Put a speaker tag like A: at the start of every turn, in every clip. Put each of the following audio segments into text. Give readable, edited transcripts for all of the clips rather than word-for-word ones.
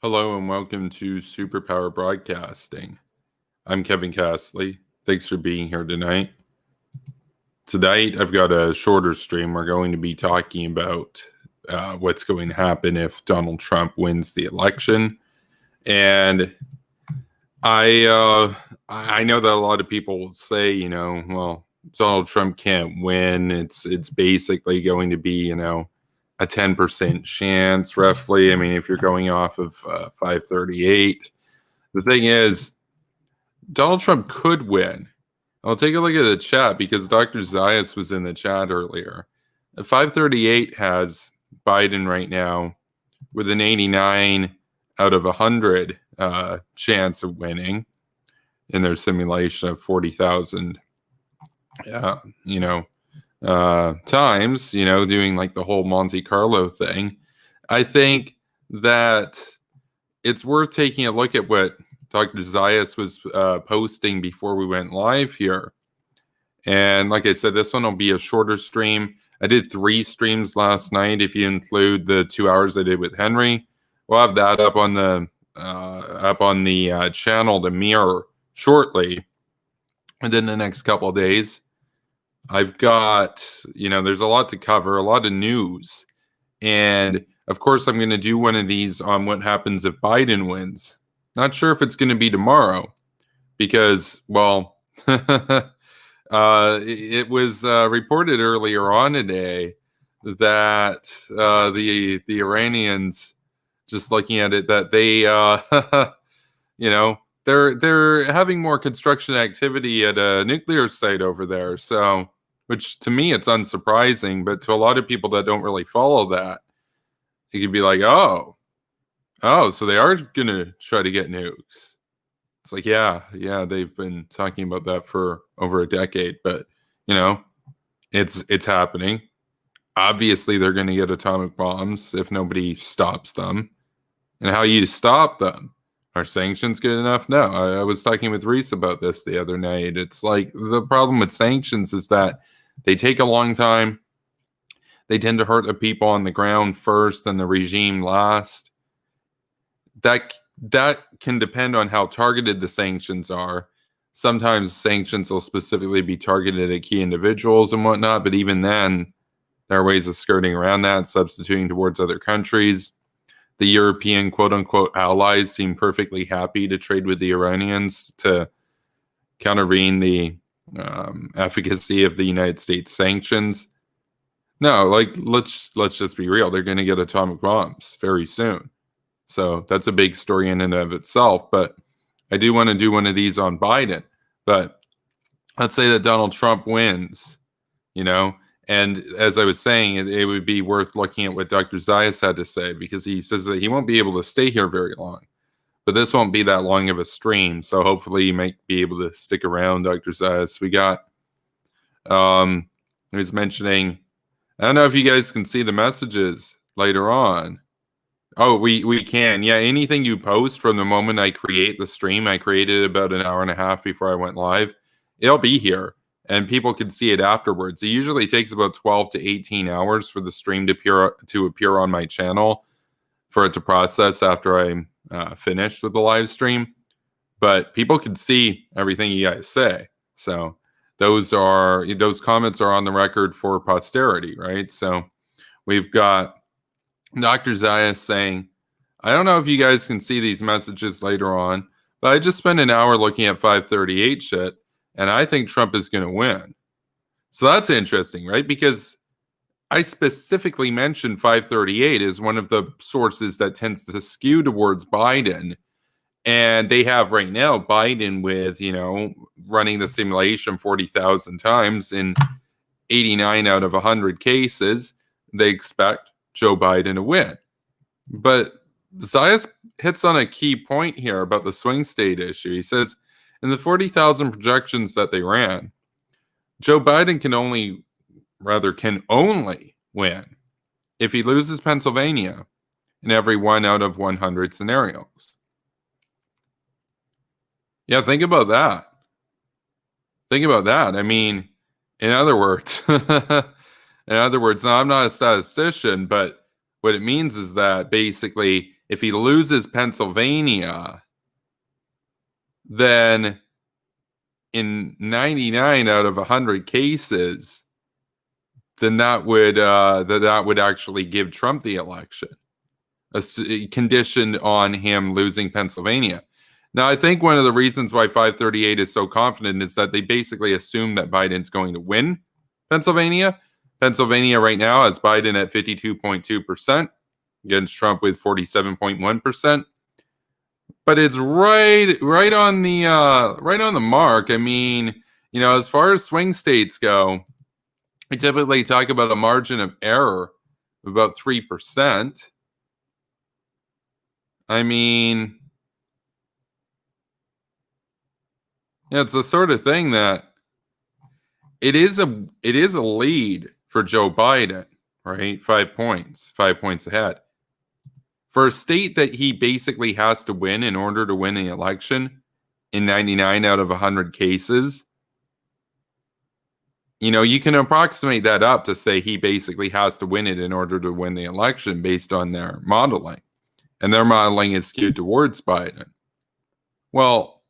A: Hello and welcome to Superpower Broadcasting. I'm Kevin Castley. Thanks for being here tonight. Tonight, I've got a shorter stream. We're going to be talking about what's going to happen if Donald Trump wins the election. And I know that a lot of people will say, well, Donald Trump can't win. It's basically going to be, a 10% chance, roughly. I mean, if you're going off of 538, the thing is, Donald Trump could win. I'll take a look at the chat because Dr. Zayas was in the chat earlier. 538 has Biden right now with an 89 out of 100 chance of winning in their simulation of 40,000, times, doing like the whole Monte Carlo thing. I think that it's worth taking a look at what Dr. Zayas was posting before we went live here. And like I said, this one will be a shorter stream. I did 3 streams last night. If you include the 2 hours I did with Henry, we'll have that up on the channel to mirror shortly. And then the next couple of days, I've got, there's a lot to cover, a lot of news. And of course, I'm going to do one of these on what happens if Biden wins. Not sure if it's going to be tomorrow because, well, it was reported earlier on today that the Iranians, just looking at it, that they, they're having more construction activity at a nuclear site over there. So, which to me, it's unsurprising, but to a lot of people that don't really follow that, it could be like, oh, so they are going to try to get nukes. It's like, yeah, they've been talking about that for over a decade, but it's happening. Obviously, they're going to get atomic bombs if nobody stops them. And how you stop them? Are sanctions good enough? No. I was talking with Reese about this the other night. It's like the problem with sanctions is that they take a long time. They tend to hurt the people on the ground first and the regime last. That can depend on how targeted the sanctions are. Sometimes sanctions will specifically be targeted at key individuals and whatnot, but even then, there are ways of skirting around that, substituting towards other countries. The European quote-unquote allies seem perfectly happy to trade with the Iranians to countervene the efficacy of the United States sanctions. No, let's just be real. They're going to get atomic bombs very soon. So that's a big story in and of itself. But I do want to do one of these on Biden. But let's say that Donald Trump wins, and as I was saying, it would be worth looking at what Dr. Zayas had to say, because he says that he won't be able to stay here very long. But this won't be that long of a stream, so hopefully you might be able to stick around, Dr. Zayas. We got, he was mentioning, I don't know if you guys can see the messages later on. Oh, we can. Yeah, anything you post from the moment I create the stream, I created about an hour and a half before I went live, it'll be here. And people can see it afterwards. It usually takes about 12 to 18 hours for the stream to appear on my channel, for it to process after I'm finished with the live stream. But people can see everything you guys say. So those comments are on the record for posterity, right? So we've got Dr. Zayas saying, I don't know if you guys can see these messages later on, but I just spent an hour looking at 538 shit. And I think Trump is going to win. So that's interesting, right? Because I specifically mentioned 538 as one of the sources that tends to skew towards Biden. And they have right now Biden with, running the simulation 40,000 times in 89 out of 100 cases. They expect Joe Biden to win. But Zayas hits on a key point here about the swing state issue. He says, in the 40,000 projections that they ran, Joe Biden can only win if he loses Pennsylvania in every 1 out of 100 scenarios. Yeah, think about that. I mean, in other words, now I'm not a statistician, but What it means is that basically, if he loses Pennsylvania, then in 99 out of 100 cases, then that would actually give Trump the election, conditioned on him losing Pennsylvania. Now, I think one of the reasons why 538 is so confident is that they basically assume that Biden's going to win Pennsylvania. Pennsylvania right now has Biden at 52.2% against Trump with 47.1%. But it's right on the mark. I mean, as far as swing states go, we typically talk about a margin of error of about 3%. I mean, it's the sort of thing that it is a lead for Joe Biden, right? 5 points ahead. For a state that he basically has to win in order to win the election in 99 out of 100 cases, you can approximate that up to say he basically has to win it in order to win the election based on their modeling. And their modeling is skewed towards Biden. Well,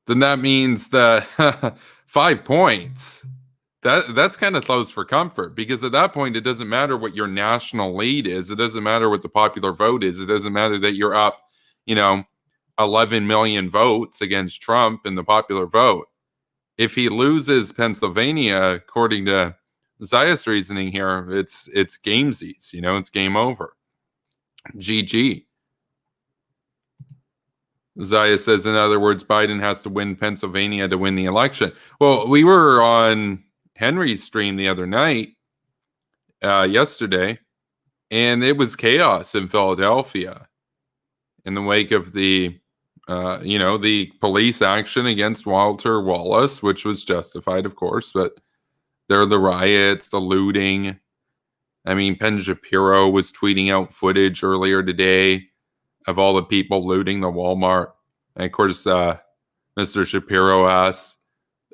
A: then that means that 5 points, that's kind of close for comfort, because at that point, it doesn't matter what your national lead is. It doesn't matter what the popular vote is. It doesn't matter that you're up, 11 million votes against Trump in the popular vote. If he loses Pennsylvania, according to Zayas' reasoning here, it's gamesies, it's game over. GG. Zaya says, in other words, Biden has to win Pennsylvania to win the election. Well, we were on Henry's stream the other night, yesterday, and it was chaos in Philadelphia in the wake of the police action against Walter Wallace, which was justified, of course, but there are the riots, the looting. I mean, Penn Shapiro was tweeting out footage earlier today of all the people looting the Walmart. And of course, Mr. Shapiro asks,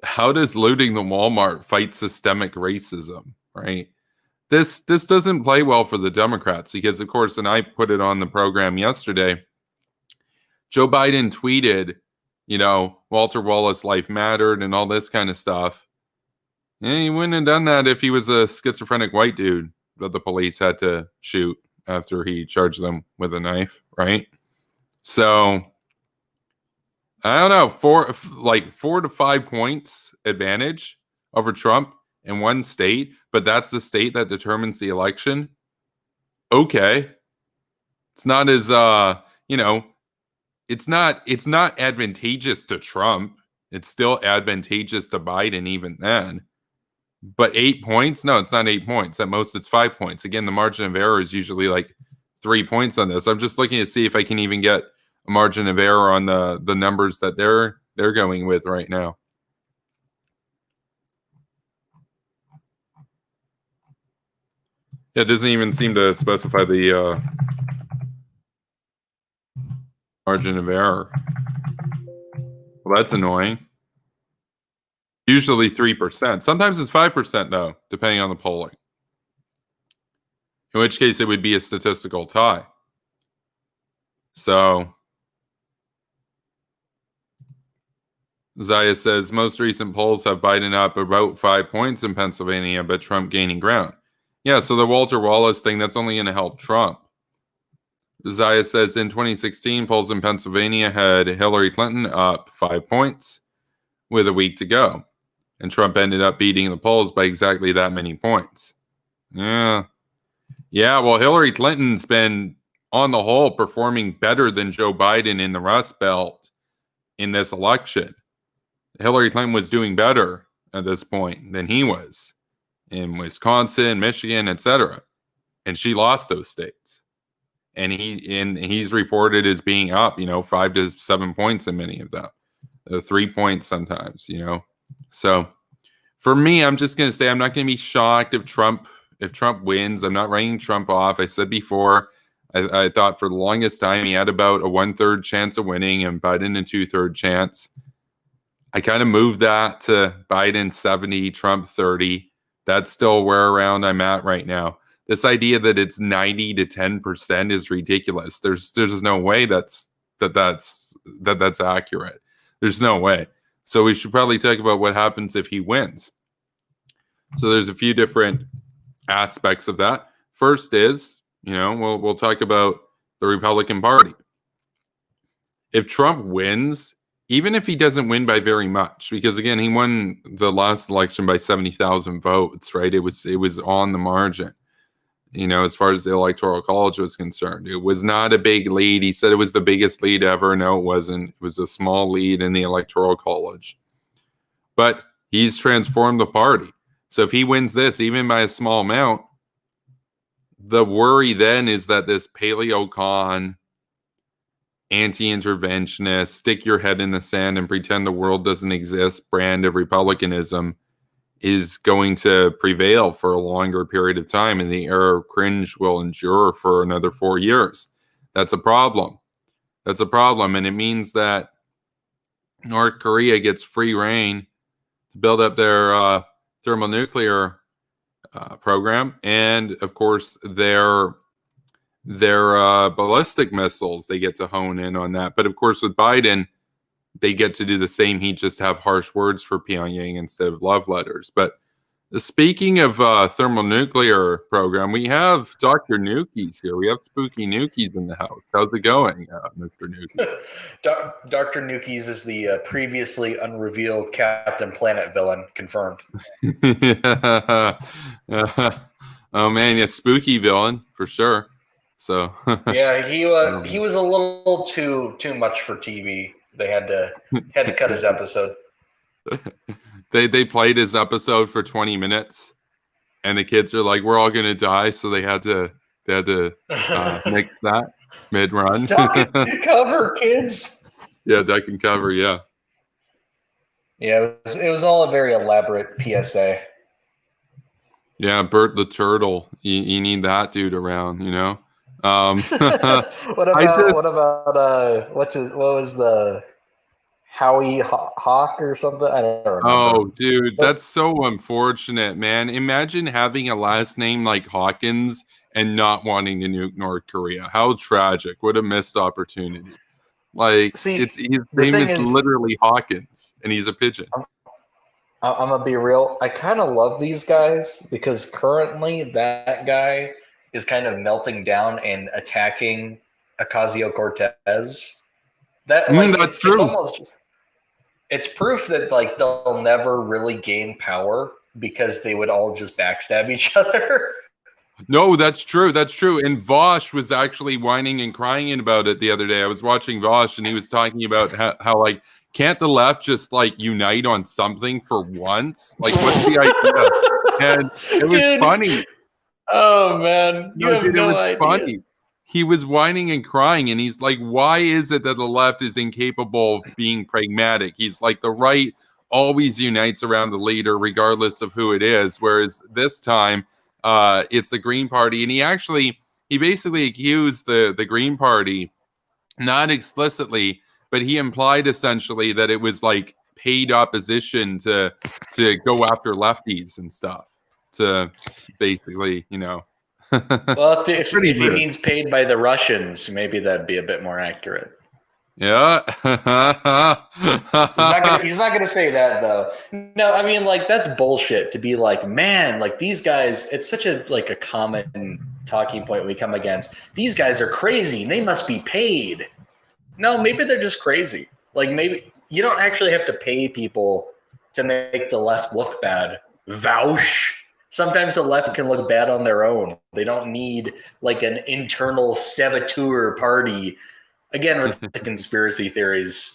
A: how does looting the Walmart fight systemic racism, right? This doesn't play well for the Democrats because, of course, and I put it on the program yesterday, Joe Biden tweeted, Walter Wallace life mattered and all this kind of stuff. And he wouldn't have done that if he was a schizophrenic white dude that the police had to shoot after he charged them with a knife, right? So, I don't know, 4 to 5 points advantage over Trump in one state, but that's the state that determines the election. Okay. It's not as, it's not advantageous to Trump. It's still advantageous to Biden even then. But 8 points? No, it's not 8 points. At most, it's 5 points. Again, the margin of error is usually like 3 points on this. I'm just looking to see if I can even get a margin of error on the numbers that they're going with right now. It doesn't even seem to specify the margin of error. Well, that's annoying. Usually 3%. Sometimes it's 5%, though, depending on the polling. In which case, it would be a statistical tie. So, Zaya says, most recent polls have Biden up about 5 points in Pennsylvania, but Trump gaining ground. Yeah, so the Walter Wallace thing, that's only going to help Trump. Zaya says, in 2016, polls in Pennsylvania had Hillary Clinton up 5 points with a week to go. And Trump ended up beating the polls by exactly that many points. Yeah, well, Hillary Clinton's been, on the whole, performing better than Joe Biden in the Rust Belt in this election. Hillary Clinton was doing better at this point than he was in Wisconsin, Michigan, etc. And she lost those states. And he's reported as being up, 5 to 7 points in many of them. 3 points sometimes, So for me, I'm just going to say I'm not going to be shocked if Trump wins. I'm not writing Trump off. I said before, I thought for the longest time he had about a 1/3 chance of winning and Biden a 2/3 chance. I kind of moved that to Biden 70, Trump 30. That's still where around I'm at right now. This idea that it's 90 to 10% is ridiculous. There's no way that's accurate. There's no way. So we should probably talk about what happens if he wins. So there's a few different aspects of that. First is, we'll talk about the Republican Party. If Trump wins, even if he doesn't win by very much, because again, he won the last election by 70,000 votes, right? It was on the margin, as far as the Electoral College was concerned. It was not a big lead. He said it was the biggest lead ever. No, it wasn't. It was a small lead in the Electoral College. But he's transformed the party. So if he wins this, even by a small amount, the worry then is that this paleo-con, anti-interventionist, stick your head in the sand and pretend the world doesn't exist brand of republicanism is going to prevail for a longer period of time, and the era of cringe will endure for another 4 years. That's a problem. That's a problem, and it means that North Korea gets free reign to build up their thermonuclear program, and of course their ballistic missiles. They get to hone in on that. But of course, with Biden, they get to do the same. He just have harsh words for Pyongyang instead of love letters. But speaking of thermonuclear program, we have Dr. Newkeys here. We have spooky Newkeys in the house. How's it going, Mr. Newkeys?
B: Dr. Newkeys is the previously unrevealed Captain Planet villain, confirmed.
A: Oh man, yeah, spooky villain for sure. So
B: yeah, he was a little too much for TV. They had to cut his episode.
A: They played his episode for 20 minutes, and the kids are like, "We're all gonna die," so they had to mix that mid-run.
B: Duck and cover, kids.
A: Yeah, duck and cover. Yeah.
B: Yeah, it was all a very elaborate PSA.
A: Yeah, Bert the Turtle. You need that dude around,
B: what about what was the Howie Hawk or something? I don't remember.
A: Oh, dude, that's so unfortunate, man. Imagine having a last name like Hawkins and not wanting to nuke North Korea. How tragic. What a missed opportunity. Like, his name is literally Hawkins, and he's a pigeon.
B: I'm going to be real. I kind of love these guys because currently that guy is kind of melting down and attacking Ocasio-Cortez.
A: That's true.
B: It's proof that they'll never really gain power because they would all just backstab each other.
A: No, that's true. That's true. And Vosh was actually whining and crying about it the other day. I was watching Vosh, and he was talking about how can't the left just unite on something for once? What's the idea? And it was funny.
B: Oh man, you have no idea.
A: Funny. He was whining and crying, and he's like, why is it that the left is incapable of being pragmatic? He's like, the right always unites around the leader regardless of who it is, whereas this time it's the Green Party. And he basically accused the Green Party, not explicitly, but he implied essentially that it was paid opposition to go after lefties and stuff, to basically,
B: Well, if he means paid by the Russians, maybe that'd be a bit more accurate.
A: Yeah.
B: He's not gonna say that though. No, I mean that's bullshit to be man, these guys, it's such a a common talking point we come against. These guys are crazy and they must be paid. No, maybe they're just crazy. Maybe you don't actually have to pay people to make the left look bad. Vouch. Sometimes the left can look bad on their own. They don't need an internal saboteur party. Again, with the conspiracy theories,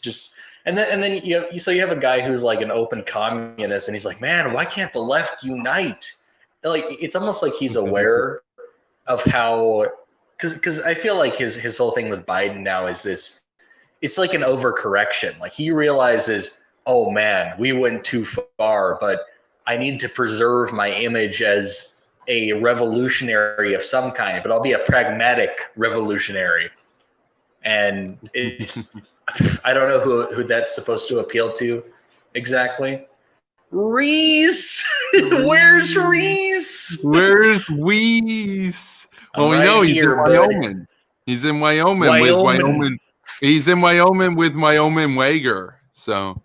B: and then so you have a guy who's an open communist, and he's like, man, why can't the left unite? It's almost like he's aware of how, because I feel like his whole thing with Biden now is this. It's like an overcorrection. He realizes, oh man, we went too far, but I need to preserve my image as a revolutionary of some kind, but I'll be a pragmatic revolutionary. And it's, I don't know who that's supposed to appeal to exactly. Reese, where's Reese?
A: Where's Weiss? Well, we
B: right
A: know he's
B: here,
A: in Wyoming. He's in Wyoming with Wyoming. He's in Wyoming with Wyoming Wager. So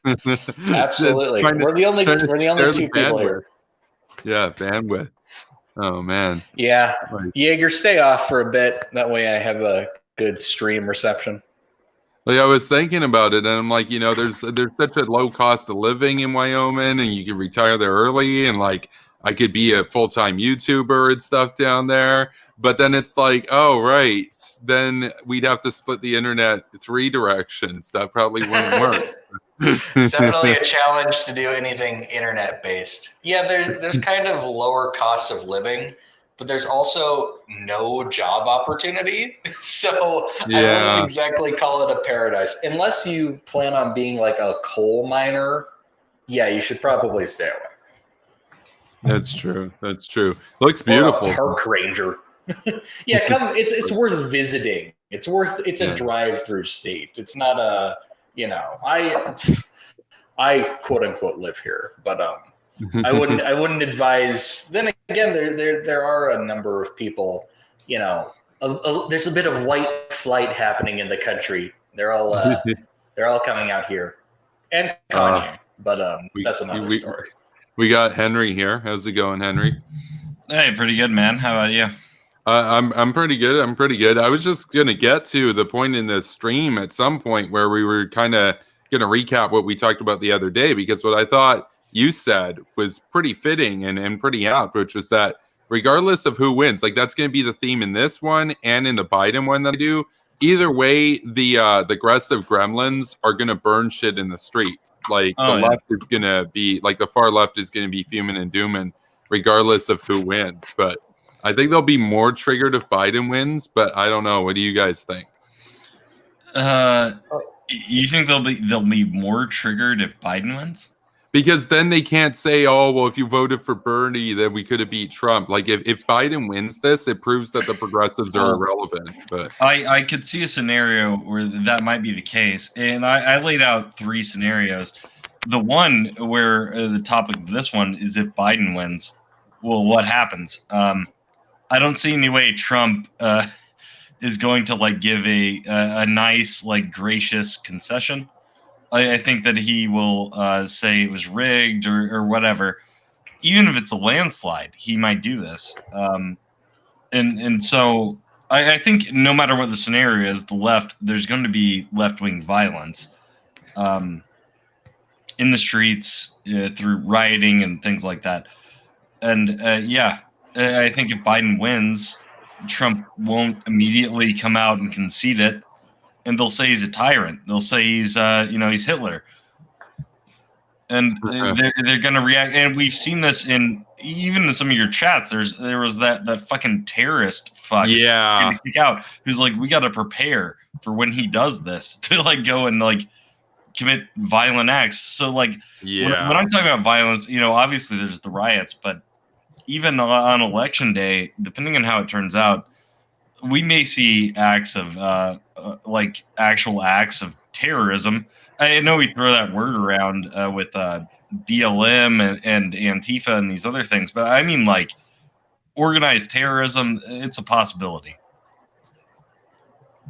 B: absolutely, we're the only two people here.
A: Yeah, bandwidth. Oh man.
B: Yeah, Jaeger, stay off for a bit. That way, I have a good stream reception.
A: Like I was thinking about it, and I'm like, there's such a low cost of living in Wyoming, and you can retire there early, and like I could be a full-time YouTuber and stuff down there. But then it's like, oh right, then we'd have to split the internet 3 directions. That probably wouldn't work.
B: It's definitely a challenge to do anything internet based. Yeah, there's kind of lower costs of living, but there's also no job opportunity. So I wouldn't exactly call it a paradise. Unless you plan on being like a coal miner, yeah, you should probably stay away.
A: That's true. Looks beautiful.
B: Or a park ranger. Yeah, come. It's worth visiting. It's a drive-through state. It's not a, I quote unquote live here, but I wouldn't advise. Then again, there are a number of people, there's a bit of white flight happening in the country. They're all coming out here, and Kanye. But that's another story.
A: We got Henry here. How's it going, Henry?
C: Hey, pretty good, man. How about you?
A: I'm pretty good. I was just gonna get to the point in the stream at some point where we were kind of gonna recap what we talked about the other day, because what I thought you said was pretty fitting and pretty apt, which was that regardless of who wins, like that's gonna be the theme in this one and in the Biden one that I do. Either way, the aggressive gremlins are gonna burn shit in the streets. Like left is gonna be like the far left is gonna be fuming and dooming, regardless of who wins. But I think they'll be more triggered if Biden wins, but I don't know. What do you guys think?
C: You think they'll be more triggered if Biden wins?
A: Because then they can't say, oh, well, if you voted for Bernie, then we could have beat Trump. Like if Biden wins this, it proves that the progressives are irrelevant. But
C: I could see a scenario where that might be the case. And I laid out 3 scenarios. The one where the topic of this one is if Biden wins, well, what happens? I don't see any way Trump is going to like give a nice, like gracious concession. I think that he will say it was rigged or whatever. Even if it's a landslide, he might do this. And so I think no matter what the scenario is, the left, there's going to be left-wing violence in the streets through rioting and things like that. And I think if Biden wins, Trump won't immediately come out and concede it, and they'll say he's a tyrant. They'll say he's he's Hitler, and they're going to react. And we've seen this even in some of your chats. There was that fucking terrorist fuck to kick out who's like, we got to prepare for when he does this to like go and like commit violent acts. So like when I'm talking about violence, obviously there's the riots, but even on election day, depending on how it turns out, we may see acts of like actual acts of terrorism. I know we throw that word around with BLM and Antifa and these other things, but I mean like organized terrorism. It's a possibility.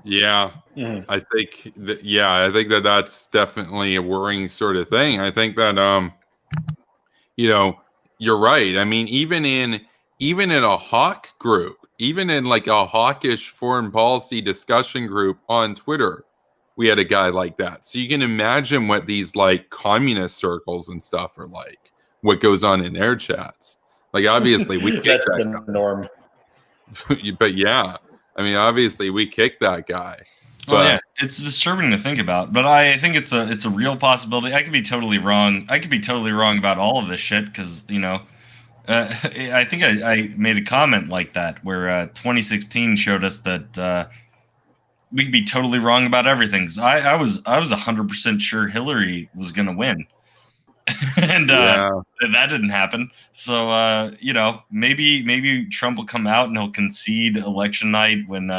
A: Yeah, I think that that's definitely a worrying sort of thing. I think that you're right. I mean, even in a hawk group, even in like a hawkish foreign policy discussion group on Twitter, we had a guy like that. So you can imagine what these like communist circles and stuff are like, what goes on in their chats. Like obviously we
B: that's the norm.
A: But yeah, I mean obviously we kicked that guy.
C: Well, yeah, it's disturbing to think about, but I think it's a real possibility. I could be totally wrong. I could be totally wrong about all of this shit because I think I made a comment like that where 2016 showed us that we could be totally wrong about everything. I was 100% sure Hillary was going to win, and that didn't happen. So maybe Trump will come out and he'll concede election night when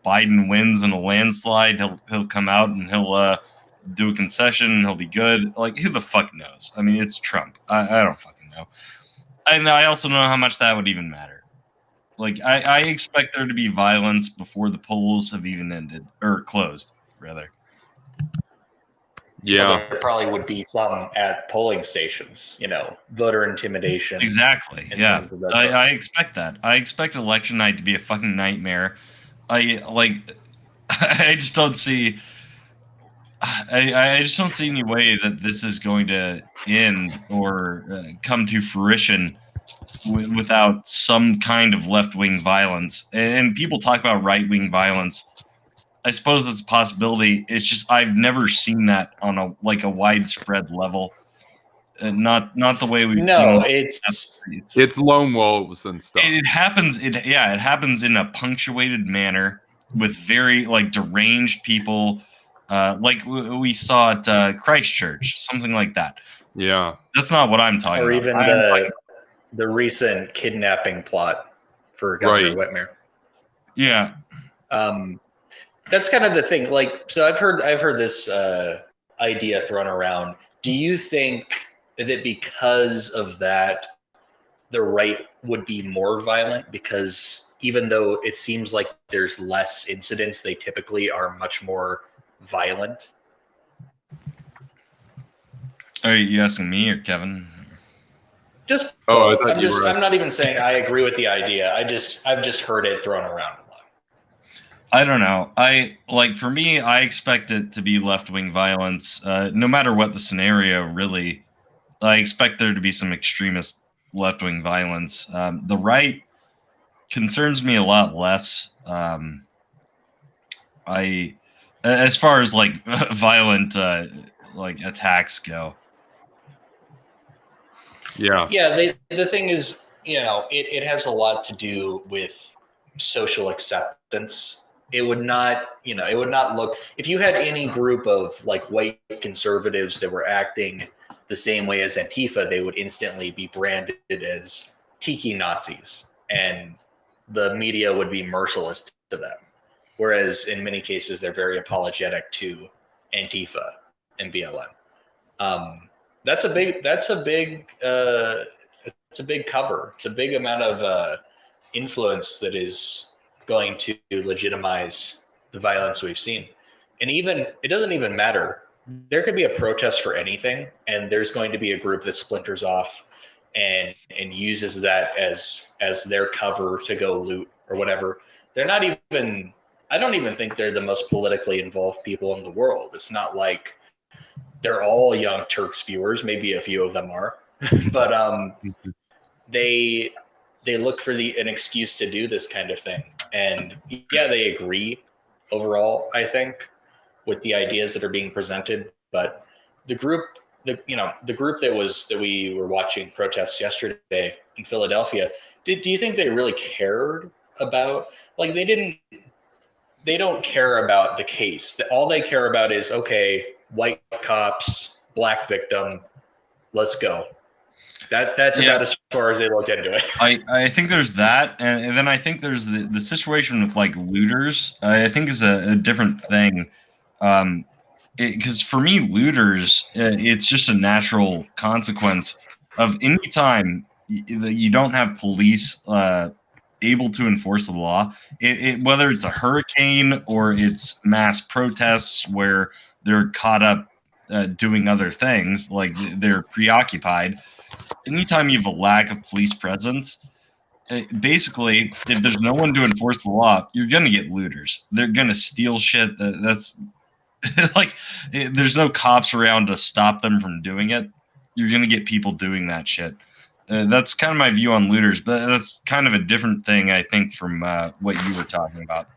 C: Biden wins in a landslide. He'll come out and he'll do a concession and he'll be good. Like, who the fuck knows? I mean, it's Trump. I don't fucking know. And I also don't know how much that would even matter. Like, I expect there to be violence before the polls have even ended, or closed, rather.
A: Yeah.
B: Well, there probably would be some at polling stations, voter intimidation.
C: Exactly. Yeah. I expect that. I expect election night to be a fucking nightmare. I just don't see. I just don't see any way that this is going to end or come to fruition without some kind of left-wing violence. And people talk about right-wing violence. I suppose it's a possibility. It's just I've never seen that on a widespread level. Not the way we've seen.
B: No,
A: it's lone wolves and stuff.
C: It happens. It happens in a punctuated manner with very deranged people, like we saw at Christchurch, something like that.
A: Yeah,
C: that's not what I'm talking
B: about. Or even the recent kidnapping plot for Governor Whitmer.
C: Yeah.
B: That's kind of the thing. So I've heard this idea thrown around. Do you think that because of that, the right would be more violent? Because even though it seems like there's less incidents, they typically are much more violent.
C: Are you asking me or Kevin?
B: Just I'm not even saying I agree with the idea. I've just heard it thrown around a lot.
C: I don't know. For me, I expect it to be left-wing violence, no matter what the scenario, really. I expect there to be some extremist left-wing violence. The right concerns me a lot less. As far as violent attacks go.
A: Yeah.
B: Yeah. The thing is, it has a lot to do with social acceptance. It would not look, if you had any group of white conservatives that were acting the same way as Antifa, they would instantly be branded as tiki Nazis, and the media would be merciless to them. Whereas in many cases, they're very apologetic to Antifa and BLM. That's a big cover. It's a big amount of influence that is going to legitimize the violence we've seen. And it doesn't even matter. There could be a protest for anything, and there's going to be a group that splinters off and uses that as their cover to go loot or whatever. They're not even, I don't even think they're the most politically involved people in the world. It's not like they're all Young Turks viewers. Maybe a few of them are, but they look for an excuse to do this kind of thing. And yeah, they agree overall, I think, with the ideas that are being presented. But the group that we were watching protests yesterday in Philadelphia, do you think they really cared about, they don't care about the case. All they care about is, okay, white cops, black victim, let's go. That's about as far as they looked into it.
C: I think there's that, and then I think there's the situation with looters. I think is a different thing, because for me, looters, it's just a natural consequence of any time that you don't have police able to enforce the law. Whether it's a hurricane or it's mass protests where they're caught up doing other things, they're preoccupied. Anytime you have a lack of police presence, basically, if there's no one to enforce the law, you're going to get looters. They're going to steal shit. That's there's no cops around to stop them from doing it. You're going to get people doing that shit. That's kind of my view on looters, but that's kind of a different thing, I think, from what you were talking about.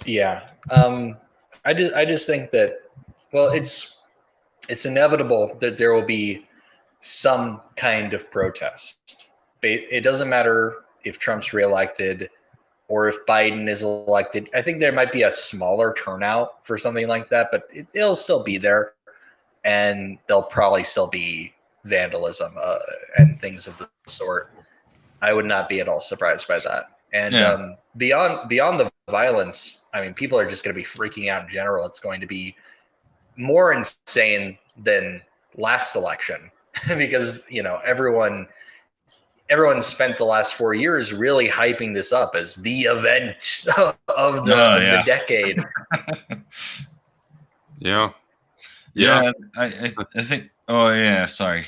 B: Yeah. I just think that, well, it's inevitable that there will be some kind of protest. It doesn't matter if Trump's reelected or if Biden is elected. I think there might be a smaller turnout for something like that, but it'll still be there, and there'll probably still be vandalism and things of the sort. I would not be at all surprised by that. And beyond the violence, I mean, people are just going to be freaking out in general. It's going to be more insane than last election because everyone spent the last 4 years really hyping this up as the event of the decade.
A: Yeah.
C: I think. Oh yeah, sorry.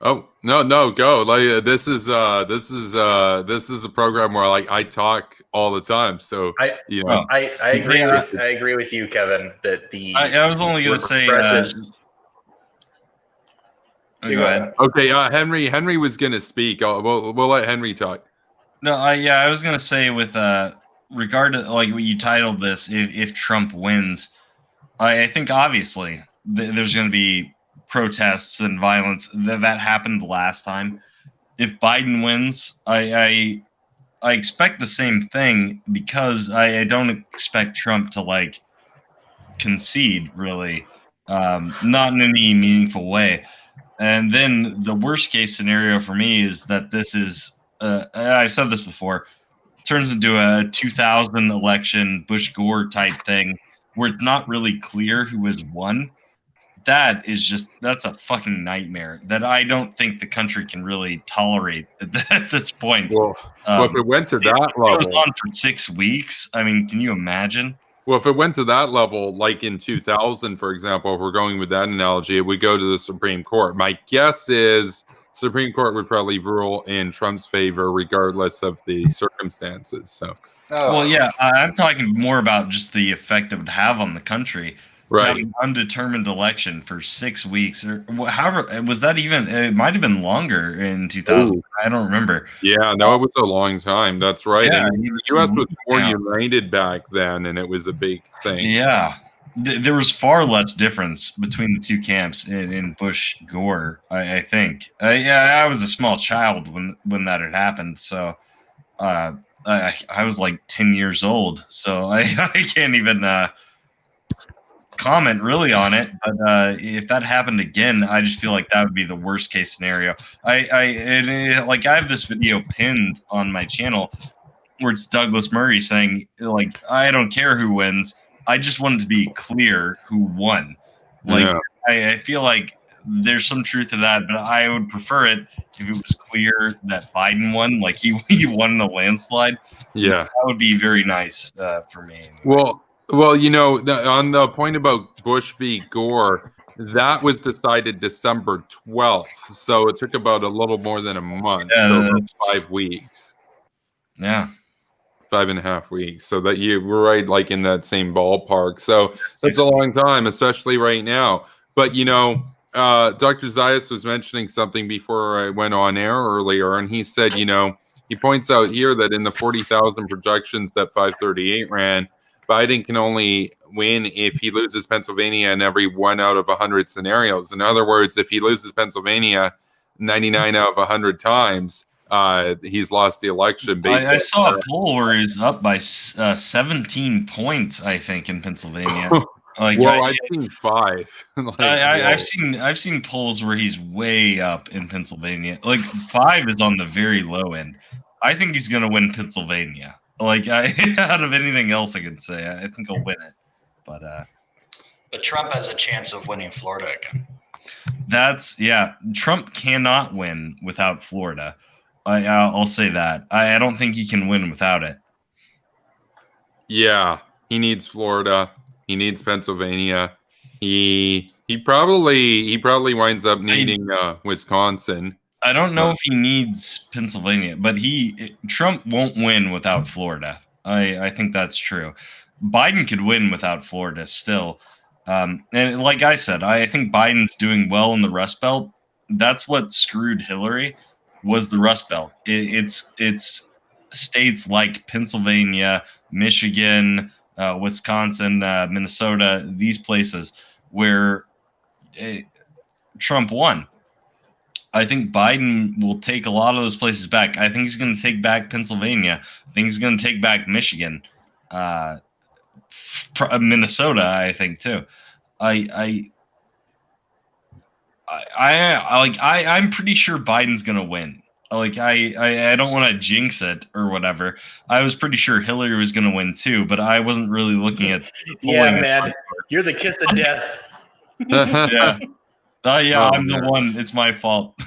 A: Oh no, go. Like this is a program where like I talk all the time. So
B: I agree with you, Kevin, that
C: I was only going to say. Go ahead.
A: Okay, Henry was going to speak. We'll let Henry talk.
C: No, I was going to say with regard to like what you titled this, if Trump wins, I think obviously there's going to be protests and violence that happened last time. If Biden wins, I expect the same thing because I don't expect Trump to like concede really, not in any meaningful way. And then the worst case scenario for me is that this is, I've said this before, turns into a 2000 election Bush Gore type thing where it's not really clear who has won. That's a fucking nightmare that I don't think the country can really tolerate at this point.
A: Well, if it went to that level,
C: it goes on for 6 weeks. I mean, can you imagine?
A: Well, if it went to that level, like in 2000, for example, if we're going with that analogy, it would go to the Supreme Court. My guess is Supreme Court would probably rule in Trump's favor, regardless of the circumstances. So,
C: well, yeah, I'm talking more about just the effect it would have on the country.
A: Right.
C: Have an undetermined election for 6 weeks, or however, was that even? It might have been longer in 2000. Ooh. I don't remember.
A: Yeah, no, it was a long time. That's right. Yeah, and the U.S. was more united back then, and it was a big thing.
C: Yeah, there was far less difference between the two camps in Bush Gore. I think. I was a small child when that had happened, so I was like 10 years old, so I can't even. Comment really on it, but if that happened again, I just feel like that would be the worst case scenario. I have this video pinned on my channel where it's Douglas Murray saying like, I don't care who wins, I just want it to be clear who won. Like, yeah. I feel like there's some truth to that, but I would prefer it if it was clear that Biden won, like he won in a landslide.
A: Yeah,
C: that would be very nice for me. Anyway.
A: Well, on the point about Bush v. Gore, that was decided December 12th. So it took about a little more than a month, so about 5 weeks.
C: Yeah.
A: 5.5 weeks. So that you were right, like in that same ballpark. So that's a long time, especially right now. But, Dr. Zayas was mentioning something before I went on air earlier, and he said, he points out here that in the 40,000 projections that 538 ran, Biden can only win if he loses Pennsylvania in every 1 out of 100 scenarios. In other words, if he loses Pennsylvania 99 out of 100 times, he's lost the election.
C: I saw a poll where he's up by 17 points, I think, in Pennsylvania.
A: I've seen 5.
C: I've seen polls where he's way up in Pennsylvania. Like 5 is on the very low end. I think he's going to win Pennsylvania. Like out of anything else I could say, I think he'll win it. But
B: Trump has a chance of winning Florida again.
C: Trump cannot win without Florida. I'll say that. I don't think he can win without it.
A: Yeah, he needs Florida. He needs Pennsylvania. He probably winds up needing Wisconsin.
C: I don't know if he needs Pennsylvania, but Trump won't win without Florida. I think that's true. Biden could win without Florida still. And like I said, I think Biden's doing well in the Rust Belt. That's what screwed Hillary, was the Rust Belt. It's states like Pennsylvania, Michigan, Wisconsin, Minnesota, these places where Trump won. I think Biden will take a lot of those places back. I think he's going to take back Pennsylvania. I think he's going to take back Michigan, Minnesota. I think too. I'm pretty sure Biden's going to win. Like I don't want to jinx it or whatever. I was pretty sure Hillary was going to win too, but I wasn't really looking at
B: Yeah,
C: polling.
B: man, you're the kiss of death.
C: Yeah.
A: Oh,
C: I'm the
A: man.
C: one. It's my fault.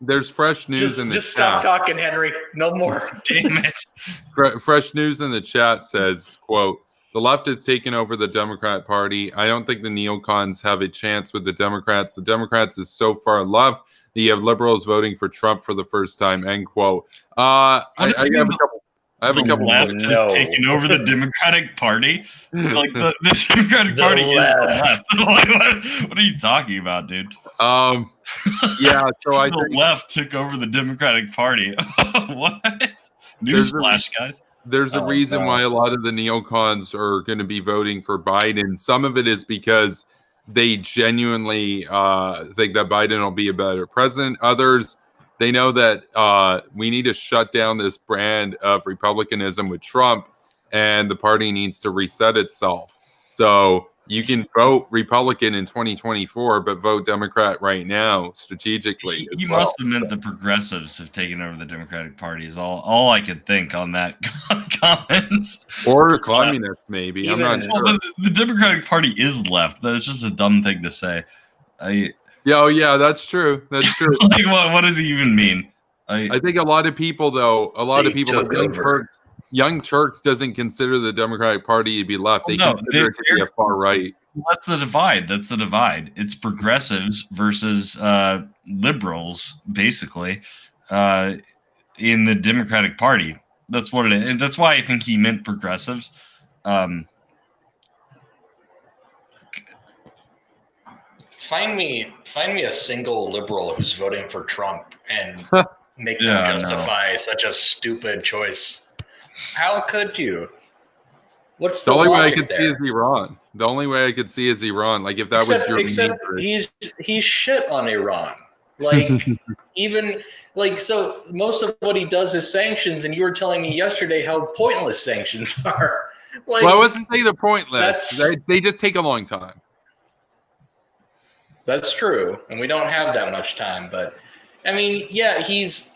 A: There's fresh news in the
B: Just
A: chat.
B: stop talking, Henry. No more.
C: Damn it.
A: Fresh news in the chat says, quote, the left has taken over the Democrat Party. I don't think the neocons have a chance with the Democrats. The Democrats is so far left that you have liberals voting for Trump for the first time, end quote. I have a couple
C: left
A: points.
C: has taken over the Democratic Party. Like the Democratic Party is the left. What are you talking about, dude?
A: Yeah, so I
C: the
A: think
C: left took over the Democratic Party. What? Newsflash, guys.
A: there's a reason why a lot of the neocons are going to be voting for Biden. Some of it is because they genuinely think that Biden will be a better president. Others, they know that we need to shut down this brand of republicanism with Trump, and the party needs to reset itself. So you can vote Republican in 2024, but vote Democrat right now strategically.
C: He must have meant the progressives have taken over the Democratic Party is all I could think on that comment.
A: Or communists, maybe. I'm not sure.
C: Well, the Democratic Party is left. That's just a dumb thing to say.
A: Yeah, that's true. That's true.
C: Like, what does he even mean?
A: I think a lot of people, though, like Young Turks doesn't consider the Democratic Party to be left. They consider it to be a far right.
C: That's the divide. It's progressives versus liberals, basically, in the Democratic Party. That's what it is. And that's why I think he meant progressives.
B: Find me a single liberal who's voting for Trump and make them justify such a stupid choice. How could you? What's the
A: only way I
B: logic
A: could see is Iran. The only way I could see is Iran. Like if that was your
B: he's shit on Iran. Like even like so most of what he does is sanctions, and you were telling me yesterday how pointless sanctions are. Like,
A: well, I wasn't saying they're pointless. They just take a long time.
B: That's true, and we don't have that much time. But I mean, yeah, he's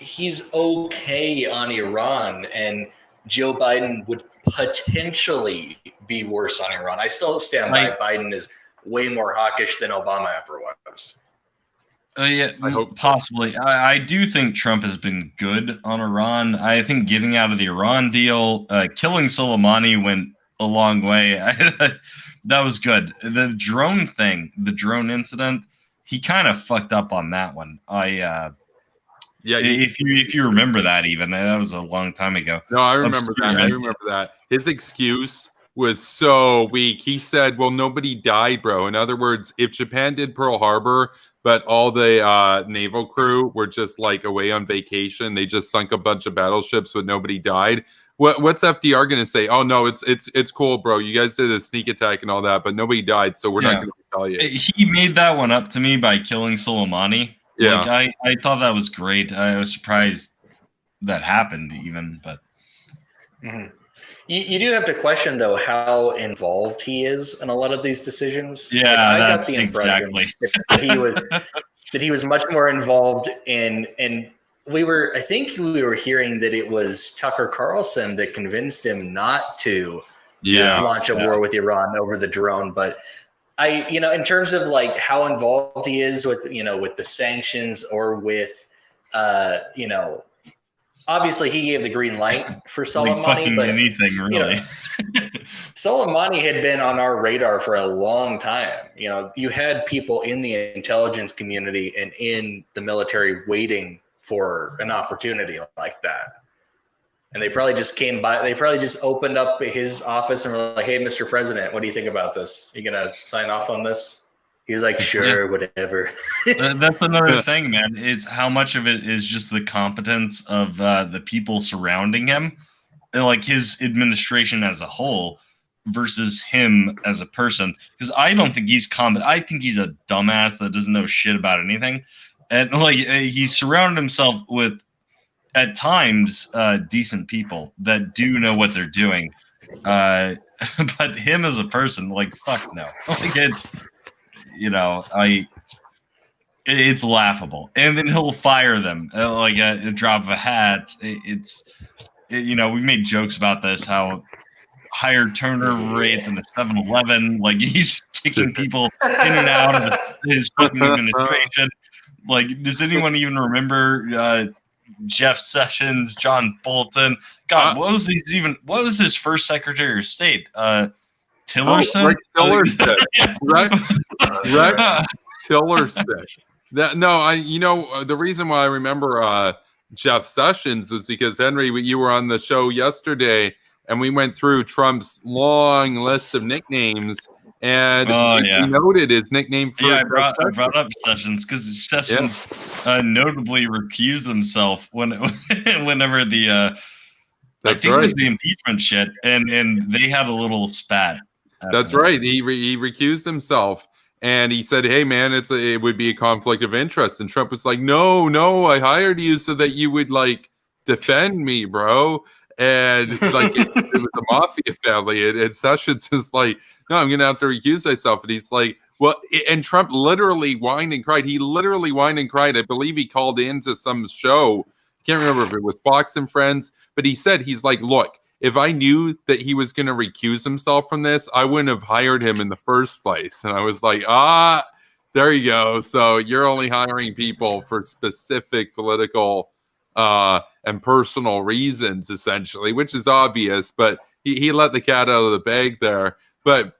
B: okay on Iran, and Joe Biden would potentially be worse on Iran. I still stand by Biden is way more hawkish than Obama ever was.
C: Yeah, I hope possibly. I do think Trump has been good on Iran. I think getting out of the Iran deal, killing Soleimani went a long way. That was good. The drone thing, the drone incident, he kind of fucked up on that one. If you remember that, even that was a long time ago.
A: No, I remember that. His excuse was so weak. He said, "Well, nobody died, bro." In other words, if Japan did Pearl Harbor, but all the naval crew were just like away on vacation, they just sunk a bunch of battleships, but nobody died. What's FDR going to say? Oh no, it's cool, bro. You guys did a sneak attack and all that, but nobody died, so we're not going to retaliate.
C: He made that one up to me by killing Soleimani.
A: Yeah,
C: like, I thought that was great. I was surprised that happened, even. But
B: you do have to question though how involved he is in a lot of these decisions.
C: Yeah,
B: I got
C: that's
B: the impression
C: exactly
B: that he was much more involved in. I think we were hearing that it was Tucker Carlson that convinced him not to launch a war with Iran over the drone. But in terms of like how involved he is with, with the sanctions or with, obviously he gave the green light for Soleimani,
C: fucking
B: but
C: anything really.
B: Soleimani had been on our radar for a long time. You had people in the intelligence community and in the military waiting for an opportunity like that. And they probably just came by. They probably just opened up his office and were like, "Hey, Mr. President, what do you think about this? You gonna sign off on this?" He's like, "Sure, whatever."
C: That's another thing, man, is how much of it is just the competence of the people surrounding him, and like his administration as a whole versus him as a person. Because I don't think he's competent. I think he's a dumbass that doesn't know shit about anything. And like he's surrounded himself with, at times, decent people that do know what they're doing. But him as a person, like, fuck no. Like it's, It's laughable, and then he'll fire them like a drop of a hat. We made jokes about this, how higher turnover rate than a 7-Eleven. Like he's just kicking people in and out of his fucking administration. Like, does anyone even remember Jeff Sessions, John Bolton? God, what was his first Secretary of State? Tillerson?
A: Rex Tillerson. Rex Tillerson. The reason why I remember Jeff Sessions was because, Henry, you were on the show yesterday, and we went through Trump's long list of nicknames, and he noted his nickname for
C: I brought up Sessions because Sessions notably recused himself whenever the it was the impeachment shit, and they had a little spat.
A: That's right. He recused himself, and he said, "Hey, man, it would be a conflict of interest." And Trump was like, "No, I hired you so that you would like defend me, bro." And like it was a mafia family, and Sessions is like, "No, I'm gonna have to recuse myself." And he's like, "Well," and Trump literally whined and cried. He literally whined and cried. I believe he called into some show. I can't remember if it was Fox and Friends, but he said, he's like, "Look, if I knew that he was going to recuse himself from this, I wouldn't have hired him in the first place." And I was like, there you go. So you're only hiring people for specific political and personal reasons, essentially, which is obvious. But he let the cat out of the bag there. But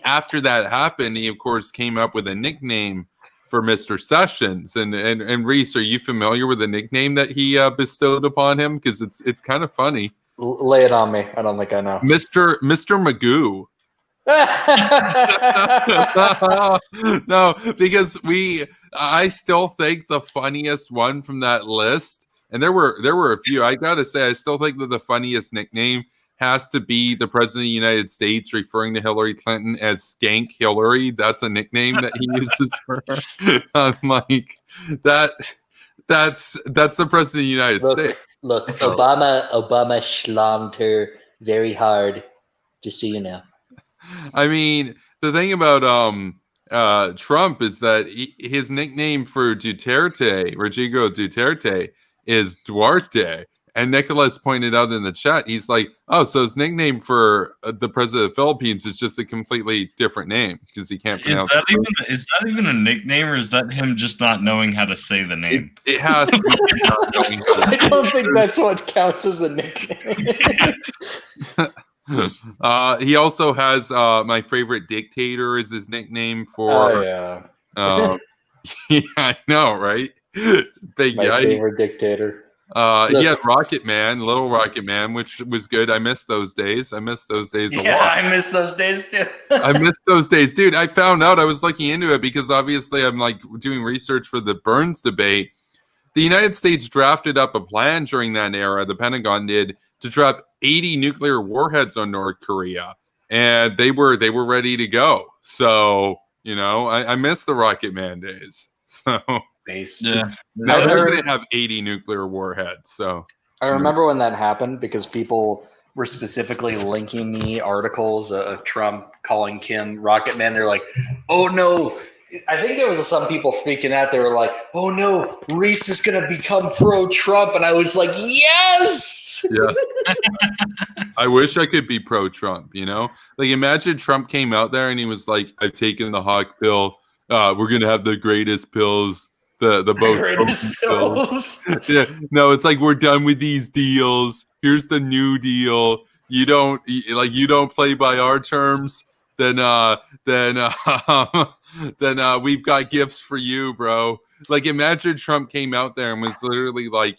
A: after that happened, he, of course, came up with a nickname for Mr. Sessions. And Reese, are you familiar with the nickname that he bestowed upon him? Because it's kind of funny.
B: Lay it on me. I don't think I know.
A: Mr. Magoo. No, because I still think the funniest one from that list, and there were a few, I gotta say, I still think that the funniest nickname has to be the President of the United States referring to Hillary Clinton as Skank Hillary. That's a nickname that he uses for her. I'm like, that's the President of the United States.
B: Look, so. Obama schlonged her very hard, just so you know.
A: I mean, the thing about Trump is that his nickname for Rodrigo Duterte, is Duarte. And Nicholas pointed out in the chat, he's like, "Oh, so his nickname for the president of the Philippines is just a completely different name because he can't pronounce it."
C: Is that even a nickname, or is that him just not knowing how to say the name?
A: It has to be not knowing how to
B: I don't think that's what counts as a nickname.
A: He also has my favorite dictator is his nickname for.
B: Oh yeah.
A: Yeah, I know, right?
B: My favorite dictator.
A: He had Rocket Man, Little Rocket Man, which was good. I miss those days. I miss those days a lot.
B: Yeah, I miss those days too.
A: I miss those days, dude. I found out, I was looking into it because obviously I'm like doing research for the Burns debate. The United States drafted up a plan during that era, the Pentagon did, to drop 80 nuclear warheads on North Korea, and they were ready to go. So, I miss the Rocket Man days. So now they're going to have 80 nuclear warheads. So
B: I remember when that happened because people were specifically linking me articles of Trump calling Kim Rocket Man. They're like, "Oh no." I think there was some people freaking out. They were like, "Oh no, Reese is going to become pro-Trump." And I was like, yes.
A: I wish I could be pro-Trump, Like, imagine Trump came out there and he was like, "I've taken the hawk pill. We're going to have the greatest pills. The both
B: greatest pills."
A: Yeah, no, it's like, "We're done with these deals. Here's the new deal. You don't play by our terms. Then we've got gifts for you, bro." Like, imagine Trump came out there and was literally like,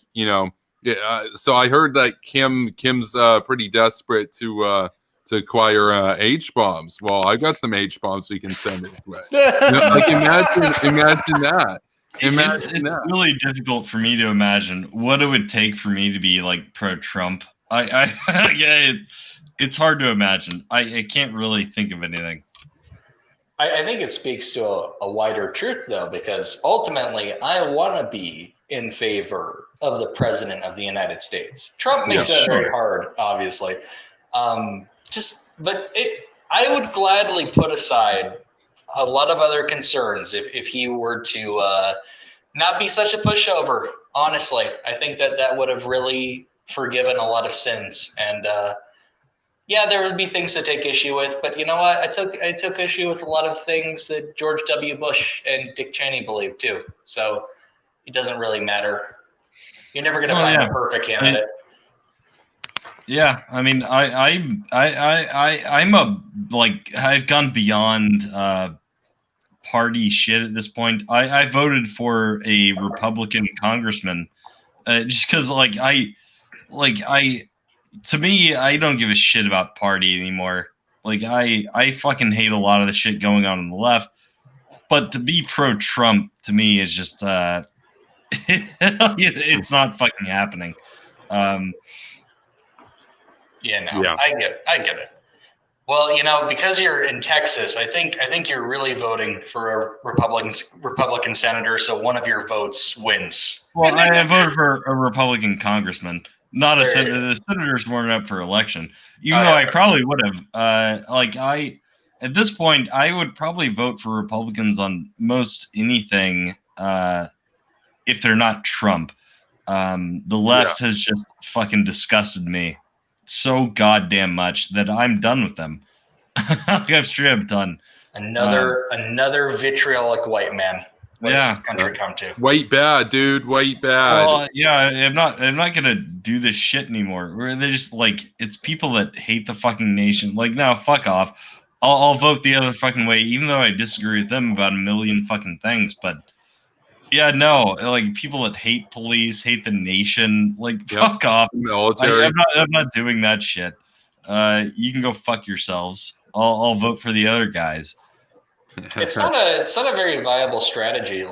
A: so I heard that Kim's pretty desperate to acquire H-bombs. Well, I got some H-bombs we can send his way. Like, imagine that.
C: It's really difficult for me to imagine what it would take for me to be like pro-Trump. It's hard to imagine. I can't really think of anything.
B: I think it speaks to a wider truth, though, because ultimately I want to be in favor of the president of the United States. Trump makes that very hard, obviously. I would gladly put aside a lot of other concerns if he were to not be such a pushover. Honestly, I think that would have really forgiven a lot of sins. And yeah, there would be things to take issue with, but you know what? I took issue with a lot of things that George W. Bush and Dick Cheney believed too. So it doesn't really matter. You're never going to find a perfect candidate.
C: Yeah, I mean, I'm a I've gone beyond party shit at this point. I voted for a Republican congressman just because to me, I don't give a shit about party anymore. Like I fucking hate a lot of the shit going on the left, but to be pro-Trump to me is just it's not fucking happening.
B: Yeah, I get it. Well, because you're in Texas, I think you're really voting for a Republican senator, so one of your votes wins.
C: Well, I voted for a Republican congressman, not a senator. The senators weren't up for election, even though I probably would have. At this point, I would probably vote for Republicans on most anything if they're not Trump. The left has just fucking disgusted me so goddamn much that I'm done with them. I'm straight up done.
B: Another vitriolic white man. What does this country come to?
A: White bad, dude. White bad.
C: Well, yeah, I'm not gonna do this shit anymore. Where they're just it's people that hate the fucking nation. No, fuck off. I'll vote the other fucking way, even though I disagree with them about a million fucking things. But yeah, no, people that hate police, hate the nation, fuck off.
A: Military.
C: I'm not doing that shit. You can go fuck yourselves. I'll vote for the other guys.
B: It's not a very viable strategy.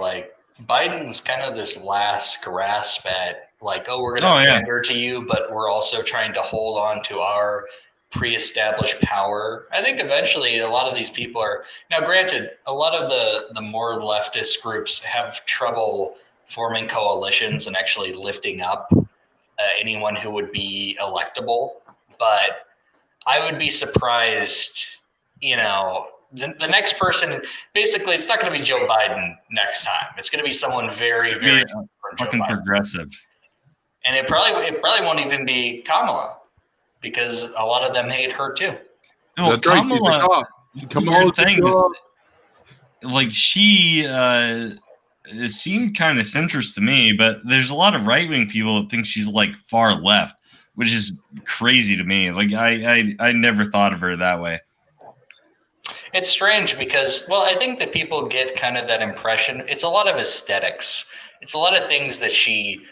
B: Biden's kind of this last grasp at we're going to pander to you, but we're also trying to hold on to our pre-established power. I think eventually a lot of these people are now. Granted, a lot of the more leftist groups have trouble forming coalitions and actually lifting up anyone who would be electable, but I would be surprised, the next person, basically, it's not going to be Joe Biden next time. It's going to be someone very, very
C: fucking progressive.
B: And it probably won't even be Kamala, because a lot of them hate her too.
C: No, that's Kamala, right. She seemed kind of centrist to me, but there's a lot of right-wing people that think she's far left, which is crazy to me. I never thought of her that way.
B: It's strange because, I think that people get kind of that impression. It's a lot of aesthetics. It's a lot of things that she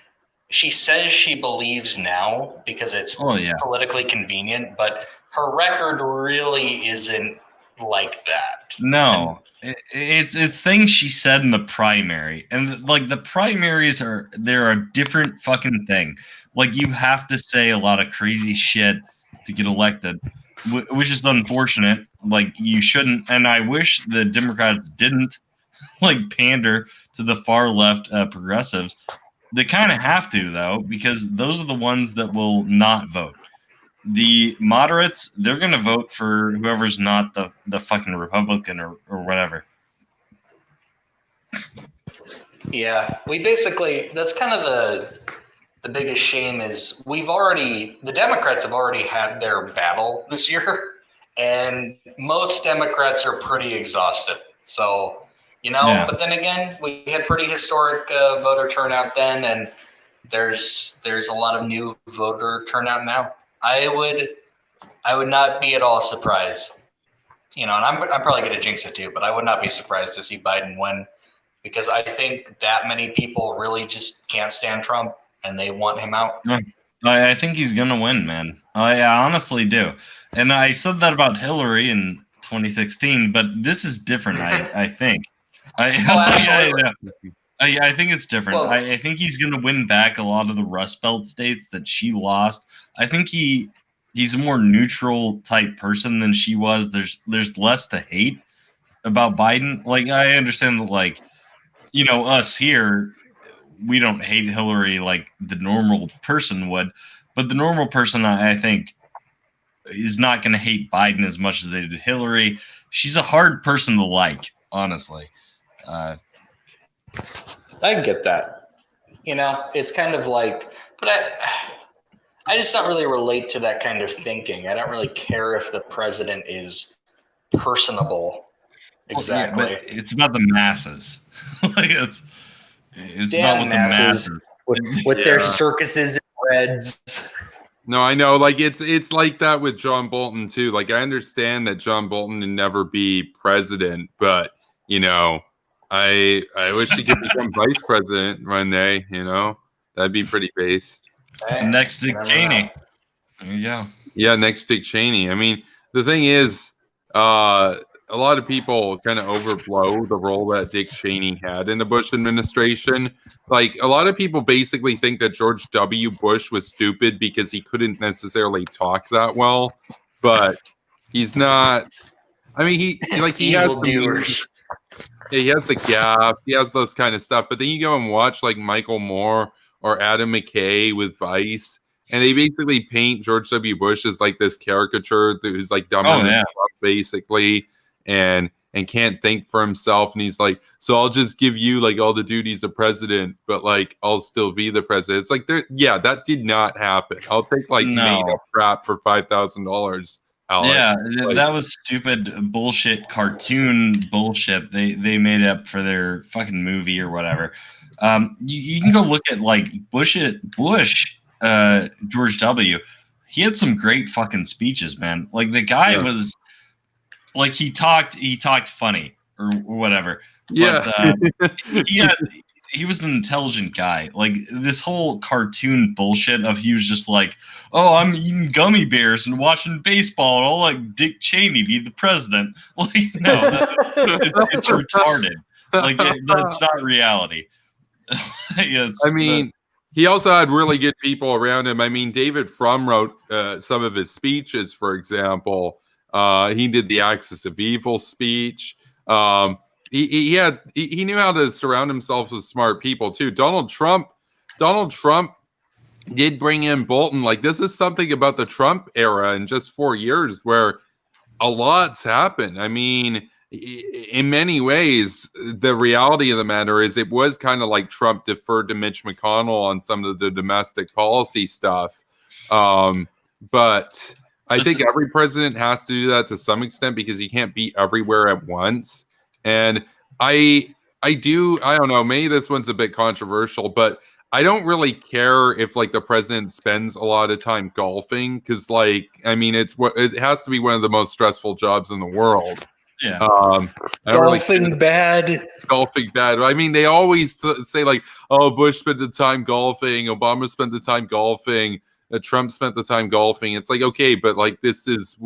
B: says she believes now because it's politically convenient, but her record really isn't like that.
C: No, it's things she said in the primary, and the primaries they're a different fucking thing. You have to say a lot of crazy shit to get elected, which is unfortunate. You shouldn't, and I wish the Democrats didn't pander to the far left progressives. They kind of have to, though, because those are the ones that will not vote. The moderates, they're going to vote for whoever's not the fucking Republican or whatever.
B: Yeah, that's kind of the biggest shame is the Democrats have already had their battle this year, and most Democrats are pretty exhausted. So, but then again, we had pretty historic voter turnout then, and there's a lot of new voter turnout now. I would not be at all surprised, and I'm probably going to jinx it too, but I would not be surprised to see Biden win, because I think that many people really just can't stand Trump and they want him out.
C: I think he's going to win, man. I honestly do. And I said that about Hillary in 2016, but this is different, I think. I think it's different. Well, I think he's going to win back a lot of the Rust Belt states that she lost. I think he's a more neutral type person than she was. There's less to hate about Biden. I understand that, us here, we don't hate Hillary like the normal person would, but the normal person, I think, is not going to hate Biden as much as they did Hillary. She's a hard person to like, honestly.
B: I get that. It's kind of like, but I just don't really relate to that kind of thinking. I don't really care if the president is personable. Exactly.
C: Yeah, but it's about the masses. Like it's
B: Damn
C: about what
B: masses.
C: the masses
B: With their circuses and reds.
A: No, I know. Like it's like that with John Bolton too. Like I understand that John Bolton would never be president, but I wish he could become vice president one day. That'd be pretty based.
B: Hey,
C: next Dick Cheney. There you go.
A: Yeah, next Dick Cheney. I mean, the thing is, a lot of people kind of overblow the role that Dick Cheney had in the Bush administration. Like, a lot of people basically think that George W. Bush was stupid because he couldn't necessarily talk that well, but he's not. I mean, he has he has the gap, he has those kind of stuff. But then you go and watch like Michael Moore or Adam McKay with Vice, and they basically paint George W. Bush as like this caricature who's like dumber than Trump, basically, and can't think for himself. And he's like, so I'll just give you like all the duties of president, but like I'll still be the president. It's like, that did not happen. I'll take like made up crap for $5,000.
C: Yeah, that was stupid bullshit, cartoon bullshit. They made up for their fucking movie or whatever. You can go look at like Bush, George W. He had some great fucking speeches, man. Like the guy was like he talked funny or whatever.
A: Yeah,
C: but, he was an intelligent guy. Like this whole cartoon bullshit of he was just like, oh, I'm eating gummy bears and watching baseball, and I'll like Dick Cheney be the president. Like, no, it's retarded. Like that's not reality.
A: He also had really good people around him. I mean, David Frum wrote some of his speeches, for example. He did the Axis of Evil speech. He knew how to surround himself with smart people too. Donald Trump did bring in Bolton. Like, this is something about the Trump era in just 4 years where a lot's happened. I mean, in many ways, the reality of the matter is it was kind of like Trump deferred to Mitch McConnell on some of the domestic policy stuff. But I think every president has to do that to some extent because you can't be everywhere at once. And I don't know, maybe this one's a bit controversial, but I don't really care if like the president spends a lot of time golfing because, like, I mean, it has to be one of the most stressful jobs in the world.
C: Yeah.
B: Golfing bad.
A: I mean, they always say like, oh, Bush spent the time golfing, Obama spent the time golfing, Trump spent the time golfing. It's like, okay, but like this is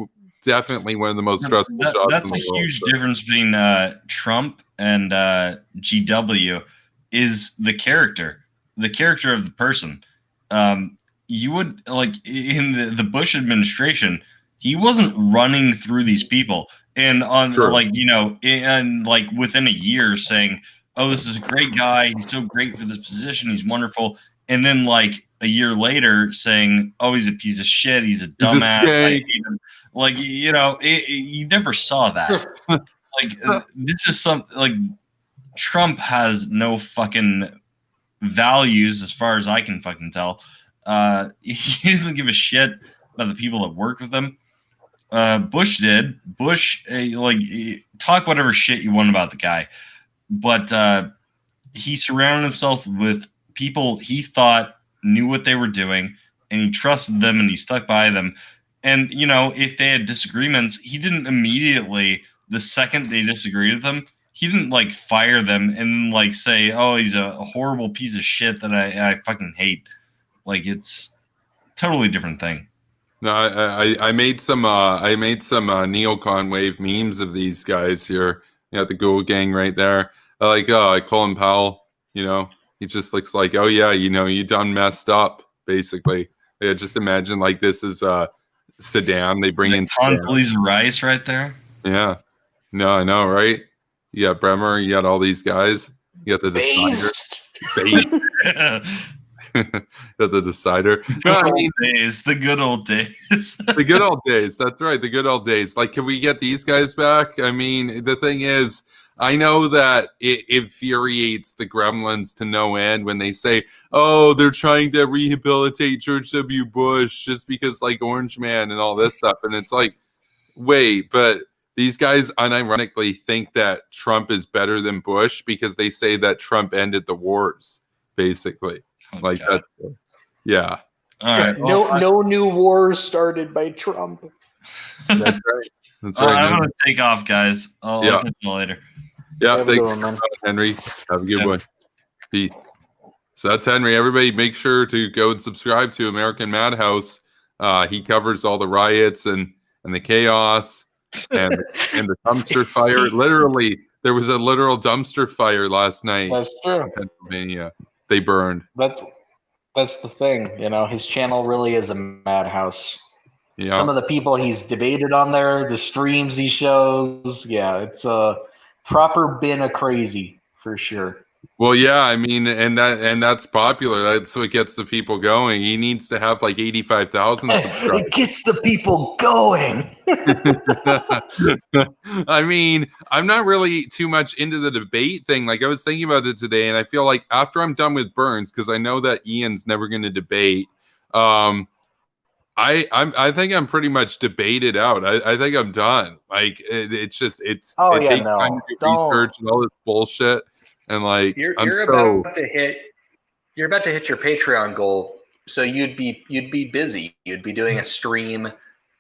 A: definitely one of the most stressful jobs in the world.
C: That's a huge difference between Trump and GW is the character of the person. You would like in the Bush administration, he wasn't running through these people and and like within a year saying, oh, this is a great guy, he's so great for this position, he's wonderful, and then like a year later saying, oh, he's a piece of shit, he's a dumbass, I hate him. Like, you never saw that. Like, this is like Trump has no fucking values as far as I can fucking tell. He doesn't give a shit about the people that work with him. Bush did. Bush, talk whatever shit you want about the guy, but he surrounded himself with people he thought knew what they were doing, and he trusted them, and he stuck by them. And, if they had disagreements, he didn't immediately, the second they disagreed with him, he didn't, like, fire them and, like, say, oh, he's a horrible piece of shit that I fucking hate. Like, it's a totally different thing.
A: No, I made some neocon wave memes of these guys here. You got the Ghoul Gang right there. I like Colin Powell, he just looks like, oh, yeah, you done messed up, basically. Yeah, just imagine, like, this is Saddam. They bring in
C: Condoleezza Rice right there.
A: Yeah. No, I know, right? You got Bremer. You got all these guys. You got the decider. The decider. No, I mean,
C: the good old days.
A: the good old days. That's right. The good old days. Like, can we get these guys back? I mean, the thing is, I know that it infuriates the gremlins to no end when they say, oh, they're trying to rehabilitate George W. Bush just because, like, Orange Man and all this stuff. And it's like, wait, but these guys unironically think that Trump is better than Bush because they say that Trump ended the wars, basically.
C: Oh,
A: like,
C: God.
A: that's, yeah.
C: All right.
B: No new wars started by Trump.
A: That's right. That's
C: I'm
A: right.
C: gonna take off, guys. I'll catch you later.
A: Yeah,
B: Have a
A: thanks,
B: good one, man.
A: Henry. Have a good
C: Yeah.
A: one. Peace. So that's Henry. Everybody, make sure to go and subscribe to American Madhouse. He covers all the riots and the chaos and the dumpster fire. Literally, there was a literal dumpster fire last night
B: That's true.
A: in Pennsylvania. They burned.
B: That's the thing. You know, his channel really is a madhouse.
A: Yeah.
B: Some of the people he's debated on there, the streams he shows, yeah, it's a proper bin of crazy for sure.
A: Well, yeah, I mean, and that's popular. That's what gets the people going. He needs to have like 85,000 subscribers.
B: It gets the people going.
A: I mean, I'm not really too much into the debate thing. Like, I was thinking about it today, and I feel like after I'm done with Burns, because I know that Ian's never going to debate. I think I'm pretty much debated out. I think I'm done. Like, it takes time to do research and all this bullshit. And like,
B: You're about to hit your Patreon goal, so you'd be busy. You'd be doing a stream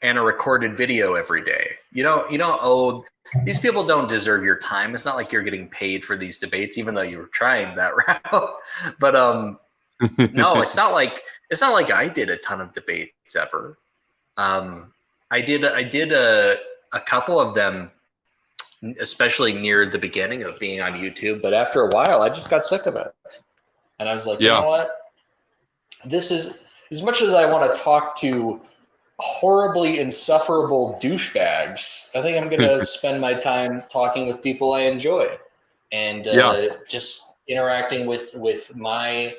B: and a recorded video every day. You don't owe these people don't deserve your time. It's not like you're getting paid for these debates, even though you were trying that route. But no, it's not like I did a ton of debates ever. I did a couple of them, especially near the beginning of being on YouTube, but after a while I just got sick of it. And I was like, you know what? This is, as much as I want to talk to horribly insufferable douchebags, I think I'm going to spend my time talking with people I enjoy and just interacting with my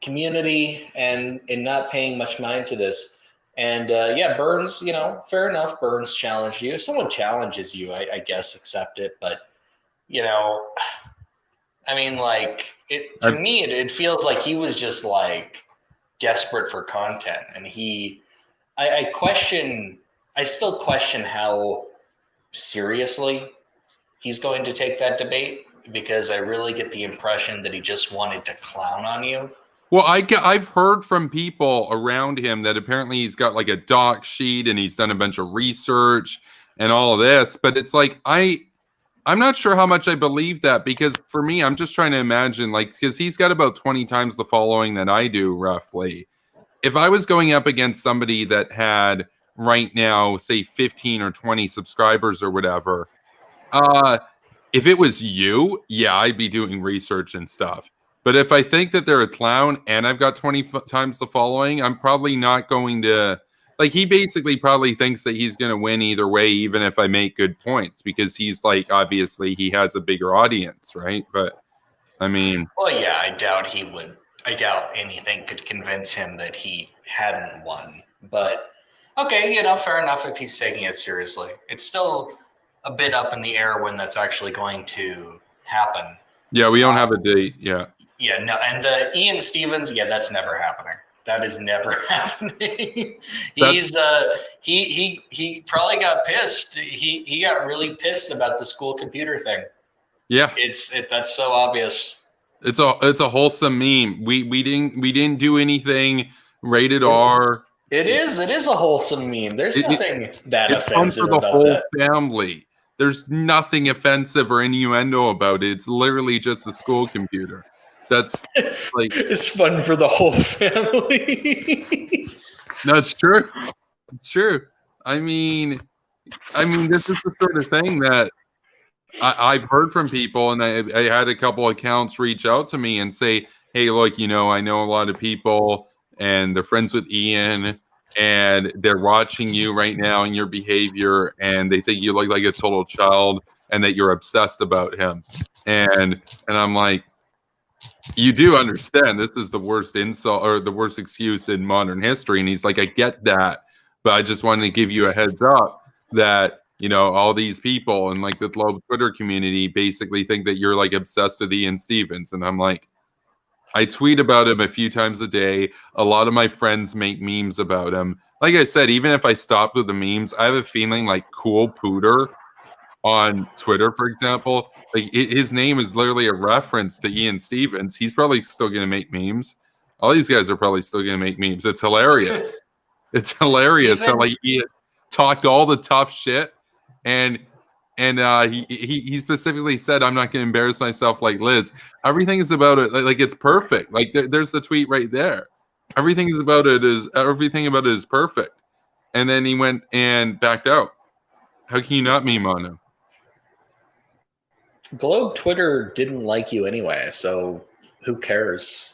B: community and not paying much mind to this. And Burns, fair enough. Burns challenged you. If someone challenges you, I guess accept it. But, I mean, like, to me, it feels like he was just like desperate for content. And I still question how seriously he's going to take that debate, because I really get the impression that he just wanted to clown on you.
A: Well, I've heard from people around him that apparently he's got like a doc sheet and he's done a bunch of research and all of this, but it's like I'm not sure how much I believe that, because for me, I'm just trying to imagine, like, because he's got about 20 times the following that I do, roughly. If I was going up against somebody that had right now, say 15 or 20 subscribers or whatever, if it was you, yeah, I'd be doing research and stuff. But if I think that they're a clown and I've got 20 times the following, I'm probably not going to, like, he basically probably thinks that he's going to win either way, even if I make good points, because he's like, obviously he has a bigger audience, right? But I mean,
B: well, yeah, I doubt he would. I doubt anything could convince him that he hadn't won. But okay, fair enough if he's taking it seriously. It's still a bit up in the air when that's actually going to happen.
A: Yeah, we don't have a date. Yeah.
B: Yeah, no, and the Ian Stevens, that's never happening. That is never happening. He's he probably got pissed. He got really pissed about the school computer thing.
A: Yeah,
B: that's so obvious.
A: It's a wholesome meme. We didn't do anything rated R.
B: It is a wholesome meme. There's nothing that offensive
A: for the
B: about
A: whole
B: that.
A: family. There's nothing offensive or innuendo about it. It's literally just a school computer. That's like,
B: it's fun for the whole family.
A: That's true. It's true. I mean, this is the sort of thing that I've heard from people, and I had a couple accounts reach out to me and say, hey, look, I know a lot of people and they're friends with Ian and they're watching you right now and your behavior, and they think you look like a total child and that you're obsessed about him. And I'm like, you do understand this is the worst insult or the worst excuse in modern history. And he's like, I get that, but I just wanted to give you a heads up that, you know, all these people and like the global Twitter community basically think that you're like obsessed with Ian Stevens. And I'm like, I tweet about him a few times a day. A lot of my friends make memes about him. Like I said, even if I stopped with the memes, I have a feeling like Cool Pooter on Twitter, for example, like his name is literally a reference to Ian Stevens. He's probably still going to make memes. All these guys are probably still going to make memes. It's hilarious. It's hilarious how like he talked all the tough shit, and he specifically said, "I'm not going to embarrass myself like Liz." Everything is about it. Like it's perfect. Like there's the tweet right there. Everything about it is perfect. And then he went and backed out. How can you not meme on him?
B: Globe Twitter didn't like you anyway, so who cares?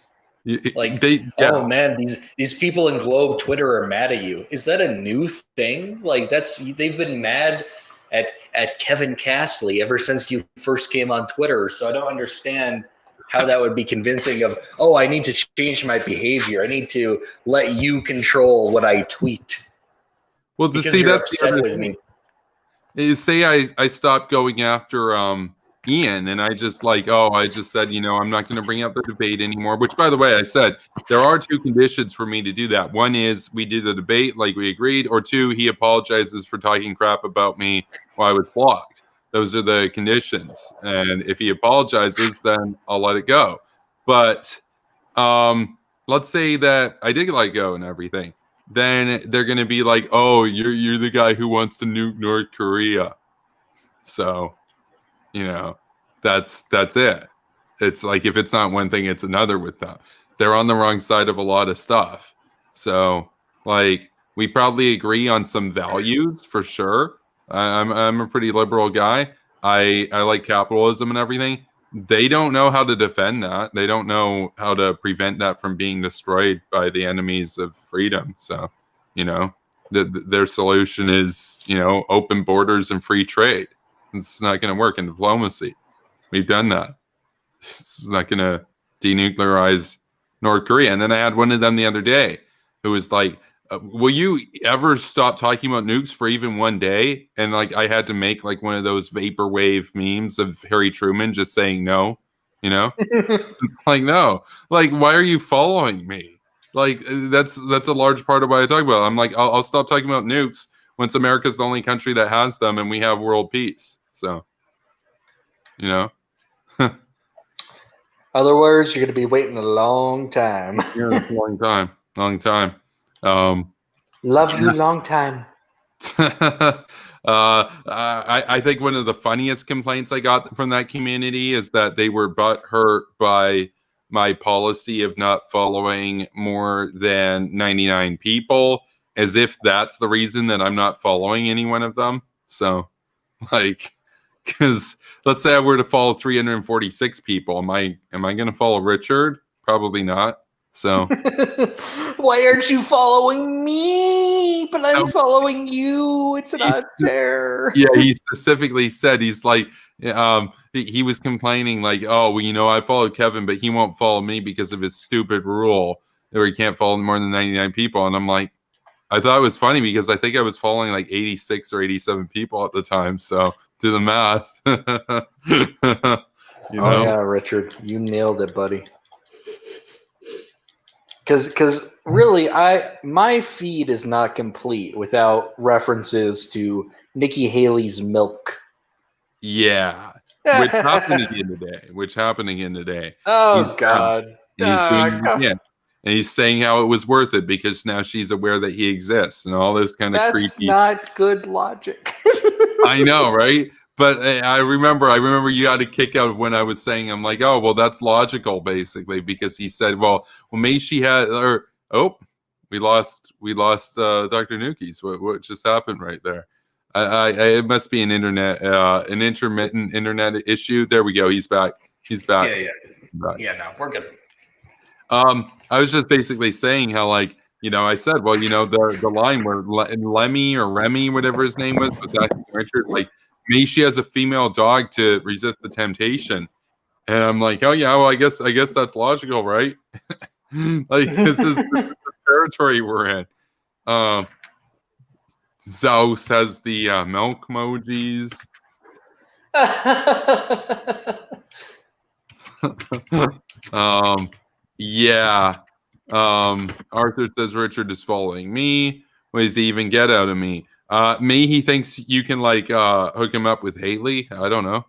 B: Like, oh man, these people in Globe Twitter are mad at you. Is that a new thing? Like they've been mad at Kevin Castley ever since you first came on Twitter. So I don't understand how that would be convincing of, oh, I need to change my behavior. I need to let you control what I tweet.
A: Well, to see that's the other thing. Is say I stopped going after Ian, and I just said, you know, I'm not going to bring up the debate anymore, which, by the way, I said there are two conditions for me to do that. One is we do the debate like we agreed, or two, he apologizes for talking crap about me while I was blocked. Those are the conditions. And if he apologizes, then I'll let it go. But let's say that I did let go and everything. Then they're going to be like, oh, you're the guy who wants to nuke North Korea. So, you know, that's it. It's like if it's not one thing, it's another with them. They're on the wrong side of a lot of stuff. So, like, we probably agree on some values for sure. I'm a pretty liberal guy. I like capitalism and everything. They don't know how to defend that. They don't know how to prevent that from being destroyed by the enemies of freedom. So, you know, their solution is, you know, open borders and free trade. It's not going to work in diplomacy. We've done that. It's not going to denuclearize North Korea. And then I had one of them the other day who was like, will you ever stop talking about nukes for even one day? And like I had to make like one of those vaporwave memes of Harry Truman just saying no, you know? It's like, no. Like, why are you following me? Like that's a large part of what I talk about. I'm like, I'll stop talking about nukes once America's the only country that has them and we have world peace. So, you know.
B: Otherwise, you're going to be waiting a long time.
A: Yeah, it's a long time.
B: Love you long time.
A: I think one of the funniest complaints I got from that community is that they were butthurt by my policy of not following more than 99 people, as if that's the reason that I'm not following any one of them. So, like, because let's say I were to follow 346 people, am I going to follow Richard? Probably not. So
B: why aren't you following me? But I'm following you. It's not fair.
A: Yeah, he specifically said he's like, he was complaining like, oh, well, you know, I follow Kevin, but he won't follow me because of his stupid rule where he can't follow more than 99 people. And I'm like, I thought it was funny because I think I was following like 86 or 87 people at the time. So do the math.
B: You know? Oh yeah, Richard, you nailed it, buddy. Because really, my feed is not complete without references to Nikki Haley's milk.
A: Yeah, which happened again today.
B: Oh God!
A: And he's doing it again, and he's saying how it was worth it because now she's aware that he exists and all this kind of creepy.
B: That's not good logic.
A: I know, right? But I remember you got a kick out of when I was saying, I'm like, oh, well, that's logical, basically, because he said, well, maybe she had, or we lost Dr. Newkeys. What just happened right there? It must be an intermittent internet issue. There we go. He's back.
B: Yeah. No, we're good.
A: I was just basically saying how, like, you know, I said, well, you know, the line where Lemmy or Remy, whatever his name was asking Richard, like, maybe she has a female dog to resist the temptation. And I'm like, oh yeah, well I guess that's logical, right? Like this is the territory we're in. Zeus has the milk emojis. Yeah. Arthur says Richard is following me. What does he even get out of me? Me, he thinks you can like hook him up with Haley. I don't know.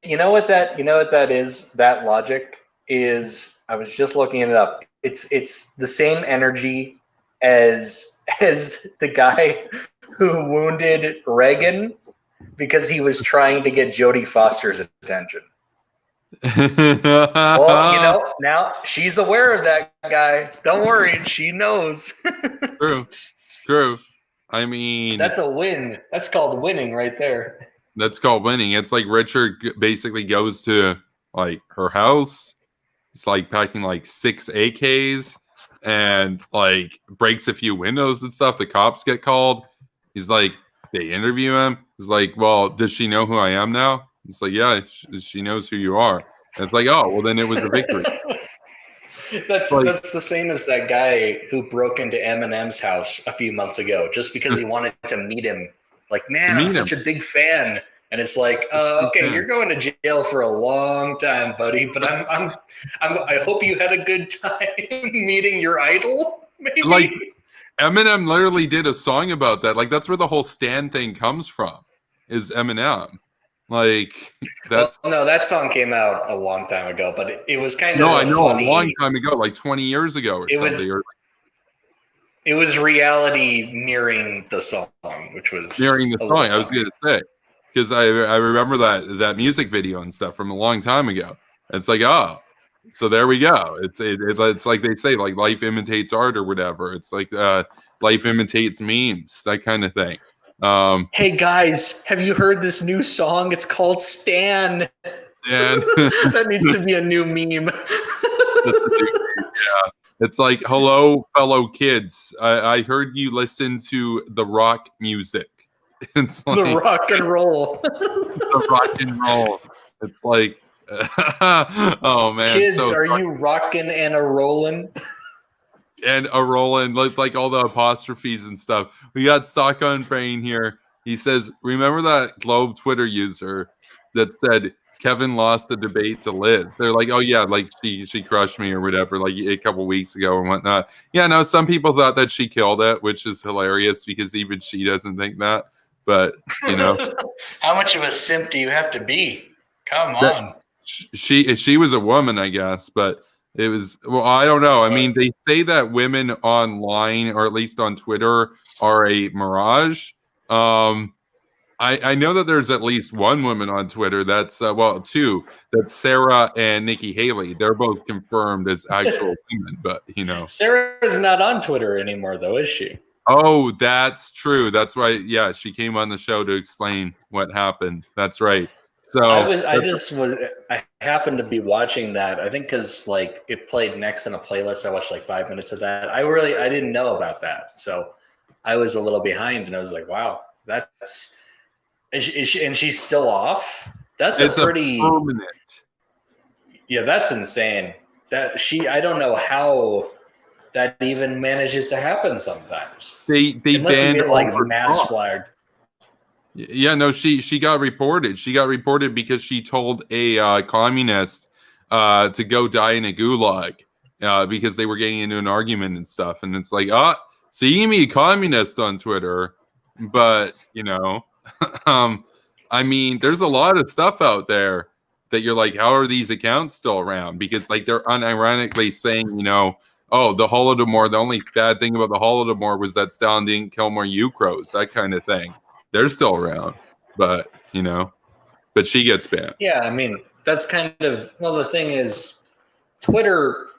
B: You know what that is? That logic is. I was just looking it up. It's the same energy as the guy who wounded Reagan because he was trying to get Jodie Foster's attention. Well, now she's aware of that guy. Don't worry, she knows.
A: True. I mean,
B: that's a win. That's called winning right there.
A: That's called winning. It's like Richard basically goes to like her house. It's like packing like 6 AKs and like breaks a few windows and stuff. The cops get called. He's like, they interview him. He's like, well, does she know who I am now? It's like, yeah, she knows who you are. And it's like, oh, well, then it was a victory.
B: That's the same as that guy who broke into Eminem's house a few months ago just because he wanted to meet him. Like, man, I'm such a big fan. And it's like, okay, you're going to jail for a long time, buddy. But I hope you had a good time meeting your idol. Maybe.
A: Like Eminem literally did a song about that. Like that's where the whole Stan thing comes from. Is Eminem. Like that's
B: no, that song came out a long time ago, but it was kind of
A: I know
B: funny,
A: a long time ago, like 20 years ago or something.
B: It was reality mirroring the song, which was
A: mirroring the song. I was going to say because I remember that music video and stuff from a long time ago. It's like, oh, so there we go. It's like they say, like life imitates art or whatever. It's like life imitates memes, that kind of thing.
B: Hey guys, have you heard this new song? It's called Stan.
A: And
B: that needs to be a new meme.
A: Yeah. It's like, hello, fellow kids. I heard you listen to the rock music. It's like
B: the rock and roll.
A: The rock and roll. It's like, oh man,
B: kids, are you rocking and a rolling?
A: And a rolling, like all the apostrophes and stuff. We got Sock on Brain here. He says, remember that Globe Twitter user that said Kevin lost the debate to Liz? They're like, oh yeah, like she crushed me or whatever, like a couple weeks ago or whatnot. Yeah, no, some people thought that she killed it, which is hilarious because even she doesn't think that. But you know,
B: how much of a simp do you have to be? Come on.
A: She was a woman, I guess, but it was, well, I don't know. I mean, they say that women online, or at least on Twitter, are a mirage. I know that there's at least one woman on Twitter that's, well, two. That's Sarah and Nikki Haley. They're both confirmed as actual women, but, you know.
B: Sarah's not on Twitter anymore, though, is she?
A: Oh, that's true. That's why, yeah, she came on the show to explain what happened. That's right. So
B: I happened to be watching that. I think because like it played next in a playlist. I watched like 5 minutes of that. I didn't know about that, so I was a little behind, and I was like, wow, that's and she's still off. That's a pretty
A: permanent.
B: Yeah, that's insane. I don't know how that even manages to happen sometimes.
A: They
B: unless you get like mass flagged.
A: Yeah, no, she got reported. She got reported because she told a communist to go die in a gulag because they were getting into an argument and stuff. And it's like, so you can be a communist on Twitter, but you know, I mean, there's a lot of stuff out there that you're like, how are these accounts still around? Because like they're unironically saying, you know, oh, the Holodomor. The only bad thing about the Holodomor was that Stalin didn't kill more Ukraines, that kind of thing. They're still around, but you know, but she gets banned.
B: Yeah, I mean, that's kind of, well, the thing is, Twitter,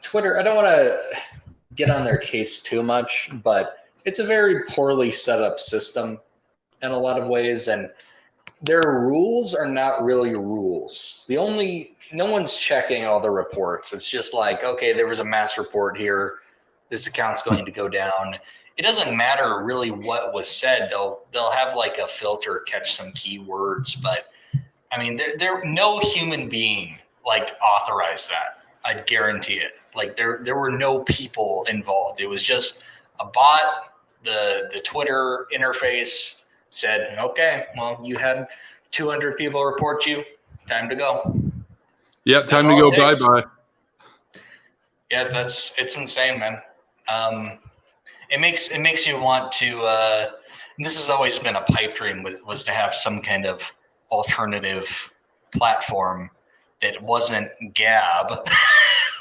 B: I don't want to get on their case too much, but it's a very poorly set up system in a lot of ways, and their rules are not really rules. No one's checking all the reports. It's just like, okay, there was a mass report here. This account's going to go down. It doesn't matter really what was said. They'll have like a filter catch some keywords, but I mean, there no human being like authorized that. I'd guarantee it. Like there were no people involved. It was just a bot. The Twitter interface said, "Okay, well, you had 200 people report you. Time to go."
A: Yeah,
B: That's
A: time to
B: all
A: go.
B: it takes.
A: Bye-bye.
B: Yeah, it's insane, man. It makes you want to. And this has always been a pipe dream was to have some kind of alternative platform that wasn't Gab.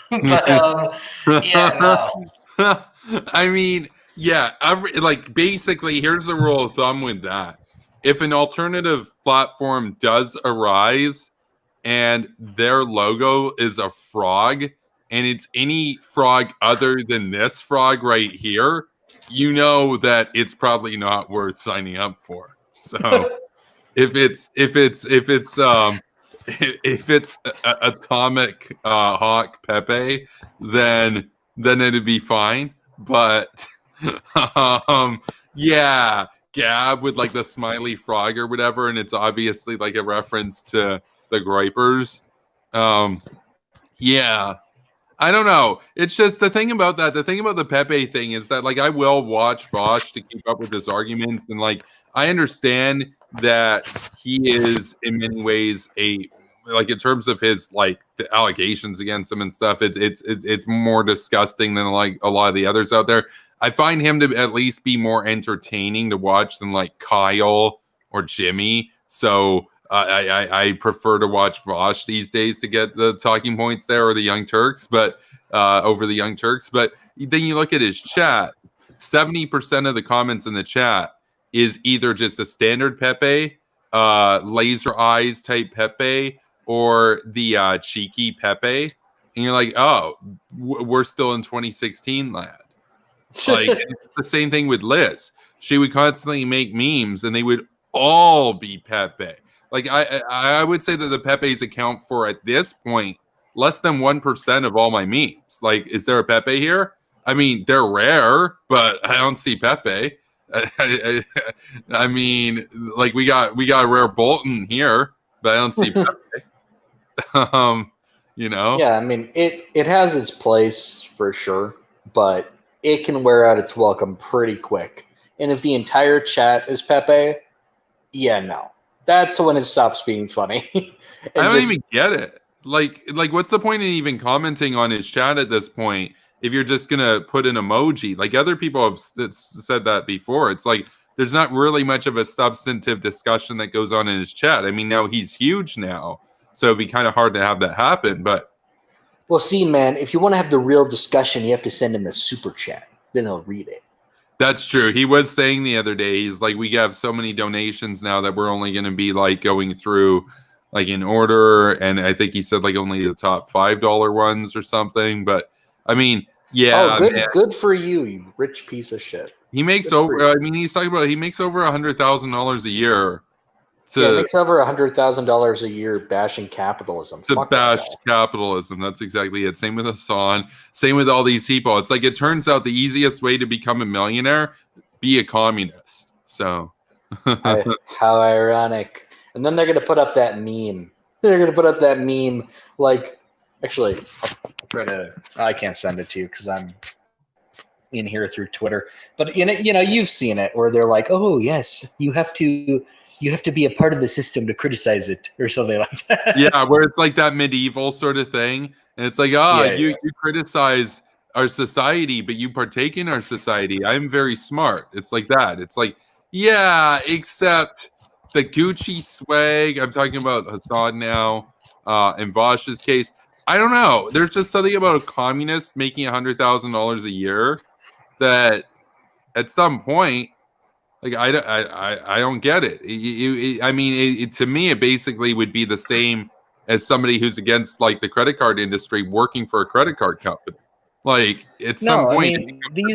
B: But yeah, no.
A: I mean, yeah, like basically, here's the rule of thumb with that. If an alternative platform does arise and their logo is a frog and it's any frog other than this frog right here, you know that it's probably not worth signing up for. So if it's Atomic Hawk Pepe, then it'd be fine. But yeah, Gab with like the smiley frog or whatever, and it's obviously like a reference to the Gripers. Yeah. I don't know. It's just the thing about that. The thing about the Pepe thing is that like I will watch Vosh to keep up with his arguments, and like I understand that he is in many ways a like in terms of his like the allegations against him and stuff. It's more disgusting than like a lot of the others out there. I find him to at least be more entertaining to watch than like Kyle or Jimmy. So I prefer to watch Vosh these days to get the talking points there, or the Young Turks, but over the Young Turks. But then you look at his chat, 70% of the comments in the chat is either just a standard Pepe, laser eyes type Pepe, or the cheeky Pepe. And you're like, oh, we're still in 2016 land. Like it's the same thing with Liz. She would constantly make memes and they would all be Pepe. Like I would say that the Pepes account for at this point less than 1% of all my memes. Like, is there a Pepe here? I mean, they're rare, but I don't see Pepe. I mean, like we got a rare Bolton here, but I don't see Pepe. You know?
D: Yeah, I mean it has its place for sure, but it can wear out its welcome pretty quick. And if the entire chat is Pepe, yeah, no. That's when it stops being funny.
A: I don't even get it. Like, what's the point in even commenting on his chat at this point if you're just gonna put an emoji? Like other people have said that before. It's like there's not really much of a substantive discussion that goes on in his chat. I mean, now he's huge now, so it'd be kind of hard to have that happen. But
D: well, see, man, if you want to have the real discussion, you have to send him a super chat. Then he'll read it.
A: That's true. He was saying the other day, he's like, we have so many donations now that we're only going to be like going through like in order. And I think he said like only the top $5 ones or something. But I mean, yeah.
D: Oh, good for you, you rich piece of shit.
A: He makes over, I mean, he's talking about, he makes over $100,000 a year.
D: He makes over $100,000 a year bashing capitalism.
A: To bash capitalism. That's exactly it. Same with Hassan. Same with all these people. It's like it turns out the easiest way to become a millionaire, be a communist. So
D: how ironic. And then they're gonna put up that meme. They're gonna put up that meme like actually I'll try to I can't send it to you because I'm in here through Twitter. But you know you've seen it where they're like, oh yes, you have to be a part of the system to criticize it or something like that.
A: Yeah, where it's like that medieval sort of thing. And it's like, you criticize our society, but you partake in our society. I'm very smart. It's like that. It's like, yeah, except the Gucci swag. I'm talking about Hassan now, in Vosh's case. I don't know. There's just something about a communist making $100,000 a year that at some point, like I don't get it. I mean, to me, it basically would be the same as somebody who's against like the credit card industry working for a credit card company. Like at some point,
B: I mean,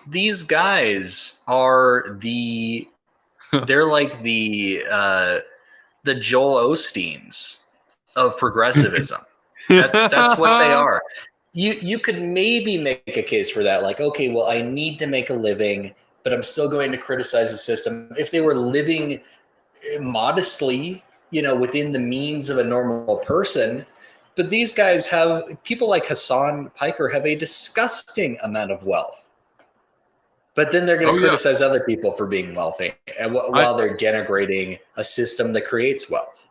B: these guys are they're like the Joel Osteens of progressivism. That's what they are. You could maybe make a case for that. Like, okay, well, I need to make a living, but I'm still going to criticize the system. If they were living modestly, within the means of a normal person. But these guys people like Hassan Piker have a disgusting amount of wealth. But then they're going to criticize other people for being wealthy, and while they're denigrating a system that creates wealth.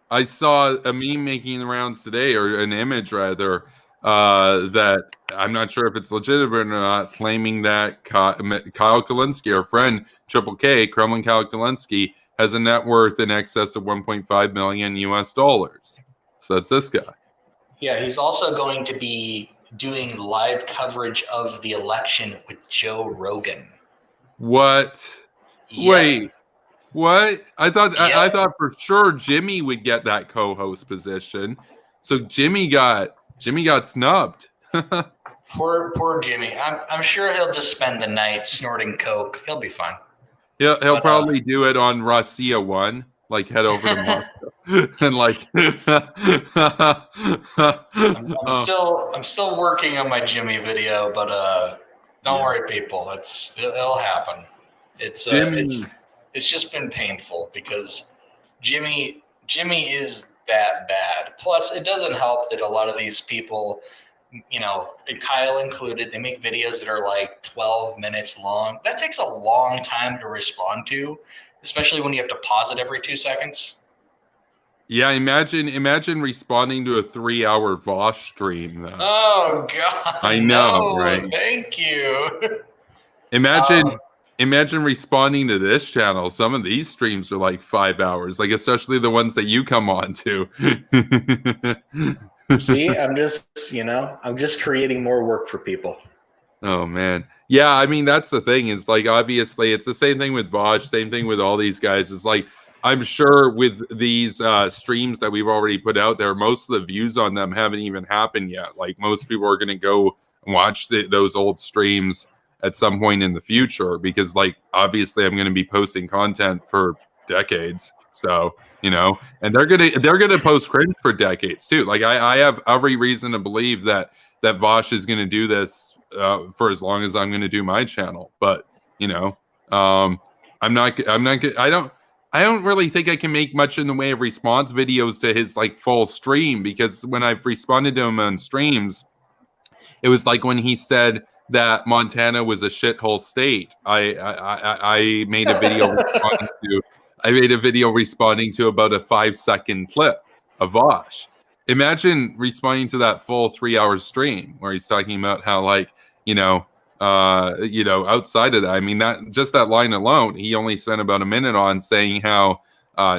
A: I saw a meme making the rounds today, or an image rather, that I'm not sure if it's legitimate or not, claiming that Kyle Kulinski, our friend Triple K, Kremlin Kyle Kulinski, has a net worth in excess of 1.5 million US dollars. So that's this guy.
B: Yeah, he's also going to be doing live coverage of the election with Joe Rogan.
A: What? Yep. Wait, what? I thought for sure Jimmy would get that co-host position. So Jimmy got snubbed.
B: Poor Jimmy. I'm sure he'll just spend the night snorting coke. He'll be fine.
A: He'll probably do it on Rossiya 1, like head over to Moscow and like.
B: I'm still working on my Jimmy video, but don't worry, people. It'll happen. It's just been painful because Jimmy is that bad. Plus, it doesn't help that a lot of these people, Kyle included, they make videos that are like 12 minutes long. That takes a long time to respond to, especially when you have to pause it every 2 seconds.
A: Yeah, imagine responding to a 3-hour Vosh stream, though.
B: Oh God!
A: I know, right?
B: Thank you.
A: Imagine responding to this channel. Some of these streams are like 5 hours, like especially the ones that you come on to.
B: See, I'm just creating more work for people.
A: Oh man. Yeah, I mean that's the thing is like obviously it's the same thing with Vosh, same thing with all these guys. Is like I'm sure with these streams that we've already put out there, most of the views on them haven't even happened yet. Like most people are going to go and watch those old streams at some point in the future because like obviously I'm going to be posting content for decades. So, and they're gonna post cringe for decades too. Like I have every reason to believe that Vosh is going to do this for as long as I'm going to do my channel. But I don't really think I can make much in the way of response videos to his like full stream because when I've responded to him on streams, it was like when he said that Montana was a shithole state. I made a video responding to about a 5-second clip of Vosh. Imagine responding to that full 3-hour stream where he's talking about how like, outside of that, I mean, that line alone, he only spent about a minute on saying how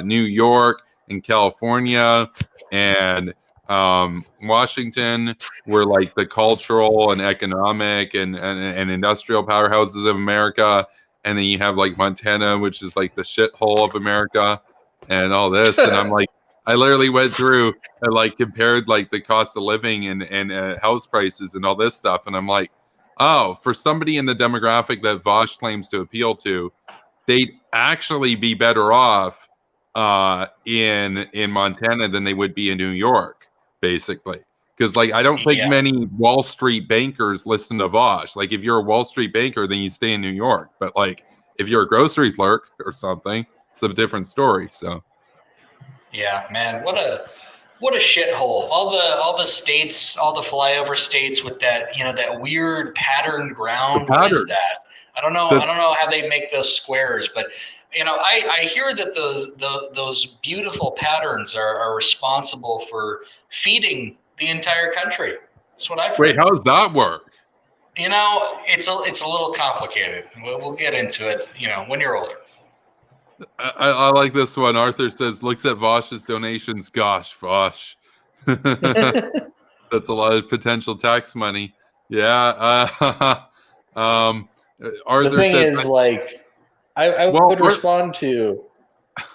A: New York and California and Washington were like the cultural and economic and industrial powerhouses of America. And then you have like Montana, which is like the shithole of America and all this. And I'm like, I literally went through and like compared like the cost of living and house prices and all this stuff. And I'm like, oh, for somebody in the demographic that Vosh claims to appeal to, they'd actually be better off in Montana than they would be in New York, basically. Because like I don't think many Wall Street bankers listen to Vosh. Like if you're a Wall Street banker, then you stay in New York. But like if you're a grocery clerk or something, it's a different story. So
B: yeah, man, what a shithole. All the states, all the flyover states with that, that weird patterned ground. What is that? I don't know how they make those squares, but I hear that those beautiful patterns are responsible for feeding the entire country. That's what I've heard.
A: Wait, how does that work?
B: It's a little complicated. We'll get into it, when you're older.
A: I like this one. Arthur says, looks at Vosh's donations. Gosh, Vosh. That's a lot of potential tax money. Yeah. Arthur
B: the thing says, is, like, I would respond to.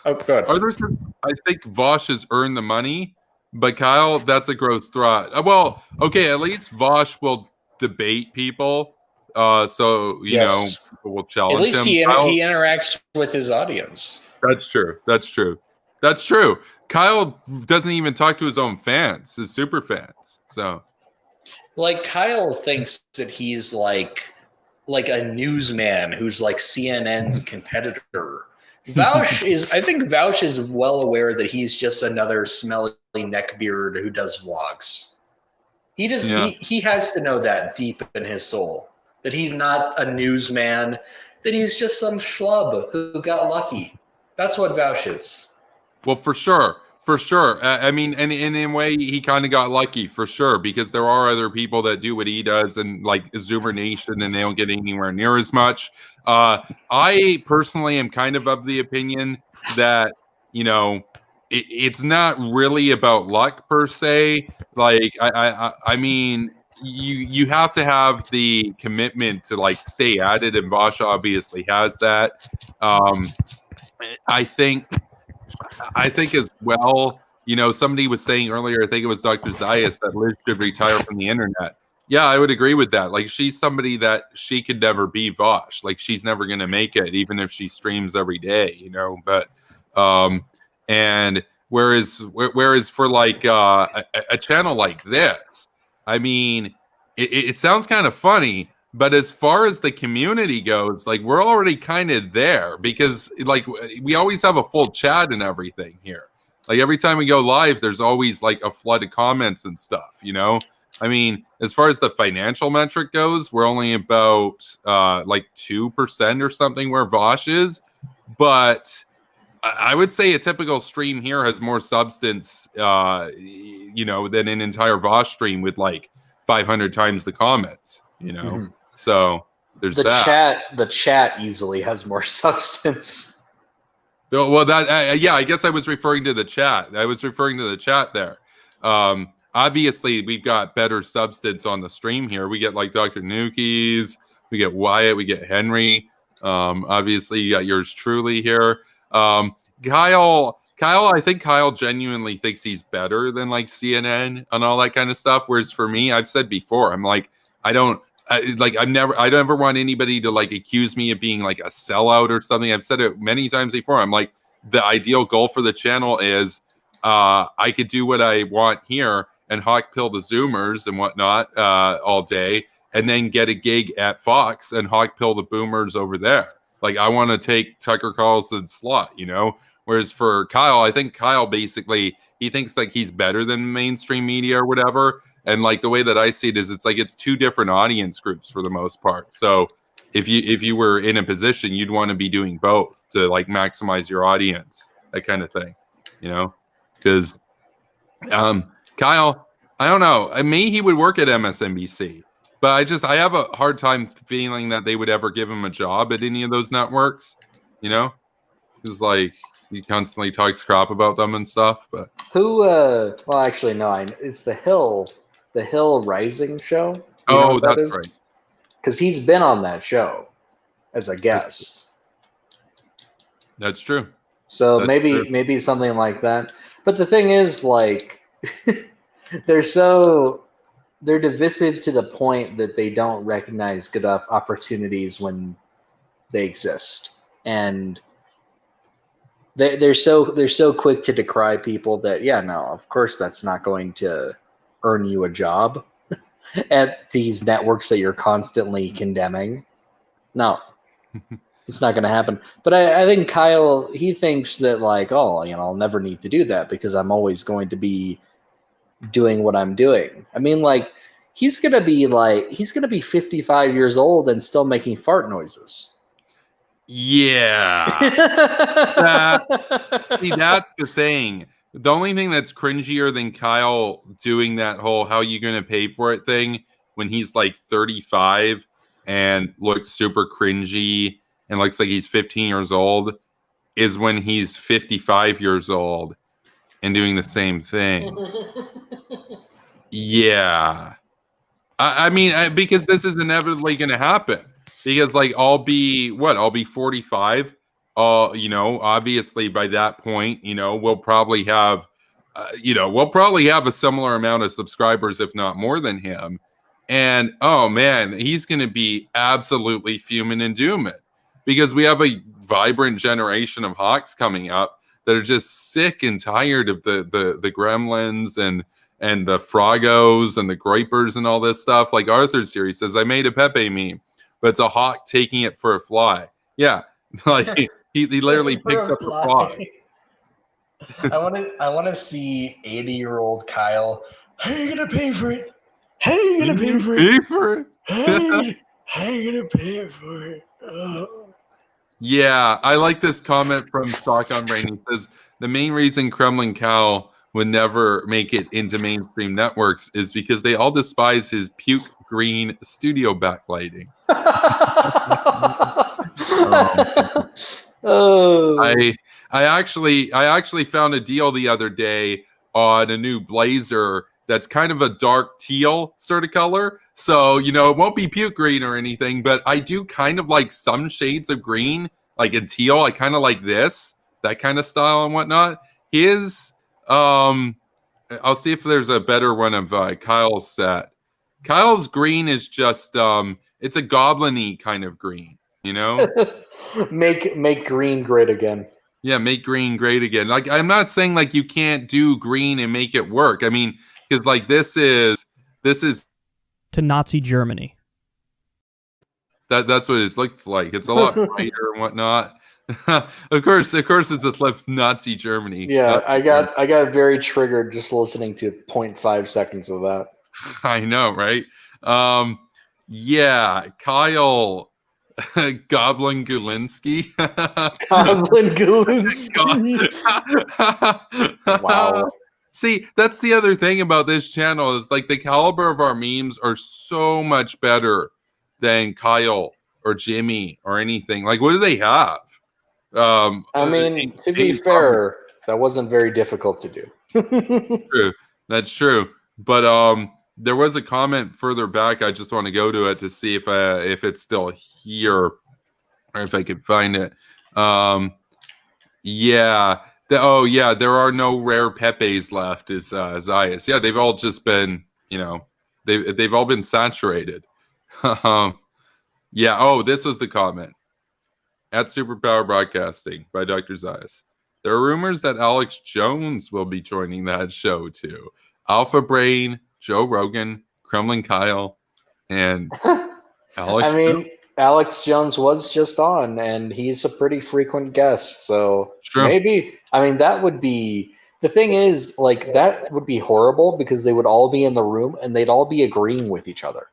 B: Oh, go ahead.
A: Arthur says, I think Vosh has earned the money, but Kyle, that's a gross threat. Well, okay, at least Vosh will debate people. So people will challenge him.
B: At least he interacts with his audience.
A: That's true. Kyle doesn't even talk to his own fans, his super fans. So,
B: like Kyle thinks that he's like a newsman who's like CNN's competitor. I think Vouch is well aware that he's just another smelly neckbeard who does vlogs. He has to know that deep in his soul, that he's not a newsman, that he's just some schlub who got lucky. That's what Vouch is.
A: Well, for sure. I mean, and in a way, he kind of got lucky for sure, because there are other people that do what he does, and like Zoomer Nation, and they don't get anywhere near as much. I personally am kind of the opinion that, you know, it's not really about luck per se. Like, I mean, you have to have the commitment to like stay at it, and Vosh obviously has that. I think as well, you know, somebody was saying earlier, I think it was Dr. Zayas, that Liz should retire from the internet. Yeah, I would agree with that. Like, she's somebody that she could never be Vosh. Like, she's never going to make it, even if she streams every day, you know. But and whereas for like a channel like this, I mean, it sounds kind of funny, but as far as the community goes, like, we're already kind of there, because like we always have a full chat and everything here. Like, every time we go live, there's always like a flood of comments and stuff, you know? I mean, as far as the financial metric goes, we're only about like 2% or something where Vosh is. But I would say a typical stream here has more substance, you know, than an entire Vosh stream with like 500 times the comments, you know? Mm-hmm. So there's that.
D: The chat easily has more substance.
A: Well, that yeah, I guess I was referring to the chat. I was referring to the chat there. Obviously, we've got better substance on the stream here. We get like Dr. Newkeys, we get Wyatt, we get Henry. Obviously, you got yours truly here. Kyle, I think Kyle genuinely thinks he's better than like CNN and all that kind of stuff. Whereas for me, I've said before, I'm like, I don't ever want anybody to like accuse me of being like a sellout or something. I've said it many times before. I'm like, the ideal goal for the channel is I could do what I want here and hawk pill the Zoomers and whatnot all day, and then get a gig at Fox and hawk pill the boomers over there. Like, I want to take Tucker Carlson's slot, you know? Whereas for Kyle, I think Kyle basically, he thinks like he's better than mainstream media or whatever. And like the way that I see it is, it's like it's two different audience groups for the most part. So if you were in a position, you'd want to be doing both to like maximize your audience, that kind of thing, you know? Because Kyle, I don't know, maybe he would work at MSNBC, but I have a hard time feeling that they would ever give him a job at any of those networks, you know? Because like he constantly talks crap about them and stuff. But
D: who? Well, actually, no. It's the Hill Rising show.
A: Oh, that's right.
D: Because he's been on that show as a guest.
A: That's true.
D: So maybe something like that. But the thing is, like, they're divisive to the point that they don't recognize good opportunities when they exist, and they're so quick to decry people that, yeah, no, of course that's not going to earn you a job at these networks that you're constantly condemning. No, it's not going to happen. But I think Kyle, he thinks that like, oh, you know, I'll never need to do that because I'm always going to be doing what I'm doing. I mean, like, he's going to be 55 years old and still making fart noises.
A: Yeah. See, that's the thing. The only thing that's cringier than Kyle doing that whole how you gonna pay for it thing when he's like 35 and looks super cringy and looks like he's 15 years old is when he's 55 years old and doing the same thing. Yeah. I mean, because this is inevitably going to happen. Because like I'll be 45. You know, obviously by that point, you know, we'll probably have a similar amount of subscribers, if not more than him. And oh man, he's going to be absolutely fuming and dooming because we have a vibrant generation of hawks coming up that are just sick and tired of the gremlins and the Frogos and the Groypers and all this stuff. Like Arthur's series says, I made a Pepe meme, but it's a hawk taking it for a fly. Yeah, like He literally picks up the fly.
B: I want to see 80-year-old Kyle. How are you gonna pay for it? How are you gonna pay for it?
A: Pay for it?
B: How are you gonna pay for it?
A: Yeah, I like this comment from Sock on Brain. He says the main reason Kremlin Cow would never make it into mainstream networks is because they all despise his puke green studio backlighting.
D: Oh.
A: I actually found a deal the other day on a new blazer that's kind of a dark teal sort of color. So, you know, it won't be puke green or anything, but I do kind of like some shades of green, like in teal. I kind of like that kind of style and whatnot. His, I'll see if there's a better one of Kyle's set. Kyle's green is just, it's a goblin-y kind of green, you know?
D: Make green great again.
A: Yeah, make green great again. Like, I'm not saying like you can't do green and make it work. I mean, because like this is
E: to Nazi Germany.
A: That's what it looks like. It's a lot brighter and whatnot. Of course, it's a Nazi Germany.
D: Yeah, I got very triggered just listening to 0.5 seconds of that.
A: I know, right? Yeah, Kyle Goblin Gulinsky.
D: Goblin Gulinsky. Wow.
A: See, that's the other thing about this channel is like the caliber of our memes are so much better than Kyle or Jimmy or anything. Like, what do they have?
D: I mean, to be fair, that wasn't very difficult to do.
A: True. That's true. But there was a comment further back. I just want to go to it to see if it's still here or if I could find it. Yeah. There are no rare Pepes left, is Zayas. Yeah, they've all just been, you know, they've all been saturated. Yeah. Oh, this was the comment at Superpower Broadcasting by Dr. Zayas. There are rumors that Alex Jones will be joining that show too. Alpha Brain, Joe Rogan, Kremlin Kyle, and Alex.
D: I mean, Alex Jones was just on, and he's a pretty frequent guest. So maybe, I mean, that would be the thing. Is like that would be horrible because they would all be in the room and they'd all be agreeing with each other.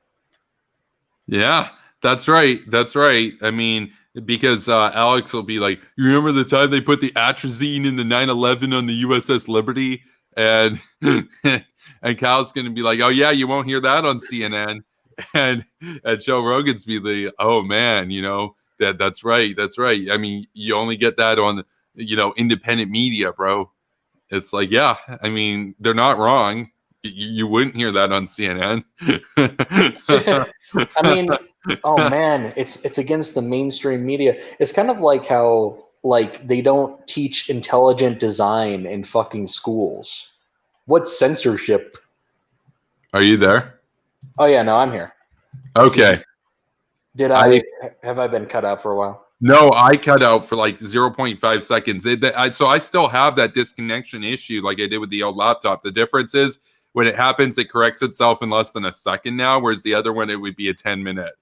A: Yeah, that's right. That's right. I mean, because Alex will be like, "You remember the time they put the atrazine in the 9/11 on the USS Liberty?" And and Kyle's going to be like, "Oh yeah, you won't hear that on CNN." And Joe Rogan's be like, "Oh man, you know that's right. I mean, you only get that on, you know, independent media, bro." It's like, yeah, I mean, they're not wrong. You wouldn't hear that on CNN.
D: I mean, oh man, it's against the mainstream media. It's kind of like how like they don't teach intelligent design in fucking schools. What's censorship?
A: Are you there?
D: Oh yeah, no, I'm here.
A: Okay.
D: Have I been cut out for a while?
A: No, I cut out for like 0.5 seconds. So I still have that disconnection issue like I did with the old laptop. The difference is when it happens, it corrects itself in less than a second now, whereas the other one, it would be a 10-minute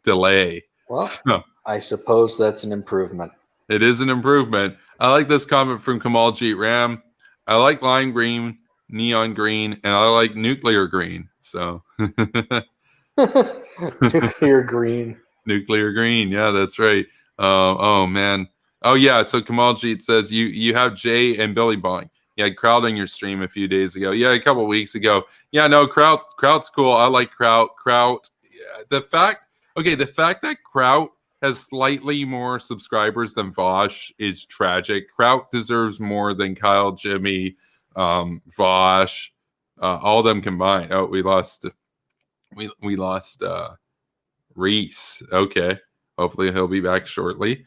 A: delay.
D: Well, so, I suppose that's an improvement.
A: It is an improvement. I like this comment from Kamal Jeet Ram. I like lime green, neon green, and I like nuclear green. So
D: nuclear green.
A: Nuclear green. Yeah, that's right. Oh man. Oh yeah. So Kamal Jeet says you have Jay and Billy Bong. Yeah, Kraut on your stream a few days ago. Yeah, a couple of weeks ago. Yeah, no, Kraut's cool. I like Kraut. Yeah, the fact that Kraut has slightly more subscribers than Vosh is tragic. Kraut deserves more than Kyle, Jimmy, Vosh, all of them combined. Oh, we lost Reese. Okay. Hopefully he'll be back shortly.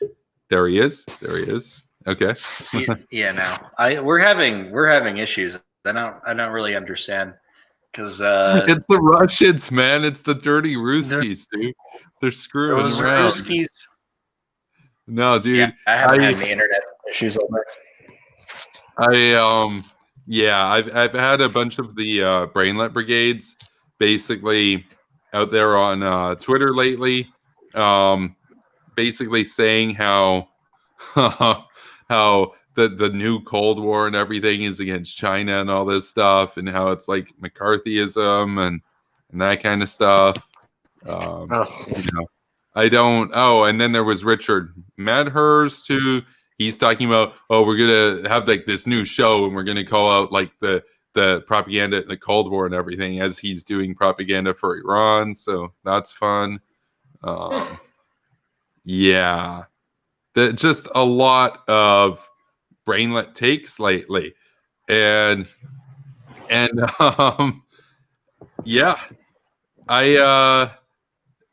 A: There he is. Okay.
B: Yeah, no. We're having issues. I don't really understand because
A: it's the Russians, man. It's the dirty Ruskies, dude. They're screwing around.
B: Ruskies.
A: No, dude.
B: Yeah, I haven't had any internet issues over.
A: I've had a bunch of the Brainlet brigades basically out there on Twitter lately. basically saying how how the new Cold War and everything is against China and all this stuff, and how it's like McCarthyism and that kind of stuff. I don't. Oh, and then there was Richard Medhurst who he's talking about. Oh, we're gonna have like this new show, and we're gonna call out like the propaganda in the Cold War and everything as he's doing propaganda for Iran. So that's fun. Yeah, just a lot of brainlet takes lately, and yeah,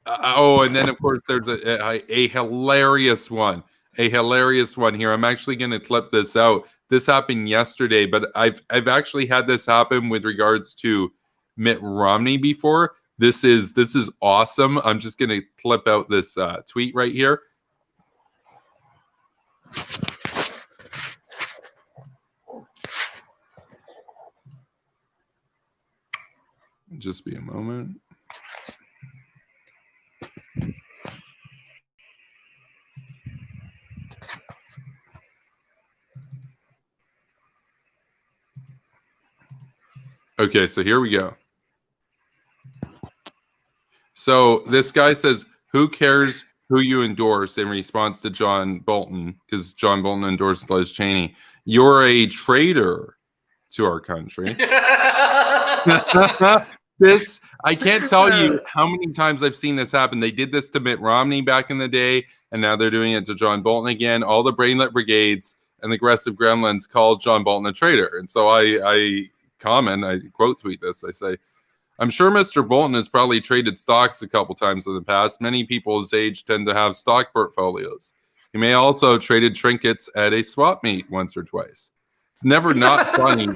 A: oh, and then of course there's a hilarious one, here. I'm actually going to clip this out. This happened yesterday, but I've actually had this happen with regards to Mitt Romney before. This is awesome. I'm just going to clip out this tweet right here. Just be a moment. Okay, so here we go. So this guy says, who cares who you endorse, in response to John Bolton, because John Bolton endorsed Liz Cheney. You're a traitor to our country. This, I can't tell you how many times I've seen this happen. They did this to Mitt Romney back in the day, and now they're doing it to John Bolton again. All the brainlet brigades and the aggressive gremlins called John Bolton a traitor. And so I quote tweet this. I say, I'm sure Mr. Bolton has probably traded stocks a couple times in the past. Many people his age tend to have stock portfolios. He may also have traded trinkets at a swap meet once or twice. It's never not funny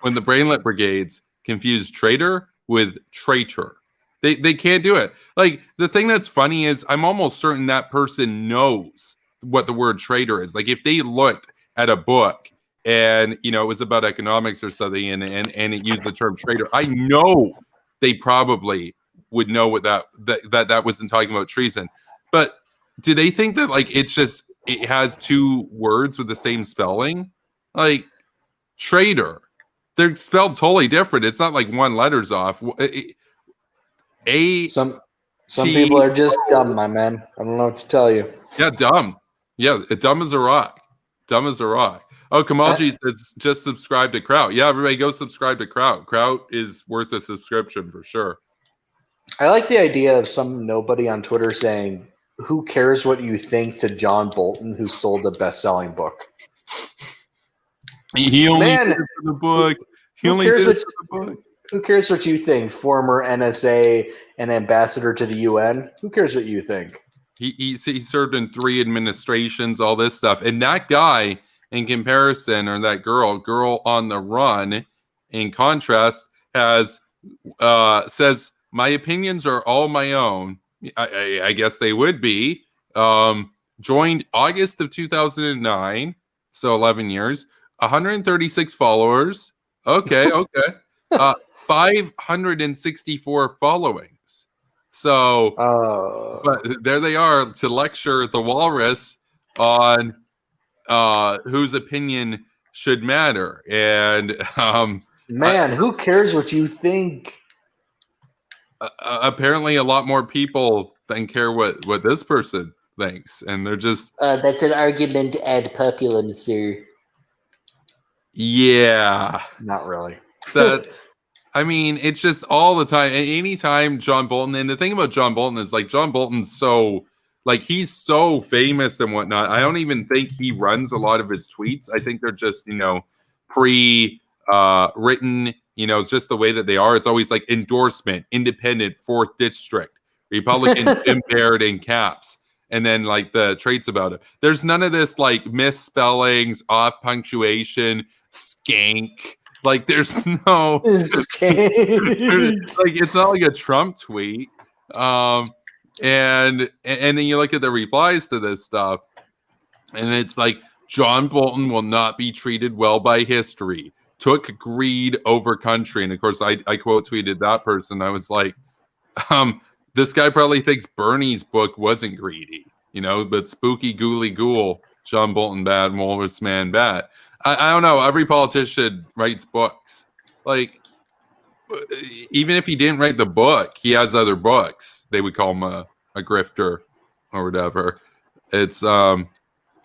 A: when the brainlet brigades confuse traitor with traitor. They can't do it. Like, the thing that's funny is I'm almost certain that person knows what the word traitor is. Like, if they looked at a book and, you know, it was about economics or something and it used the term traitor, I know they probably would know what that wasn't talking about treason. But do they think that, like, it has two words with the same spelling? Like, traitor, they're spelled totally different. It's not like one letter's off.
D: Some people are just dumb, my man. I don't know what to tell you.
A: Yeah, dumb. Yeah, dumb as a rock. Dumb as a rock. Oh, Kamalji says just subscribe to Kraut. Yeah, everybody go subscribe to Kraut. Kraut is worth a subscription for sure.
D: I like the idea of some nobody on Twitter saying, who cares what you think, to John Bolton, who sold a best-selling book.
A: He only did it for the book.
D: Who cares what you think, former NSA and ambassador to the UN? Who cares what you think?
A: He served in 3 administrations, all this stuff. And that guy, in comparison, or that girl on the run, in contrast, has says, my opinions are all my own. I guess they would be. Joined August of 2009, so 11 years, 136 followers. Okay. 564 followings. So, but there they are to lecture the walrus on whose opinion should matter. And
D: who cares what you think?
A: Apparently, a lot more people than care what this person thinks, and they're just
D: that's an argument ad populum, sir.
A: Yeah,
D: not really.
A: I mean, it's just all the time. Anytime John Bolton, and the thing about John Bolton is, like, John Bolton's so, like, he's so famous and whatnot. I don't even think he runs a lot of his tweets. I think they're just, you know, written, you know, just the way that they are. It's always like endorsement, independent, 4th district, Republican, Jim Baird in caps. And then, like, the traits about it. There's none of this, like, misspellings, off punctuation, skank. Like, there's no, like, it's not like a Trump tweet. And then you look at the replies to this stuff, and it's like, John Bolton will not be treated well by history. Took greed over country. And of course, I quote tweeted that person. I was like, this guy probably thinks Bernie's book wasn't greedy. but spooky ghouly ghoul, John Bolton bad, Walrus Man bad. I don't know. Every politician writes books. Like, even if he didn't write the book, he has other books. They would call him a grifter or whatever. It's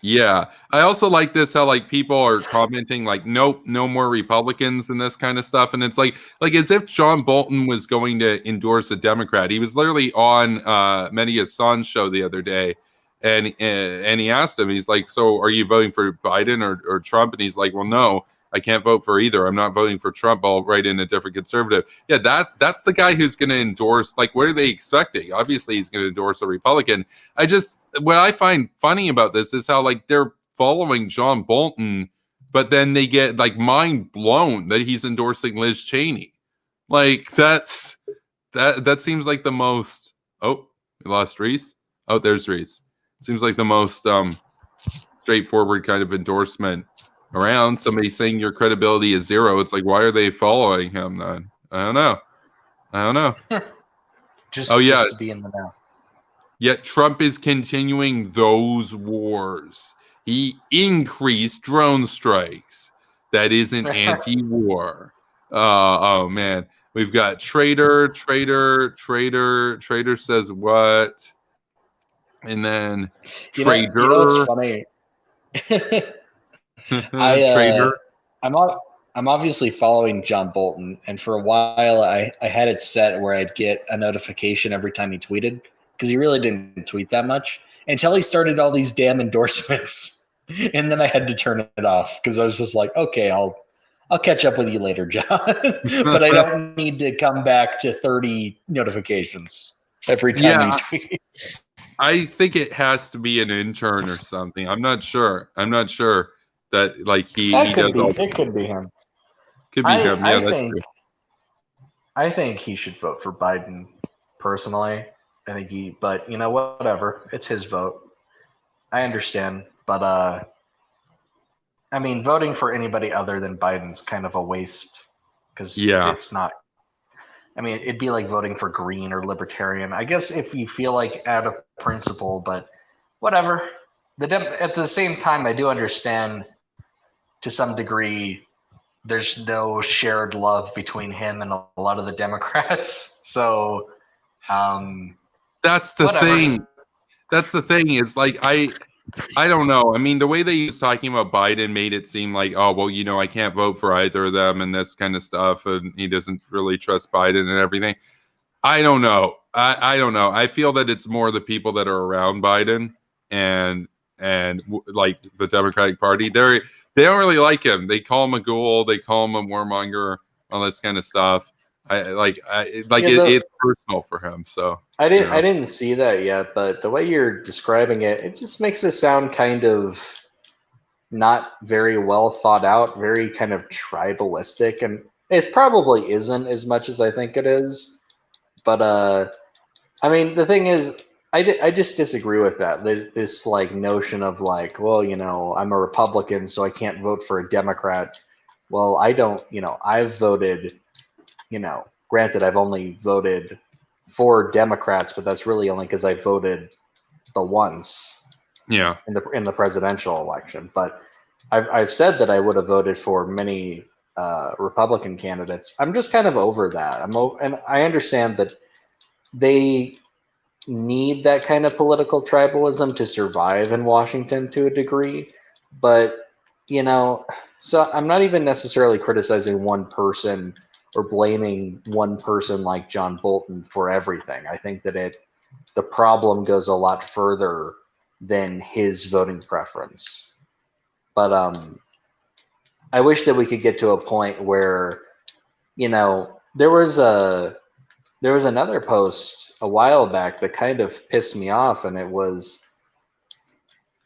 A: yeah. I also like this how like people are commenting like, nope, no more Republicans and this kind of stuff. And it's like as if John Bolton was going to endorse a Democrat. He was literally on Mehdi Hassan's show the other day, and he asked him, he's like, so are you voting for Biden or Trump? And he's like, well, no, I can't vote for either. I'm not voting for Trump. I'll write in a different conservative. Yeah, that's the guy who's going to endorse. Like, what are they expecting? Obviously, he's going to endorse a Republican. What I find funny about this is how like they're following John Bolton, but then they get like mind blown that he's endorsing Liz Cheney. Like that seems like the most. Oh, we lost Reese. Oh, there's Reese. Seems like the most straightforward kind of endorsement around. Somebody saying your credibility is zero. It's like, why are they following him then? I don't know.
D: Just to be in the know.
A: Yet Trump is continuing those wars. He increased drone strikes. That isn't anti-war. Oh man, we've got traitor says what? And then traitor.
D: You know what's funny? I'm obviously following John Bolton, and for a while I had it set where I'd get a notification every time he tweeted, because he really didn't tweet that much until he started all these damn endorsements, and then I had to turn it off because I was just like, okay, I'll catch up with you later, John, but I don't need to come back to 30 notifications every time you tweet.
A: I think it has to be an intern or something. I'm not sure that like he does.
D: It could be him.
A: Could be him. Yeah, that's true.
D: I think he should vote for Biden personally. But you know, whatever. It's his vote. I understand, but I mean, voting for anybody other than Biden's kind of a waste because it's not. I mean, it'd be like voting for Green or Libertarian. I guess if you feel like out of principle, but whatever. At the same time, I do understand to some degree there's no shared love between him and a lot of the Democrats. So
A: that's the thing. That's the thing is like I don't know. I mean, the way they was talking about Biden made it seem like, oh, well, I can't vote for either of them and this kind of stuff. And he doesn't really trust Biden and everything. I don't know. I don't know. I feel that it's more the people that are around Biden and like the Democratic Party. They don't really like him. They call him a ghoul. They call him a warmonger, all this kind of stuff. It's personal for him. So
D: I didn't see that yet, but the way you're describing it, it just makes it sound kind of not very well thought out, very kind of tribalistic, and it probably isn't as much as I think it is. But I mean, the thing is, I just disagree with that. This like notion of like, well, I'm a Republican, so I can't vote for a Democrat. Well, I don't. I've voted. Granted, I've only voted for Democrats, but that's really only because I voted the once.
A: Yeah.
D: In the presidential election, but I've said that I would have voted for many Republican candidates. I'm just kind of over that. And I understand that they need that kind of political tribalism to survive in Washington to a degree, but so I'm not even necessarily criticizing one person or blaming one person like John Bolton for everything. I think that the problem goes a lot further than his voting preference. But I wish that we could get to a point where, there was another post a while back that kind of pissed me off, and it was,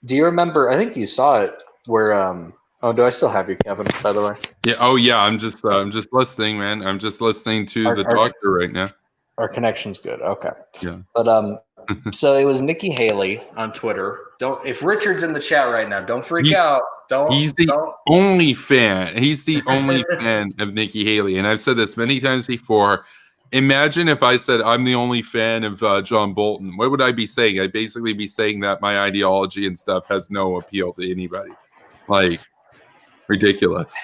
D: do you remember, I think you saw it, where do I still have you, Kevin, by the way?
A: Yeah. Oh, yeah. I'm just listening, man. I'm just listening to the doctor right now.
D: Our connection's good. Okay.
A: Yeah.
D: But so it was Nikki Haley on Twitter. If Richard's in the chat right now, don't freak out.
A: He's the only fan. He's the only fan of Nikki Haley, and I've said this many times before. Imagine if I said I'm the only fan of John Bolton. What would I be saying? I'd basically be saying that my ideology and stuff has no appeal to anybody. Like, ridiculous.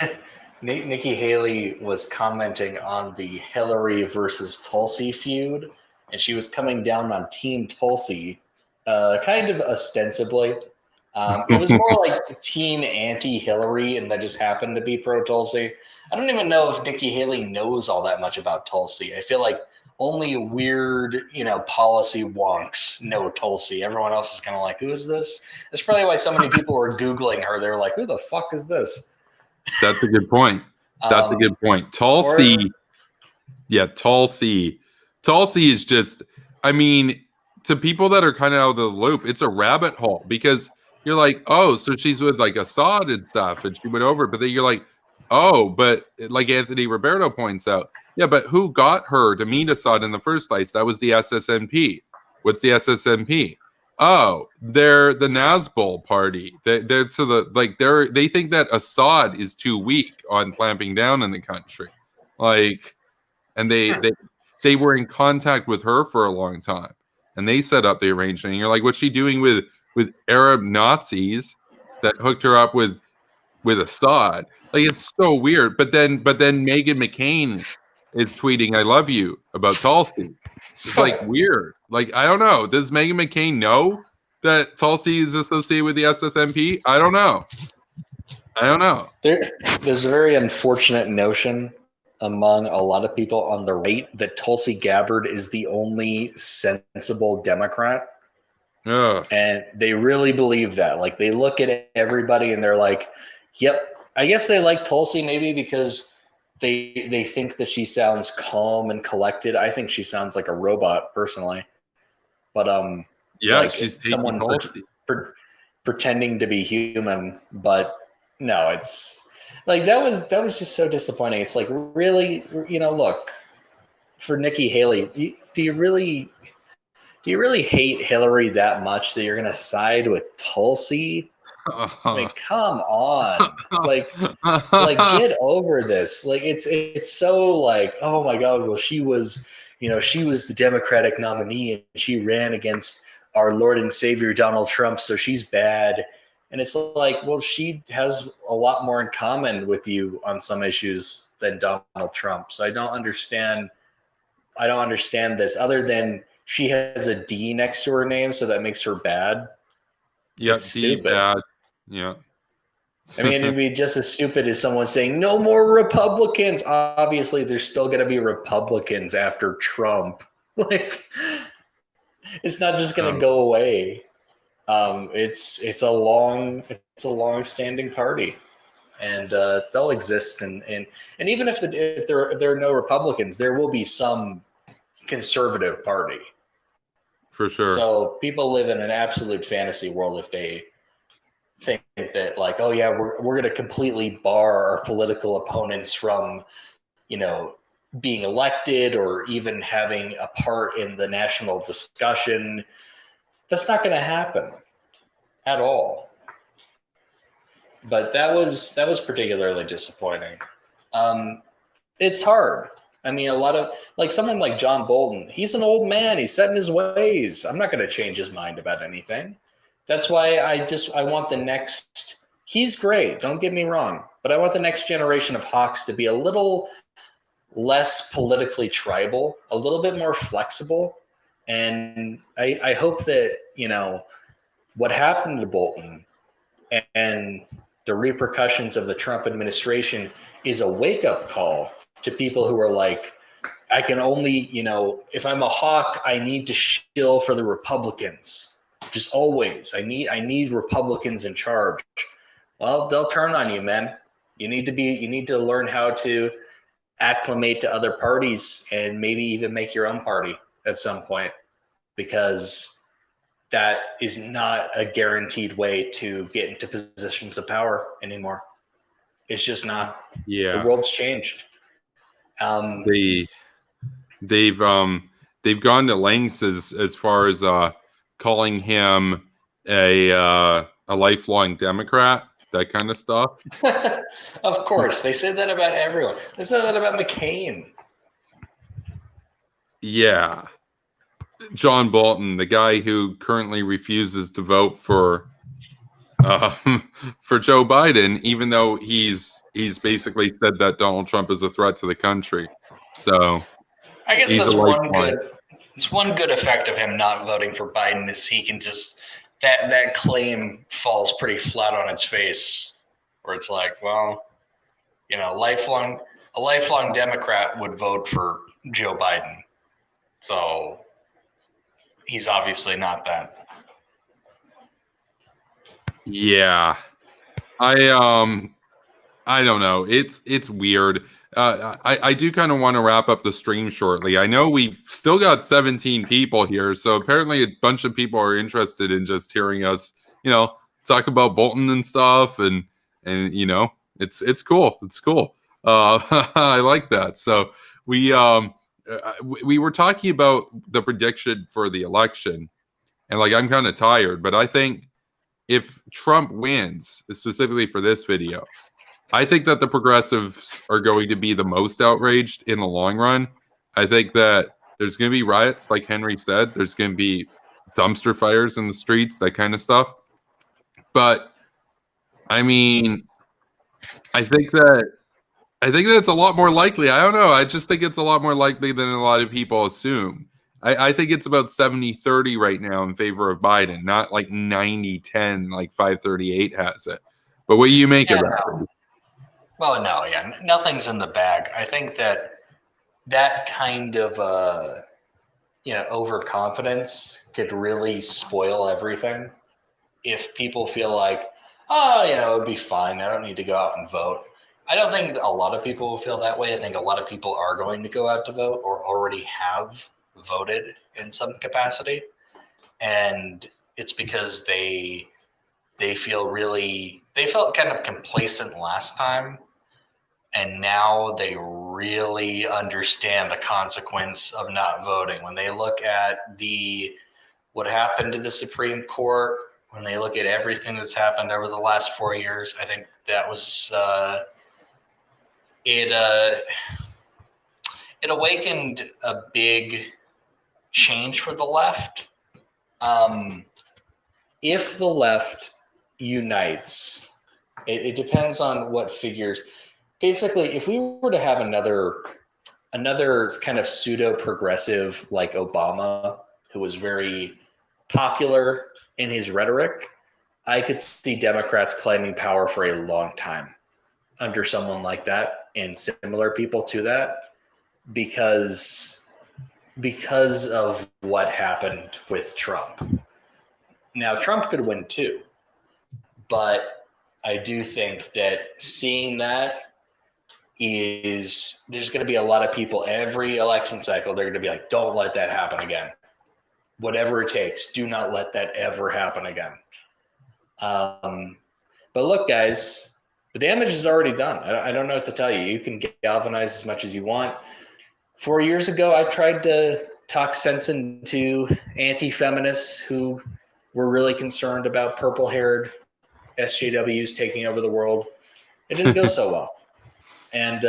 B: Nikki Haley was commenting on the Hillary versus Tulsi feud, and she was coming down on Team Tulsi, kind of ostensibly. It was more like Team anti-Hillary, and that just happened to be pro-Tulsi. I don't even know if Nikki Haley knows all that much about Tulsi. I feel like only weird, policy wonks know Tulsi. Everyone else is kind of like, who is this? That's probably why so many people were Googling her. They're like, who the fuck is this?
A: That's a good point. That's a good point. Tulsi. Tulsi is just, I mean, to people that are kind of out of the loop, it's a rabbit hole because you're like, oh, so she's with like Assad and stuff, and she went over, but then you're like, oh, but like Anthony Roberto points out, yeah, but who got her to meet Assad in the first place? That was the SSNP. What's the SSNP? Oh, they're the Nazbol party. They think that Assad is too weak on clamping down in the country, like, and they were in contact with her for a long time, and they set up the arrangement. And you're like, what's she doing with Arab Nazis that hooked her up with Assad? Like, it's so weird. But then Meghan McCain is tweeting, "I love you" about Tulsi. It's like weird. Like, I don't know. Does Meghan McCain know that Tulsi is associated with the SSNP? I don't know.
B: There's a very unfortunate notion among a lot of people on the right that Tulsi Gabbard is the only sensible Democrat. And they really believe that. Like, they look at everybody and they're like, yep, I guess they like Tulsi maybe because they think that she sounds calm and collected. I think she sounds like a robot personally. But
A: yeah,
B: like,
A: she's
B: someone pretending to be human. But no, it's like that was just so disappointing. It's like, really, look, for Nikki Haley, do you really hate Hillary that much that you're going to side with Tulsi? I mean, come on. Like get over this. Like, it's so like, oh my God, well, she was the Democratic nominee and she ran against our Lord and Savior Donald Trump, so she's bad. And it's like, well, she has a lot more in common with you on some issues than Donald Trump. So I don't understand this, other than she has a D next to her name, so that makes her bad.
A: Yeah,
B: it's
A: D
B: stupid.
A: bad. Yeah.
B: I mean, it'd be just as stupid as someone saying, no more Republicans. Obviously, there's still going to be Republicans after Trump. Like, it's not just going to go away. It's a long-standing party, and they'll exist. And even if there are no Republicans, there will be some conservative party.
A: For sure.
B: So people live in an absolute fantasy world if they think that, like, oh yeah, we're going to completely bar our political opponents from, being elected or even having a part in the national discussion. That's not going to happen at all. But that was particularly disappointing. It's hard. I mean, a lot of, like, someone like John Bolton, he's an old man. He's set in his ways. I'm not going to change his mind about anything. That's why I want the next, he's great, don't get me wrong, but I want the next generation of Hawks to be a little less politically tribal, a little bit more flexible. And I hope that, what happened to Bolton and the repercussions of the Trump administration is a wake-up call to people who are like, I can only, if I'm a Hawk, I need to shill for the Republicans. Just always. I need Republicans in charge. Well, they'll turn on you, man. You need to learn how to acclimate to other parties and maybe even make your own party at some point, because that is not a guaranteed way to get into positions of power anymore. It's just not.
A: Yeah.
B: The world's changed.
A: They've gone to lengths as far as calling him a lifelong Democrat, that kind of stuff.
B: Of course, they said that about everyone. They said that about McCain.
A: Yeah. John Bolton, the guy who currently refuses to vote for Joe Biden, even though he's basically said that Donald Trump is a threat to the country. So
B: I guess
A: he's a lifeline.
B: it's one good effect of him not voting for Biden is he can just that claim falls pretty flat on its face, where it's like, well, you know, a lifelong Democrat would vote for Joe Biden, so he's obviously not that.
A: Yeah. I don't know. It's weird. I do kind of want to wrap up the stream shortly. I know we've still got 17 people here, so apparently a bunch of people are interested in just hearing us, talk about Bolton and stuff, and it's cool. It's cool. I like that. So we were talking about the prediction for the election, and like I'm kind of tired, but I think if Trump wins, specifically for this video, I think that the progressives are going to be the most outraged in the long run. I think that there's going to be riots, like Henry said. There's going to be dumpster fires in the streets, that kind of stuff. But I mean, I think that's a lot more likely. I don't know. I just think it's a lot more likely than a lot of people assume. I think it's about 70-30 right now in favor of Biden, not like 90-10 like 538 has it. But what do you make of that?
B: No. Well, no, yeah, nothing's in the bag. I think that kind of overconfidence could really spoil everything if people feel like, oh, it'd be fine. I don't need to go out and vote. I don't think a lot of people will feel that way. I think a lot of people are going to go out to vote or already have voted in some capacity. And it's because they felt kind of complacent last time. And now they really understand the consequence of not voting. When they look at what happened to the Supreme Court, when they look at everything that's happened over the last 4 years, I think that was it awakened a big change for the left. If the left unites, it depends on what figures. Basically, if we were to have another kind of pseudo progressive like Obama, who was very popular in his rhetoric, I could see Democrats claiming power for a long time under someone like that and similar people to that, because of what happened with Trump. Now, Trump could win too, but I do think that seeing that there's going to be a lot of people every election cycle. They're going to be like, don't let that happen again. Whatever it takes, do not let that ever happen again. But look, guys, the damage is already done. I don't know what to tell you. You can galvanize as much as you want. 4 years ago, I tried to talk sense into anti-feminists who were really concerned about purple-haired SJWs taking over the world. It didn't go so well. And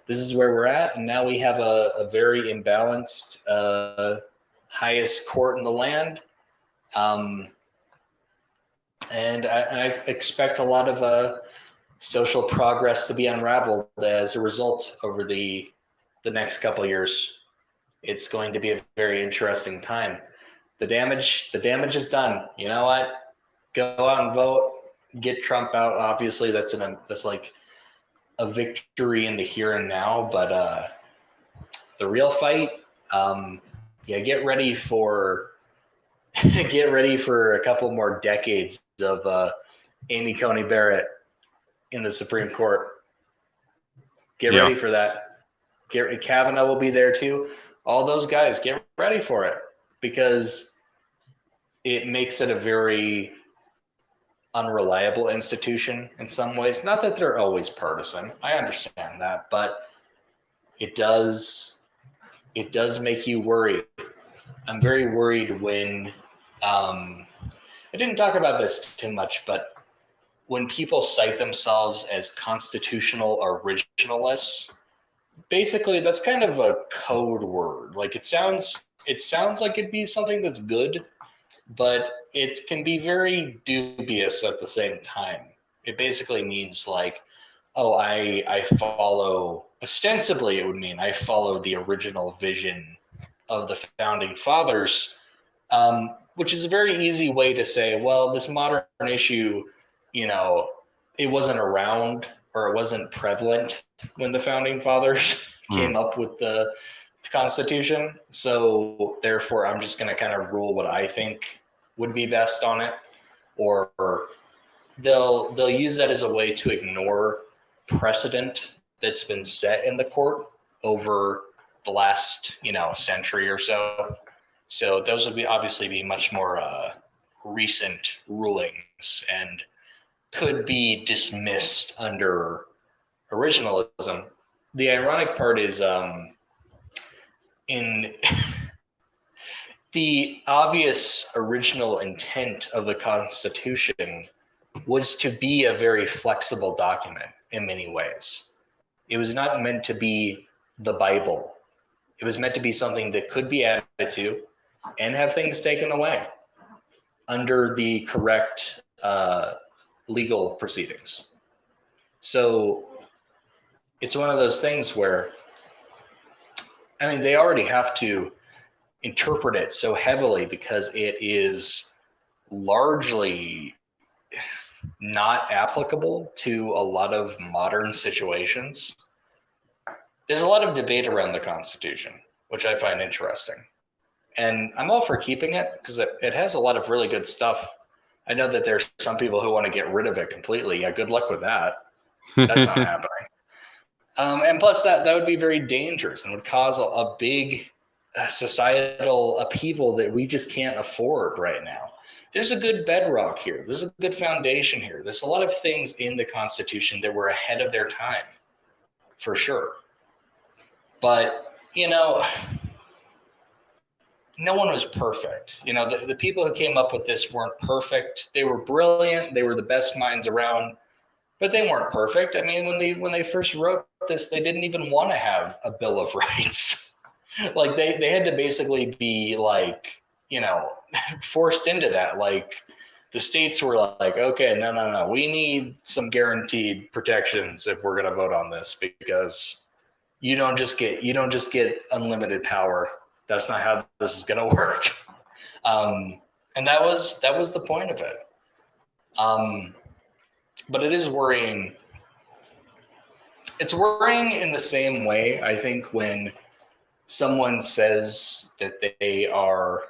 B: this is where we're at. And now we have a very imbalanced highest court in the land. And I expect a lot of social progress to be unraveled as a result over the next couple of years. It's going to be a very interesting time. The damage is done. You know what? Go out and vote. Get Trump out. Obviously, that's like a victory in the here and now. But the real fight, get ready for a couple more decades of Amy Coney Barrett in the Supreme Court. Get ready for that. Kavanaugh will be there too. All those guys, get ready for it, because it makes it a very unreliable institution in some ways. Not that they're always partisan. I understand that, but it does make you worry. I'm very worried when I didn't talk about this too much, but when people cite themselves as constitutional originalists, basically that's kind of a code word. Like it sounds like it'd be something that's good, but it can be very dubious at the same time. It basically means like, oh, I follow, ostensibly it would mean I follow the original vision of the founding fathers, which is a very easy way to say, well, this modern issue, you know, it wasn't around or it wasn't prevalent when the founding fathers came up with the Constitution. So therefore, I'm just going to kind of rule what I think would be best on it, or they'll use that as a way to ignore precedent that's been set in the court over the last century or so. So those would be obviously be much more recent rulings and could be dismissed under originalism. The ironic part is in the obvious original intent of the Constitution was to be a very flexible document in many ways. It was not meant to be the Bible. It was meant to be something that could be added to and have things taken away under the correct legal proceedings. So it's one of those things where, I mean, they already have to interpret it so heavily because it is largely not applicable to a lot of modern situations. There's a lot of debate around the Constitution, which I find interesting. And I'm all for keeping it because it has a lot of really good stuff. I know that there's some people who want to get rid of it completely. Yeah, good luck with that. That's not happening. And plus, that would be very dangerous and would cause a big societal upheaval that we just can't afford right now. There's a good bedrock here. There's a good foundation here. There's a lot of things in the Constitution that were ahead of their time, for sure. But, no one was perfect. The people who came up with this weren't perfect. They were brilliant. They were the best minds around, but they weren't perfect. I mean, when they first wrote this, they didn't even want to have a Bill of Rights. Like they had to basically be like, forced into that. Like the states were like, okay, no, we need some guaranteed protections if we're going to vote on this, because you don't just get unlimited power. That's not how this is going to work. And that was the point of it. But it is worrying. It's worrying in the same way, I think, when someone says that they are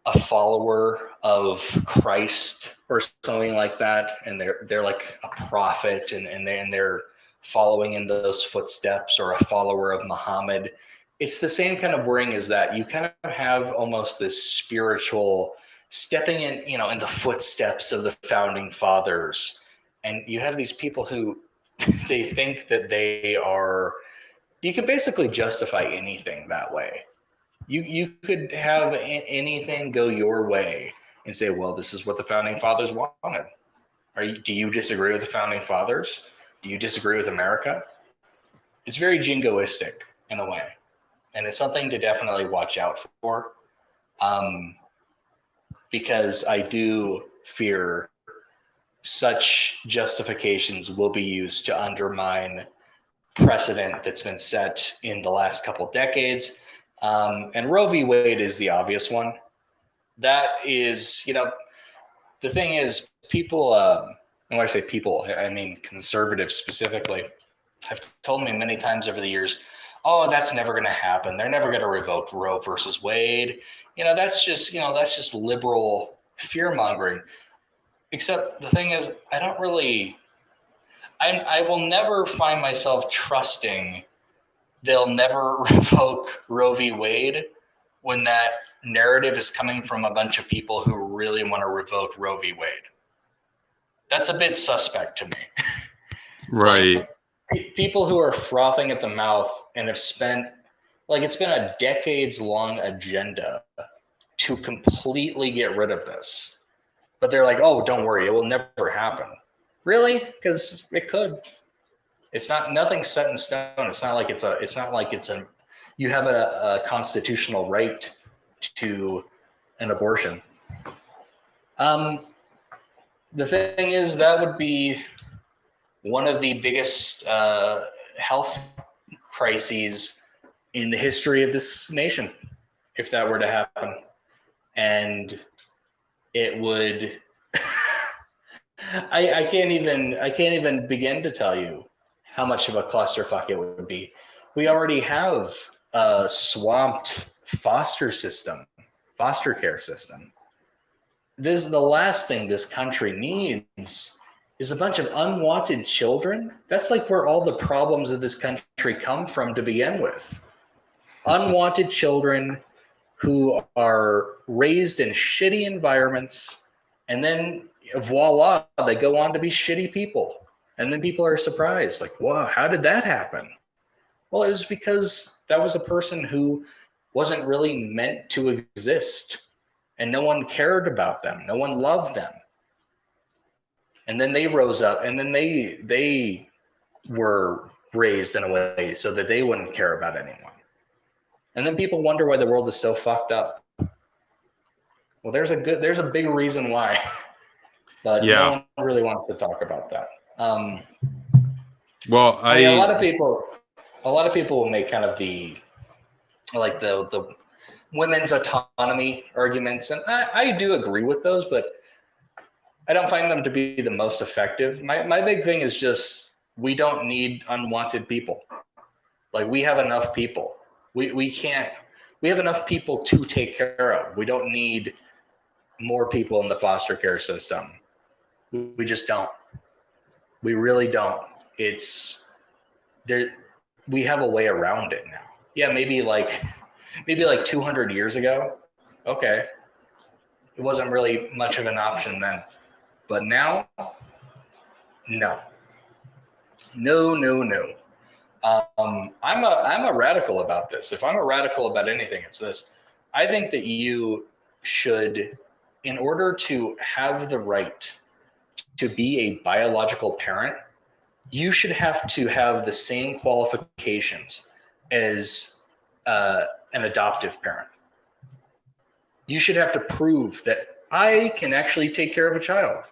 B: a follower of Christ or something like that, and they're like a prophet, and they're following in those footsteps, or a follower of Muhammad. It's the same kind of worrying as that. You kind of have almost this spiritual stepping in, in the footsteps of the founding fathers, and you have these people who they think that they are. You could basically justify anything that way. You could have anything go your way and say, well, this is what the founding fathers wanted. Do you disagree with the founding fathers? Do you disagree with America? It's very jingoistic in a way, and it's something to definitely watch out for, because I do fear such justifications will be used to undermine precedent that's been set in the last couple decades. And Roe v. Wade is the obvious one. That is, the thing is, people, and when I say people, I mean conservatives specifically, have told me many times over the years, oh, that's never going to happen. They're never going to revoke Roe versus Wade. That's just liberal fear mongering. Except the thing is, I will never find myself trusting they'll never revoke Roe v. Wade when that narrative is coming from a bunch of people who really want to revoke Roe v. Wade. That's a bit suspect to me.
A: Right.
B: People who are frothing at the mouth and have spent, it's been a decades-long agenda to completely get rid of this. But they're like, oh, don't worry, it will never happen. Really? Because it could. It's not nothing set in stone. It's not like you have a constitutional right to an abortion. The thing is, that would be one of the biggest health crises in the history of this nation, if that were to happen. And it would I can't even begin to tell you how much of a clusterfuck it would be. We already have a swamped foster care system. This is the last thing this country needs is a bunch of unwanted children. That's like where all the problems of this country come from to begin with. Unwanted children who are raised in shitty environments, and then voila, they go on to be shitty people. And then people are surprised, like, wow, how did that happen? Well, it was because that was a person who wasn't really meant to exist, and no one cared about them. No one loved them. And then they rose up, and then they were raised in a way so that they wouldn't care about anyone. And then people wonder why the world is so fucked up. Well, there's a big reason why, but no one really wants to talk about that.
A: Well,
B: I mean, a lot of people will make kind of the women's autonomy arguments, and I do agree with those, but I don't find them to be the most effective. My big thing is just we don't need unwanted people. Like, we have enough people. We have enough people to take care of. We don't need more people in the foster care system. We just don't. We really don't. It's there. We have a way around it now. Yeah, maybe like 200 years ago. Okay. It wasn't really much of an option then. But now, no. I'm a radical about this. If I'm a radical about anything, it's this. I think that you should, in order to have the right to be a biological parent, you should have to have the same qualifications as an adoptive parent. You should have to prove that I can actually take care of a child.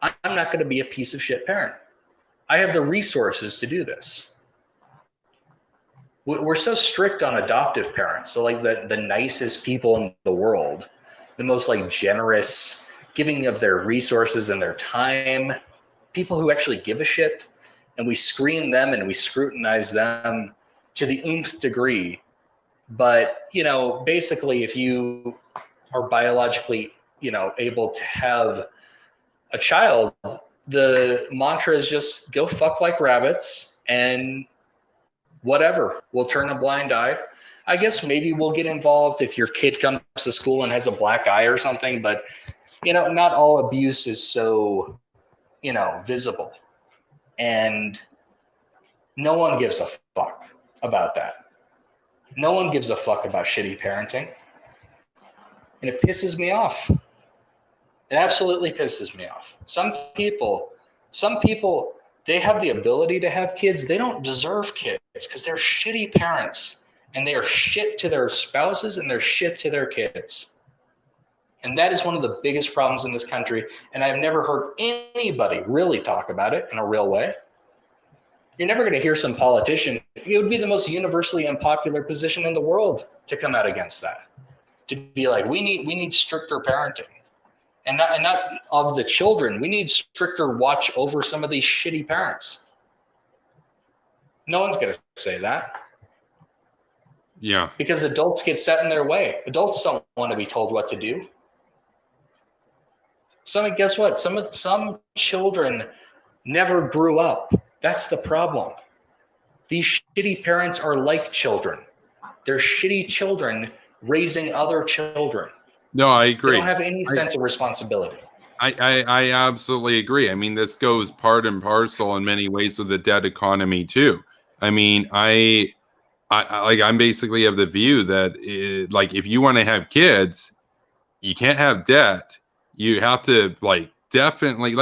B: I'm not going to be a piece of shit parent. I have the resources to do this. We're so strict on adoptive parents. So like the nicest people in the world, the most like generous, giving of their resources and their time, people who actually give a shit, and we screen them and we scrutinize them to the nth degree. But, basically if you are biologically, able to have a child, the mantra is just go fuck like rabbits and whatever, we'll turn a blind eye. I guess maybe we'll get involved if your kid comes to school and has a black eye or something, but not all abuse is so, visible. And no one gives a fuck about that. No one gives a fuck about shitty parenting. And it pisses me off. It absolutely pisses me off. Some people, they have the ability to have kids. They don't deserve kids because they're shitty parents, and they are shit to their spouses and they're shit to their kids. And that is one of the biggest problems in this country. And I've never heard anybody really talk about it in a real way. You're never going to hear some politician. It would be the most universally unpopular position in the world to come out against that. To be like, we need stricter parenting. And not of the children. We need stricter watch over some of these shitty parents. No one's going to say that.
A: Yeah.
B: Because adults get set in their way. Adults don't want to be told what to do. Guess what? Some children never grew up. That's the problem. These shitty parents are like children. They're shitty children raising other children.
A: No, I agree.
B: They don't have any sense of responsibility.
A: I absolutely agree. I mean, this goes part and parcel in many ways with the debt economy too. I mean, I'm basically of the view that if you want to have kids, you can't have debt. You have to definitely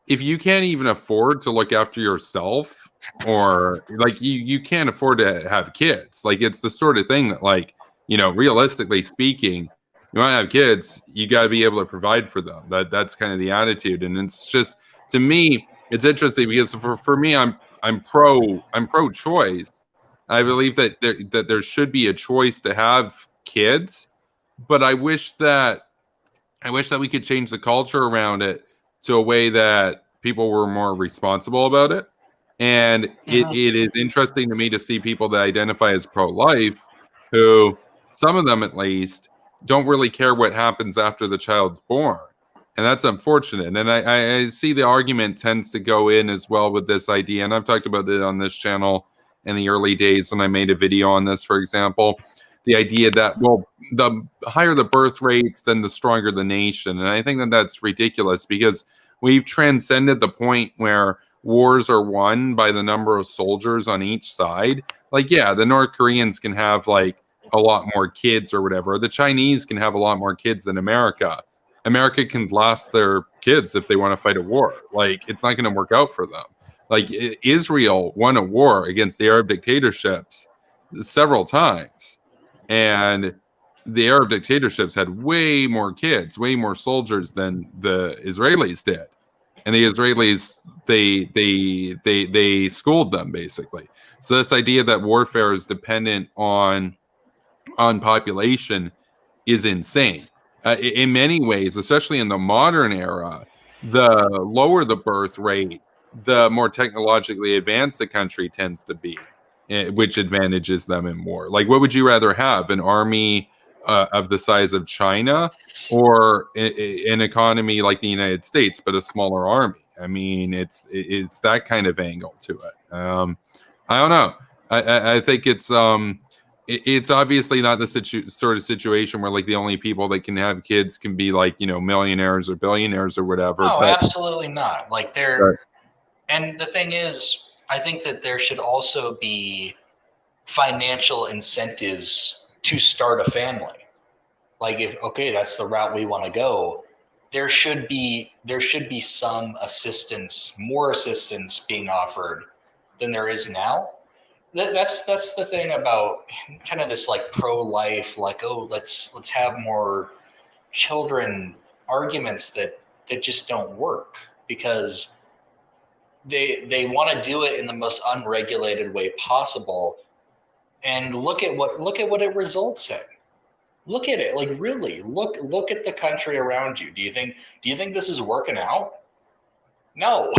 A: if you can't even afford to look after yourself, or like you can't afford to have kids. Like it's the sort of thing that, like, realistically speaking, you want to have kids, you got to be able to provide for them. That's kind of the attitude. And it's just, to me, it's interesting because for me, I'm pro choice. I believe that there should be a choice to have kids, but I wish that we could change the culture around it to a way that people were more responsible about it. And it is interesting to me to see people that identify as pro-life, who, some of them at least, don't really care what happens after the child's born. And that's unfortunate. And I see the argument tends to go in as well with this idea. And I've talked about it on this channel in the early days when I made a video on this, for example. The idea that, well, the higher the birth rates, then the stronger the nation. And I think that that's ridiculous, because we've transcended the point where wars are won by the number of soldiers on each side. Like, yeah, the North Koreans can have like a lot more kids or whatever. The Chinese can have a lot more kids than America. America can blast their kids if they want to fight a war. Like, it's not going to work out for them. Like, Israel won a war against the Arab dictatorships several times. And the Arab dictatorships had way more kids, way more soldiers than the Israelis did. And the Israelis, they schooled them, basically. So this idea that warfare is dependent on population is insane. In many ways, especially in the modern era, the lower the birth rate, the more technologically advanced the country tends to be, which advantages them in war. Like, what would you rather have, an army of the size of China, or an economy like the United States but a smaller army? I mean, it's that kind of angle to it. I don't know. I think it's obviously not the sort of situation where, like, the only people that can have kids can be, like, millionaires or billionaires or whatever.
B: No, absolutely not. Like, they're, and the thing is, I think that there should also be financial incentives to start a family. Like, if, okay, that's the route we want to go, there should be some assistance, more assistance being offered than there is now. That's the thing about kind of this, like, pro-life, like, oh, let's have more children arguments that just don't work, because they want to do it in the most unregulated way possible. And look at what it results in. Look at it. Like, really, look at the country around you. Do you think this is working out? No.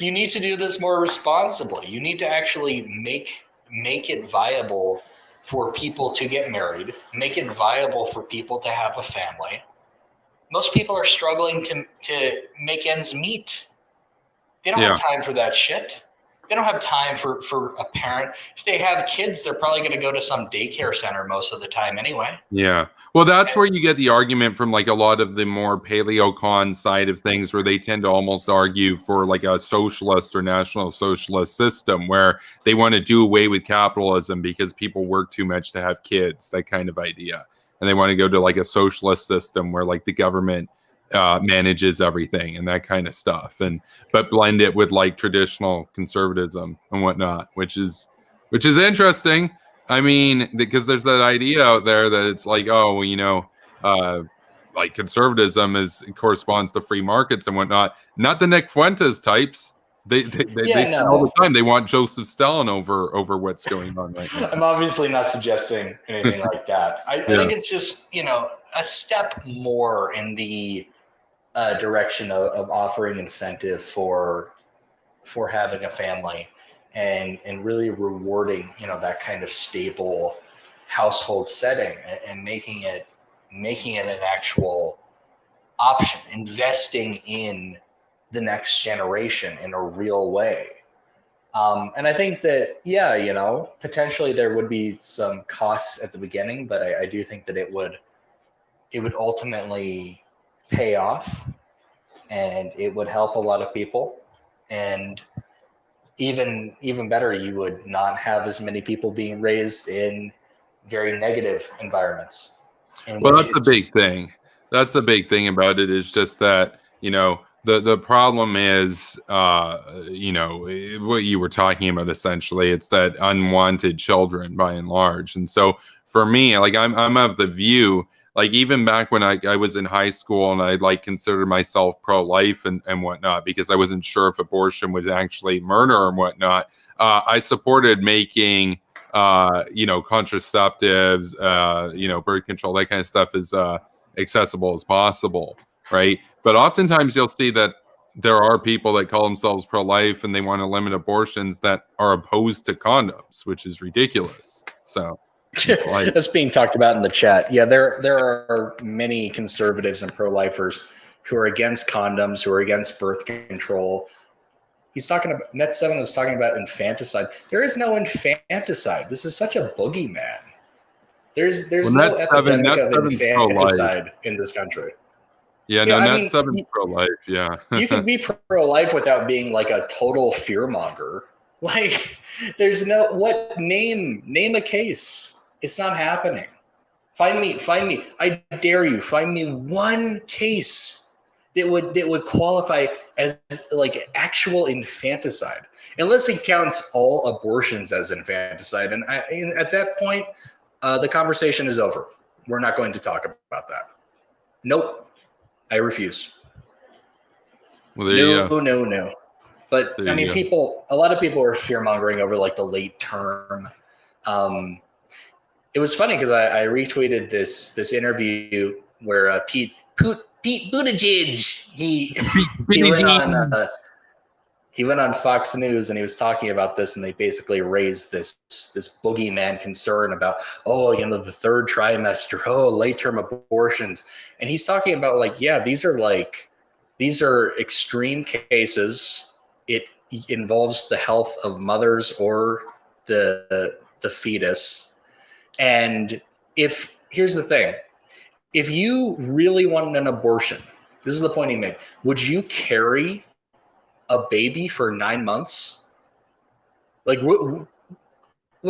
B: You need to do this more responsibly. You need to actually make it viable for people to get married, make it viable for people to have a family. Most people are struggling to make ends meet. They don't have time for that shit. They don't have time for a parent. If they have kids, they're probably going to go to some daycare center most of the time anyway.
A: Yeah. Well, that's where you get the argument from, like, a lot of the more paleocon side of things, where they tend to almost argue for, like, a socialist or national socialist system where they want to do away with capitalism because people work too much to have kids, that kind of idea. And they want to go to, like, a socialist system where, like, the government manages everything and that kind of stuff, but blend it with, like, traditional conservatism and whatnot, which is interesting. I mean, because there's that idea out there that it's like, oh, like, conservatism corresponds to free markets and whatnot. Not the Nick Fuentes types. They spend all the time. They want Joseph Stalin over what's going on right now.
B: I'm obviously not suggesting anything like that. I think it's just, a step more in the direction of offering incentive for having a family, and really rewarding, that kind of stable household setting, and making it an actual option, investing in the next generation in a real way. And I think that, potentially there would be some costs at the beginning, but I do think that it would ultimately pay off, and it would help a lot of people. And even better, you would not have as many people being raised in very negative environments.
A: Well, that's a big thing. That's the big thing about it, is just that, The problem is, you know, what you were talking about. Essentially, it's that unwanted children by and large. And so for me, like I'm of the view, like even back when I was in high school and I like considered myself pro-life and whatnot, because I wasn't sure if abortion was actually murder and whatnot. I supported making you know, contraceptives, you know, birth control, that kind of stuff as accessible as possible, right? But oftentimes you'll see that there are people that call themselves pro-life and they want to limit abortions that are opposed to condoms, which is ridiculous. So it's like,
B: that's being talked about in the chat. Yeah, there are many conservatives and pro-lifers who are against condoms, who are against birth control. He's talking about Net7 was talking about infanticide. There is no infanticide. This is such a boogeyman. There's no epidemic of infanticide in this country.
A: Yeah, no, Net7's pro-life. Yeah,
B: you can be pro-life without being like a total fearmonger. Like, there's no name a case. It's not happening. Find me. I dare you. Find me one case that would qualify as like actual infanticide, unless it counts all abortions as infanticide. And at that point, the conversation is over. We're not going to talk about that. Nope. I refuse.
A: Well, there you go.
B: No. But I mean, a lot of people are fear mongering over like the late term. It was funny because I retweeted this interview where Pete Buttigieg he went on Fox News and he was talking about this, and they basically raised this boogeyman concern about, the third trimester, late term abortions. And he's talking about like, yeah, these are extreme cases. It involves the health of mothers or the fetus. And here's the thing, if you really wanted an abortion, this is the point he made, would you carry a baby for 9 months? Like, what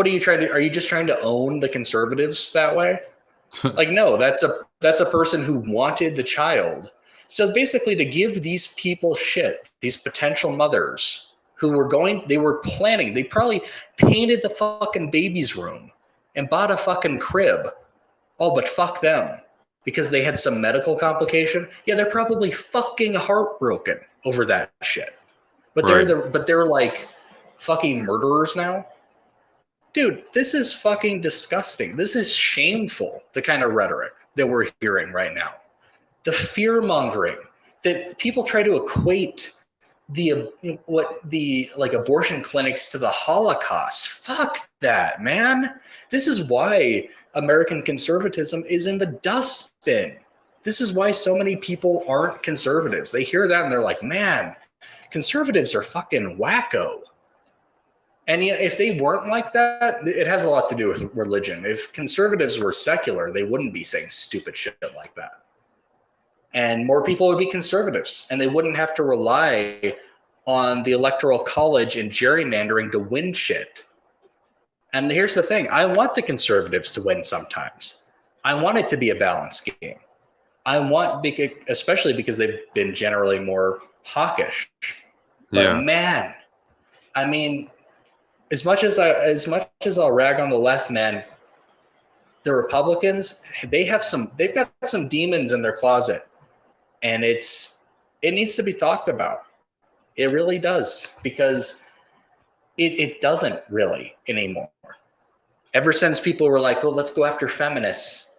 B: are you trying to? Are you just trying to own the conservatives that way? Like, no, that's a person who wanted the child. So basically, to give these people shit, these potential mothers who they were planning, they probably painted the fucking baby's room and bought a fucking crib. Oh, but fuck them. Because they had some medical complication. Yeah, they're probably fucking heartbroken over that shit. But they're like fucking murderers now. Dude, this is fucking disgusting. This is shameful, the kind of rhetoric that we're hearing right now. The fear mongering that people try to equate the abortion clinics to the Holocaust. Fuck that, man. This is why American conservatism is in the dustbin. This is why so many people aren't conservatives. They hear that and they're like, man, conservatives are fucking wacko. And if they weren't like that, it has a lot to do with religion. If conservatives were secular, they wouldn't be saying stupid shit like that. And more people would be conservatives, and they wouldn't have to rely on the Electoral College and gerrymandering to win shit. And here's the thing. I want the conservatives to win sometimes. I want it to be a balanced game. Especially because they've been generally more hawkish. But man, I mean, as much as I'll rag on the left, man, the Republicans, they've got some demons in their closet, and it needs to be talked about. It really does, because it doesn't really anymore. Ever since people were like, let's go after feminists,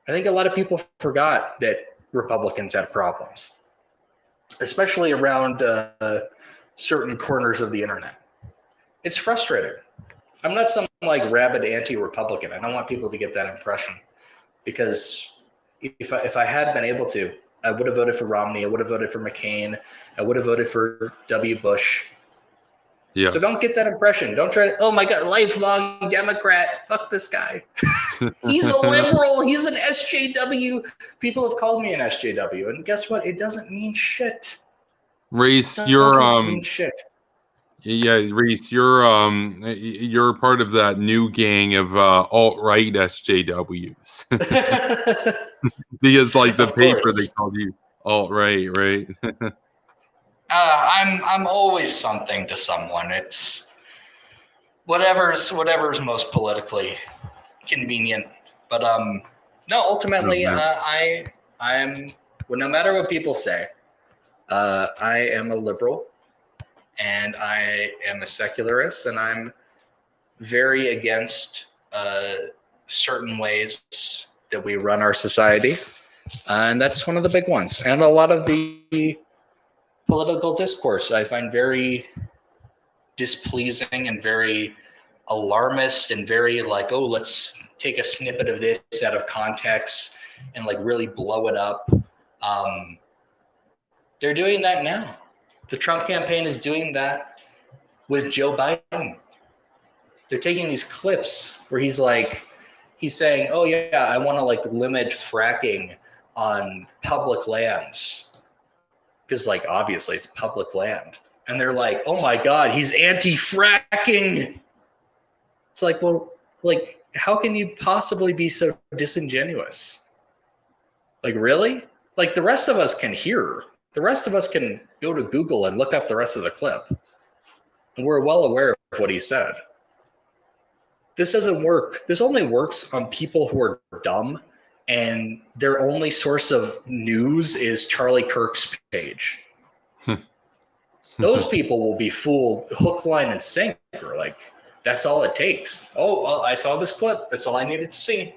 B: I think a lot of people forgot that Republicans had problems, especially around certain corners of the internet. It's frustrating. I'm not some like rabid anti-Republican. I don't want people to get that impression, because if I had been able to, I would have voted for Romney. I would have voted for McCain. I would have voted for W. Bush. Yeah. So don't get that impression. Don't try to, oh my God, lifelong Democrat. Fuck this guy. He's a liberal. He's an SJW. People have called me an SJW. And guess what? It doesn't mean shit.
A: Reese,
B: mean shit.
A: Yeah, Reese, you're part of that new gang of alt-right SJWs. Because like the paper, they called you alt-right, right?
B: I'm always something to someone. It's whatever's most politically convenient. But no, ultimately, I'm well, no matter what people say, I am a liberal, and I am a secularist, and I'm very against certain ways that we run our society, and that's one of the big ones. And a lot of the political discourse I find very displeasing and very alarmist and very like, oh, let's take a snippet of this out of context and like really blow it up. They're doing that now. The Trump campaign is doing that with Joe Biden. They're taking these clips where he's saying, oh yeah, I want to like limit fracking on public lands because like obviously it's public land. And they're like, oh my God, he's anti-fracking. It's like, well, like, how can you possibly be so disingenuous? Like, really? Like, the rest of us can hear. The rest of us can go to Google and look up the rest of the clip. And we're well aware of what he said. This doesn't work. This only works on people who are dumb and their only source of news is Charlie Kirk's page. Those people will be fooled hook, line, and sinker. Like, that's all it takes. Oh, well, I saw this clip. That's all I needed to see.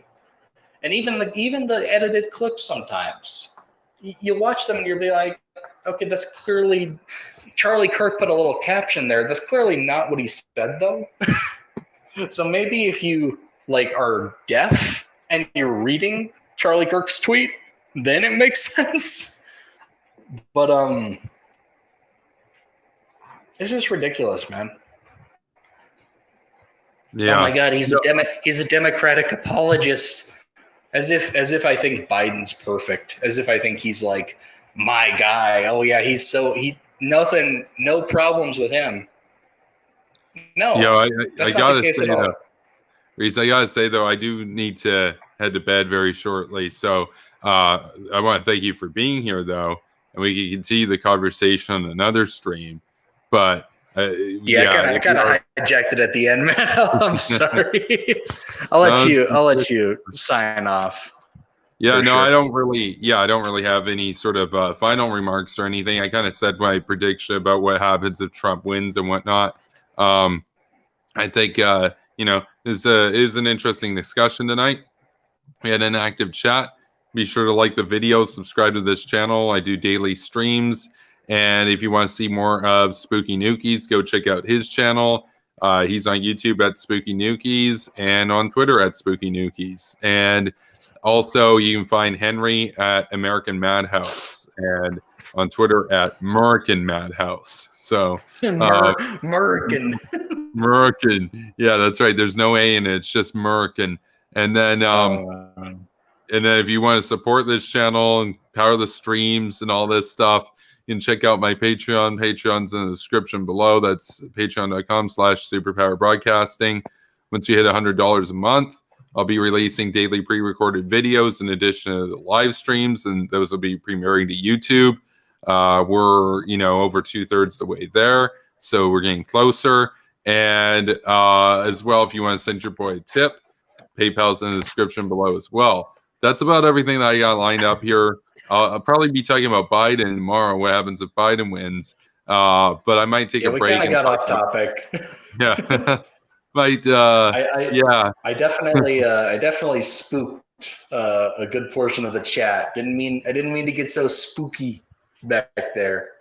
B: And even the edited clips sometimes, you watch them and you'll be like, okay, that's clearly, Charlie Kirk put a little caption there. That's clearly not what he said, though. So maybe if you like are deaf and you're reading Charlie Kirk's tweet, then it makes sense. But it's just ridiculous, man.
A: Yeah.
B: Oh my God, he's a Democratic apologist. As if I think Biden's perfect. As if I think he's like my guy. Oh yeah, no problems with him. No.
A: Yeah,
B: that's
A: I
B: not
A: gotta
B: the case
A: say
B: at all.
A: though, Reese, I gotta say though, I do need to head to bed very shortly. So I want to thank you for being here though, and we can continue the conversation on another stream. But
B: I kind of hijacked it at the end, man. I'm sorry. I'll let you sign off.
A: Yeah, no,
B: sure.
A: I don't really have any sort of final remarks or anything. I kind of said my prediction about what happens if Trump wins and whatnot. I think this is an interesting discussion tonight. We had an active chat. Be sure to like the video, subscribe to this channel. I do daily streams. And if you want to see more of Spooky Newkeys, go check out his channel. He's on YouTube at Spooky Newkeys and on Twitter at Spooky Newkeys. And also, you can find Henry at American Madhouse and on Twitter at American Madhouse. So,
B: Merkin.
A: Merkin. Yeah, that's right. There's no A in it. It's just Merkin. And then, if you want to support this channel and power the streams and all this stuff, you can check out my Patreon. Patreon's in the description below. That's patreon.com/superpowerbroadcasting. Once you hit $100 a month, I'll be releasing daily pre-recorded videos in addition to the live streams, and those will be premiering to YouTube. We're, over 2/3 the way there, so we're getting closer. And as well, if you want to send your boy a tip, PayPal's in the description below as well. That's about everything that I got lined up here. I'll probably be talking about Biden tomorrow. What happens if Biden wins? But I might take a break.
B: We kind of got off topic.
A: Yeah, might.
B: I definitely spooked a good portion of the chat. I didn't mean to get so spooky back there.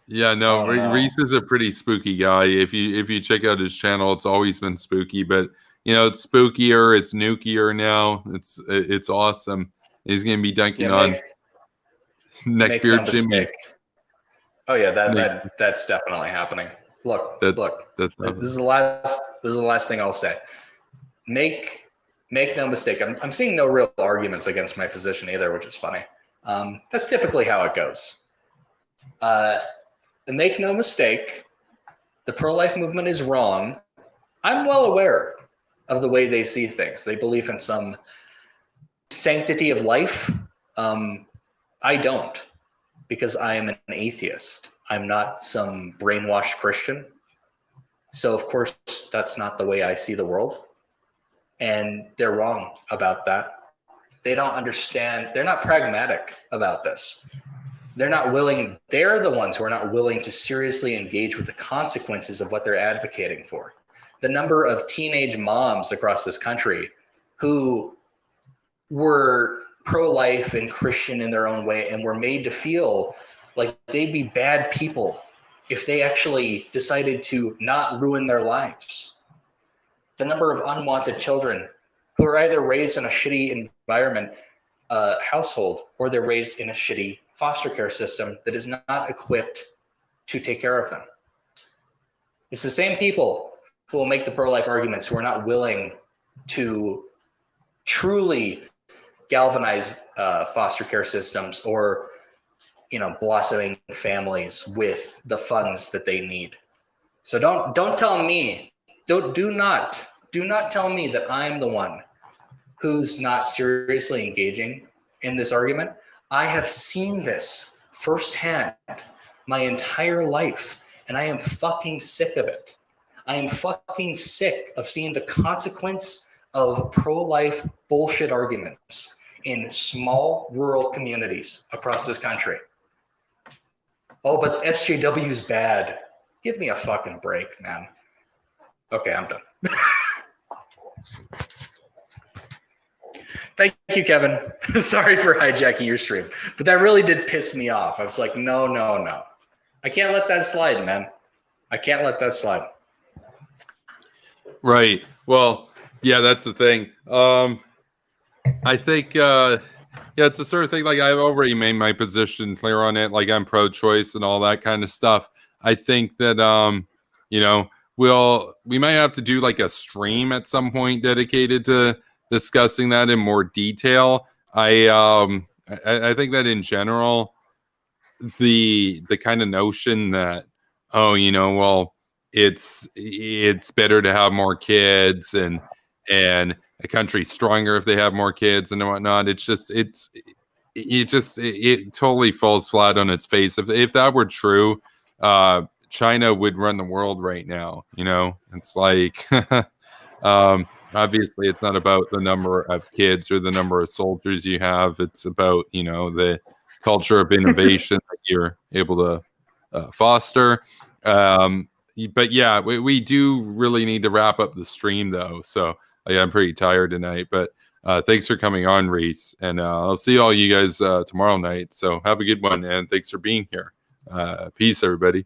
A: Yeah, no, Reese is a pretty spooky guy. If you check out his channel, it's always been spooky, but it's spookier, it's nukier now. It's awesome. He's gonna be dunking on Neckbeard Jimmy.
B: Oh yeah, that's definitely happening. Look. This is the last thing I'll say. Make no mistake. I'm seeing no real arguments against my position either, which is funny. That's typically how it goes. Make no mistake. The pro-life movement is wrong. I'm well aware of the way they see things. They believe in some sanctity of life. I don't, because I am an atheist. I'm not some brainwashed Christian. So of course, that's not the way I see the world. And they're wrong about that. They don't understand. They're not pragmatic about this. They're not willing. They're the ones who are not willing to seriously engage with the consequences of what they're advocating for. The number of teenage moms across this country who were pro-life and Christian in their own way and were made to feel like they'd be bad people if they actually decided to not ruin their lives. The number of unwanted children who are either raised in a shitty environment, household, or they're raised in a shitty foster care system that is not equipped to take care of them. It's the same people who will make the pro-life arguments who are not willing to truly galvanize foster care systems or, blossoming families with the funds that they need. So don't tell me, do not tell me that I'm the one who's not seriously engaging in this argument. I have seen this firsthand my entire life, and I am fucking sick of it. I am fucking sick of seeing the consequence of pro-life bullshit arguments in small rural communities across this country. Oh, but SJW is bad. Give me a fucking break, man. Okay, I'm done. Thank you, Kevin. Sorry for hijacking your stream, but that really did piss me off. I was like, no. I can't let that slide, man. I can't let that slide.
A: Right. Well, yeah, that's the thing. I think, it's the sort of thing, like, I've already made my position clear on it. Like, I'm pro-choice and all that kind of stuff. I think that, we might have to do like a stream at some point dedicated to discussing that in more detail. I think that in general, the kind of notion that, it's better to have more kids and a country's stronger if they have more kids and whatnot. It totally falls flat on its face. If that were true, China would run the world right now. It's like, obviously it's not about the number of kids or the number of soldiers you have. It's about, the culture of innovation that you're able to foster. But yeah, we do really need to wrap up the stream though. So I'm pretty tired tonight, but thanks for coming on, Reese. And I'll see all you guys tomorrow night. So have a good one. And thanks for being here. Peace, everybody.